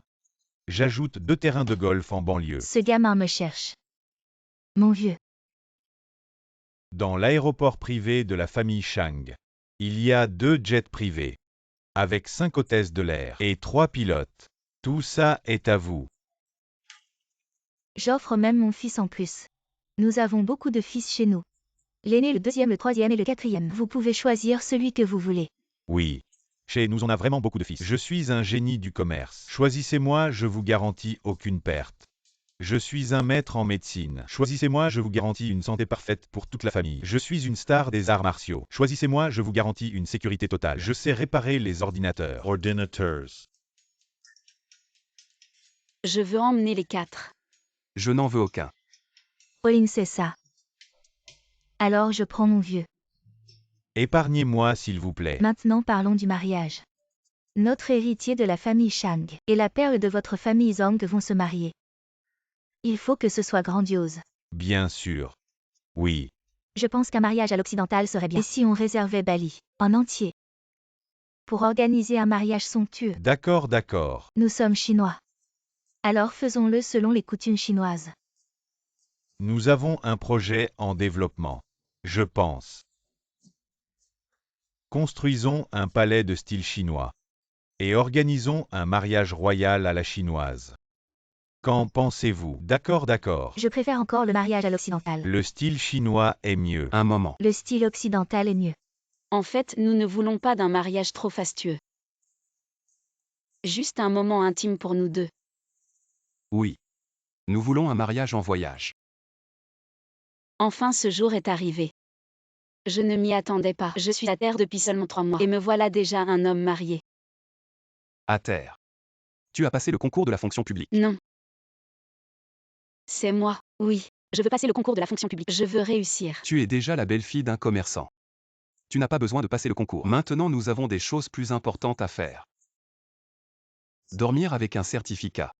J'ajoute 2 terrains de golf en banlieue. Ce gamin me cherche. Mon vieux. Dans l'aéroport privé de la famille Shang, il y a 2 jets privés, avec 5 hôtesses de l'air et 3 pilotes. Tout ça est à vous. J'offre même mon fils en plus. Nous avons beaucoup de fils chez nous. L'aîné, le deuxième, le troisième et le quatrième. Vous pouvez choisir celui que vous voulez. Oui. Chez nous on a vraiment beaucoup de fils. Je suis un génie du commerce. Choisissez-moi, je vous garantis aucune perte. Je suis un maître en médecine. Choisissez-moi, je vous garantis une santé parfaite pour toute la famille. Je suis une star des arts martiaux. Choisissez-moi, je vous garantis une sécurité totale. Je sais réparer les ordinateurs. Ordinateurs. Je veux emmener les 4. Je n'en veux aucun. Princesa. Alors je prends mon vieux. Épargnez-moi s'il vous plaît. Maintenant parlons du mariage. Notre héritier de la famille Shang et la perle de votre famille Zhang vont se marier. Il faut que ce soit grandiose. Bien sûr. Oui. Je pense qu'un mariage à l'occidental serait bien. Et si on réservait Bali, en entier, pour organiser un mariage somptueux? D'accord, d'accord. Nous sommes chinois. Alors faisons-le selon les coutumes chinoises. Nous avons un projet en développement. Je pense. Construisons un palais de style chinois. Et organisons un mariage royal à la chinoise. Qu'en pensez-vous? D'accord, d'accord. Je préfère encore le mariage à l'occidental. Le style chinois est mieux. Un moment. Le style occidental est mieux. En fait, nous ne voulons pas d'un mariage trop fastueux. Juste un moment intime pour nous deux. Oui. Nous voulons un mariage en voyage. Enfin ce jour est arrivé. Je ne m'y attendais pas. Je suis à terre depuis seulement 3 mois. Et me voilà déjà un homme marié. À terre. Tu as passé le concours de la fonction publique. Non. C'est moi, oui. Je veux passer le concours de la fonction publique. Je veux réussir. Tu es déjà la belle-fille d'un commerçant. Tu n'as pas besoin de passer le concours. Maintenant nous avons des choses plus importantes à faire. Dormir avec un certificat.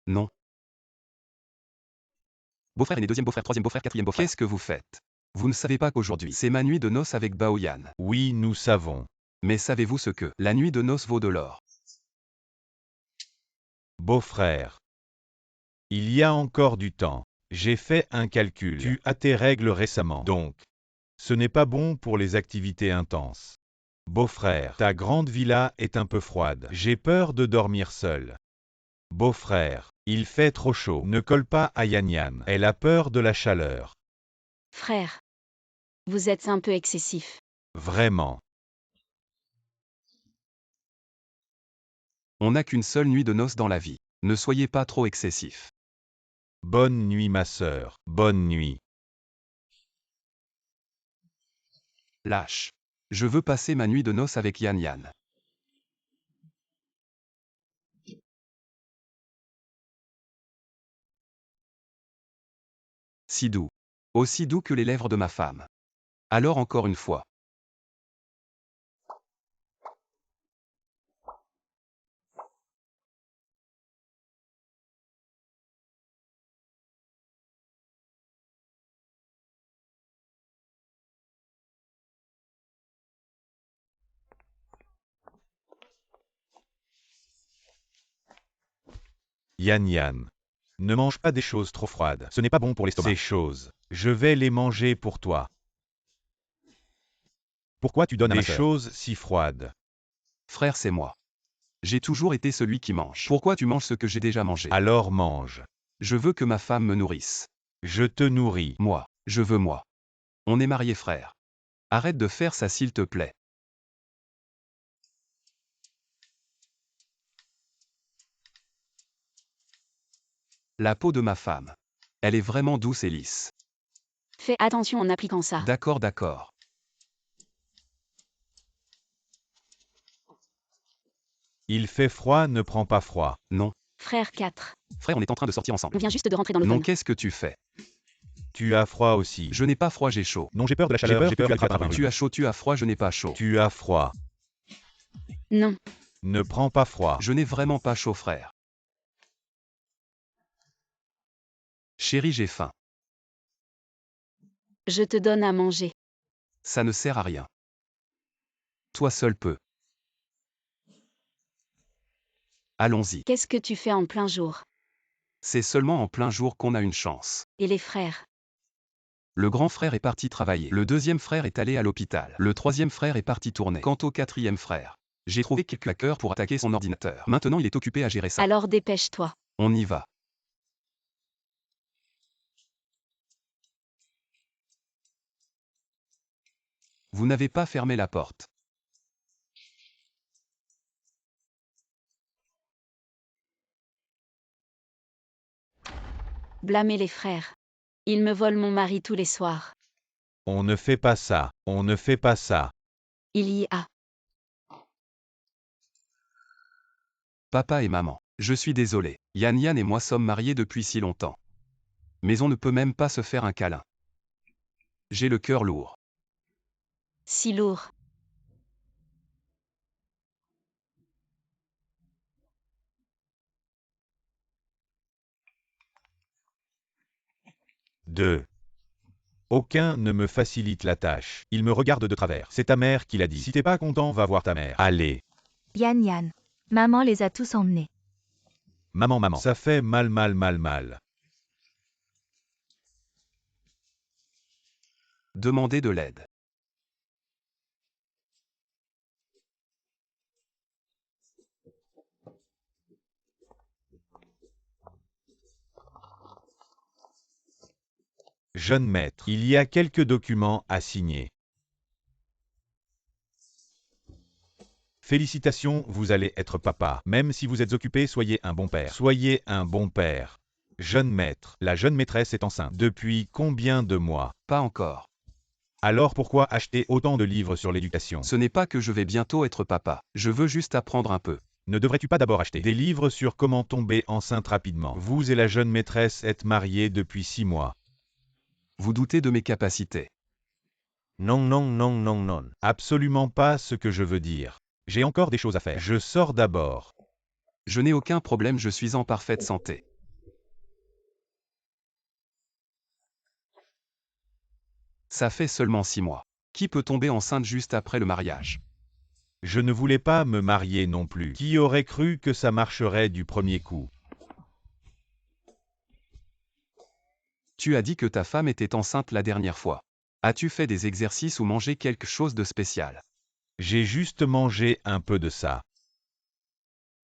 Non. Beau-frère aîné, deuxième beau-frère, troisième beau-frère, quatrième beau-frère. Qu'est-ce que vous faites? Vous ne savez pas qu'aujourd'hui, c'est ma nuit de noces avec Baoyan. Oui, nous savons. Mais savez-vous ce que la nuit de noces vaut de l'or? Beau-frère. Il y a encore du temps. J'ai fait un calcul. Tu as tes règles récemment. Donc, ce n'est pas bon pour les activités intenses. Beau-frère, ta grande villa est un peu froide. J'ai peur de dormir seul. Beau-frère, il fait trop chaud. Ne colle pas à Yan Yan. Elle a peur de la chaleur. Frère. Vous êtes un peu excessif. Vraiment. On n'a qu'une seule nuit de noces dans la vie. Ne soyez pas trop excessif. Bonne nuit ma sœur. Bonne nuit. Lâche. Je veux passer ma nuit de noces avec Yan Yan. Si doux. Aussi doux que les lèvres de ma femme. Alors encore une fois. Yan Yan. Ne mange pas des choses trop froides. Ce n'est pas bon pour l'estomac. Ces choses. Je vais les manger pour toi. Pourquoi tu donnes à ma sœur des choses si froides? Frère, c'est moi. J'ai toujours été celui qui mange. Pourquoi tu manges ce que j'ai déjà mangé? Alors mange. Je veux que ma femme me nourrisse. Je te nourris. Moi, je veux moi. On est mariés, frère. Arrête de faire ça s'il te plaît. La peau de ma femme. Elle est vraiment douce et lisse. Fais attention en appliquant ça. D'accord, d'accord. Il fait froid, ne prends pas froid. Non. Frère 4. Frère, on est en train de sortir ensemble. On vient juste de rentrer dans Non, l'automne. qu'est-ce que tu fais? Tu as froid aussi. Je n'ai pas froid, j'ai chaud. Non, j'ai peur de la chaleur. J'ai peur que tu attrapes un rhume. Tu as chaud, tu as froid, je n'ai pas chaud. Tu as froid. Non. Ne prends pas froid. Je n'ai vraiment pas chaud, frère. Chérie, j'ai faim. Je te donne à manger. Ça ne sert à rien. Toi seul peux. Allons-y. Qu'est-ce que tu fais en plein jour? C'est seulement en plein jour qu'on a une chance. Et les frères? Le grand frère est parti travailler. Le deuxième frère est allé à l'hôpital. Le troisième frère est parti tourner. Quant au quatrième frère, j'ai trouvé quelques hackers pour attaquer son ordinateur. Maintenant il est occupé à gérer ça. Alors dépêche-toi. On y va. Vous n'avez pas fermé la porte. Blâmer les frères. Ils me volent mon mari tous les soirs. On ne fait pas ça. On ne fait pas ça. Il y a. Papa et maman. Je suis désolé. Yan et moi sommes mariés depuis si longtemps. Mais on ne peut même pas se faire un câlin. J'ai le cœur lourd. Si lourd. Deux. Aucun ne me facilite la tâche. Il me regarde de travers. C'est ta mère qui l'a dit. Si t'es pas content, va voir ta mère. Allez. Yan. Maman les a tous emmenés. Maman. Ça fait mal. Demandez de l'aide. Jeune maître, il y a quelques documents à signer. Félicitations, vous allez être papa. Même si vous êtes occupé, soyez un bon père. Soyez un bon père. Jeune maître, la jeune maîtresse est enceinte. Depuis combien de mois? Pas encore. Alors pourquoi acheter autant de livres sur l'éducation? Ce n'est pas que je vais bientôt être papa. Je veux juste apprendre un peu. Ne devrais-tu pas d'abord acheter des livres sur comment tomber enceinte rapidement? Vous et la jeune maîtresse êtes mariés depuis 6 mois. Vous doutez de mes capacités. Non. Absolument pas ce que je veux dire. J'ai encore des choses à faire. Je sors d'abord. Je n'ai aucun problème, je suis en parfaite santé. Ça fait seulement 6 mois. Qui peut tomber enceinte juste après le mariage? Je ne voulais pas me marier non plus. Qui aurait cru que ça marcherait du premier coup? Tu as dit que ta femme était enceinte la dernière fois. As-tu fait des exercices ou mangé quelque chose de spécial? J'ai juste mangé un peu de ça.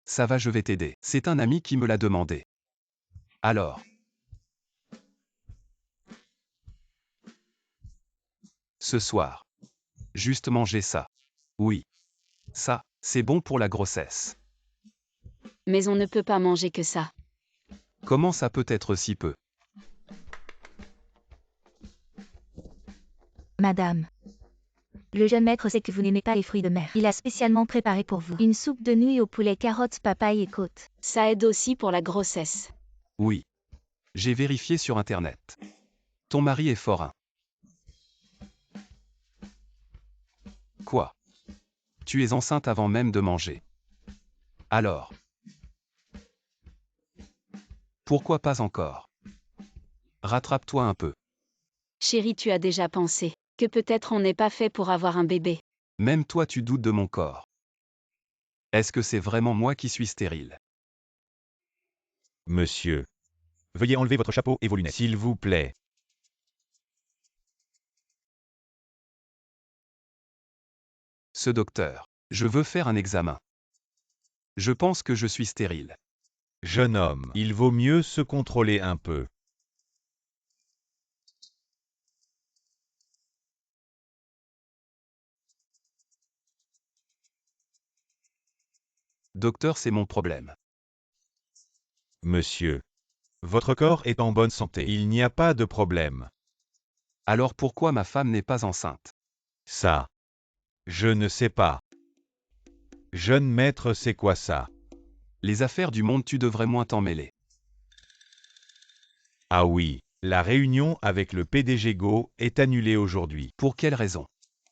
Ça va, je vais t'aider. C'est un ami qui me l'a demandé. Alors. Ce soir. Juste manger ça. Oui. Ça, c'est bon pour la grossesse. Mais on ne peut pas manger que ça. Comment ça peut être si peu? Madame. Le jeune maître sait que vous n'aimez pas les fruits de mer. Il a spécialement préparé pour vous une soupe de nouilles au poulet, carottes, papaye et côtes. Ça aide aussi pour la grossesse. Oui. J'ai vérifié sur Internet. Ton mari est forain. Quoi? Tu es enceinte avant même de manger. Alors. Pourquoi pas encore? Rattrape-toi un peu. Chérie, tu as déjà pensé que peut-être on n'est pas fait pour avoir un bébé. Même toi tu doutes de mon corps. Est-ce que c'est vraiment moi qui suis stérile? Monsieur. Veuillez enlever votre chapeau et vos lunettes. S'il vous plaît. Ce docteur. Je veux faire un examen. Je pense que je suis stérile. Jeune homme, il vaut mieux se contrôler un peu. Docteur, c'est mon problème. Monsieur. Votre corps est en bonne santé. Il n'y a pas de problème. Alors pourquoi ma femme n'est pas enceinte? Ça. Je ne sais pas. Jeune maître, c'est quoi ça? Les affaires du monde, tu devrais moins t'en mêler. Ah oui, la réunion avec le PDG Go est annulée aujourd'hui. Pour quelle raison?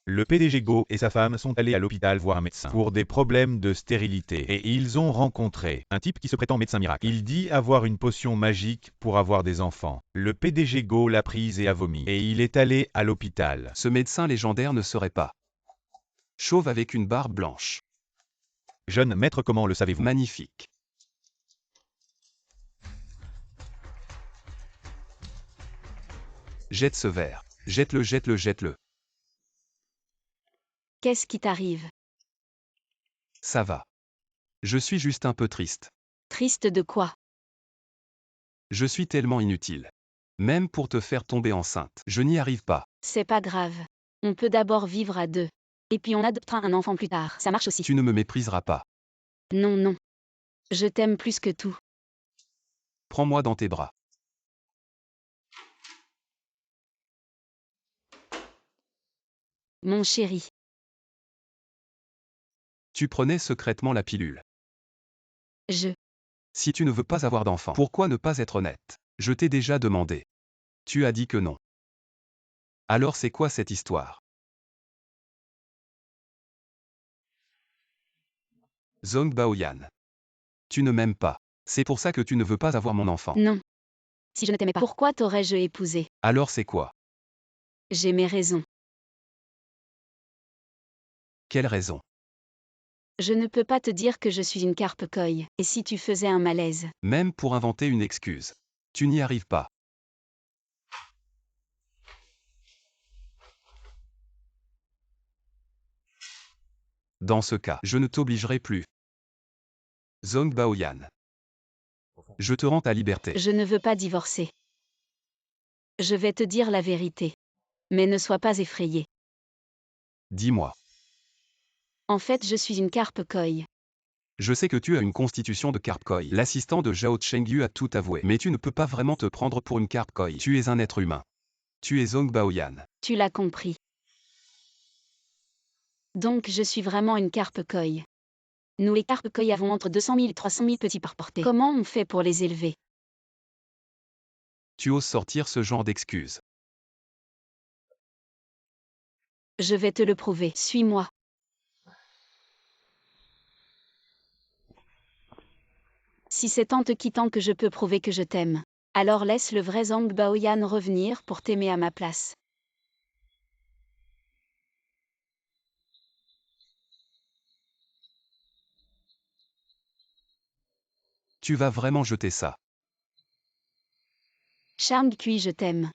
Le PDG Go et sa femme sont allés à l'hôpital voir un médecin pour des problèmes de stérilité et ils ont rencontré un type qui se prétend médecin miracle. Il dit avoir une potion magique pour avoir des enfants. Le PDG Go l'a prise et a vomi et il est allé à l'hôpital. Ce médecin légendaire ne serait pas chauve avec une barbe blanche. Jeune maître, comment le savez-vous? Magnifique. Jette ce verre. Jette-le. Qu'est-ce qui t'arrive? Ça va. Je suis juste un peu triste. Triste de quoi? Je suis tellement inutile. Même pour te faire tomber enceinte, je n'y arrive pas. C'est pas grave. On peut d'abord vivre à deux. Et puis on adoptera un enfant plus tard. Ça marche aussi. Tu ne me mépriseras pas. Non. Je t'aime plus que tout. Prends-moi dans tes bras. Mon chéri. Tu prenais secrètement la pilule. Si tu ne veux pas avoir d'enfant, pourquoi ne pas être honnête? Je t'ai déjà demandé. Tu as dit que non. Alors c'est quoi cette histoire? Zhong Baoyan. Tu ne m'aimes pas. C'est pour ça que tu ne veux pas avoir mon enfant. Non. Si je ne t'aimais pas, pourquoi t'aurais-je épousé? Alors c'est quoi? J'ai mes raisons. Quelle raison? Je ne peux pas te dire que je suis une carpe koi. Et si tu faisais un malaise? Même pour inventer une excuse. Tu n'y arrives pas. Dans ce cas, je ne t'obligerai plus. Zhong Baoyan. Je te rends ta liberté. Je ne veux pas divorcer. Je vais te dire la vérité. Mais ne sois pas effrayé. Dis-moi. En fait, je suis une carpe koi. Je sais que tu as une constitution de carpe koi. L'assistant de Zhao Chengyu a tout avoué. Mais tu ne peux pas vraiment te prendre pour une carpe koi. Tu es un être humain. Tu es Zhong Baoyan. Tu l'as compris. Donc je suis vraiment une carpe koi. Nous les carpes koi avons entre 200 000 et 300 000 petits par portée. Comment on fait pour les élever? Tu oses sortir ce genre d'excuses. Je vais te le prouver. Suis-moi. Si c'est en te quittant que je peux prouver que je t'aime, alors laisse le vrai Zhong Baoyan revenir pour t'aimer à ma place. Tu vas vraiment jeter ça. Charme Kui, je t'aime.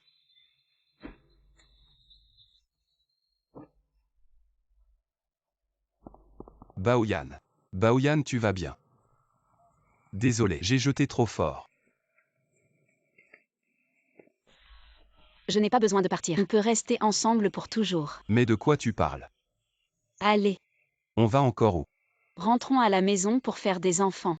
Baoyan. Baoyan, tu vas bien. Désolé, j'ai jeté trop fort. Je n'ai pas besoin de partir. On peut rester ensemble pour toujours. Mais de quoi tu parles? Allez, On va encore où? rentrons à la maison pour faire des enfants.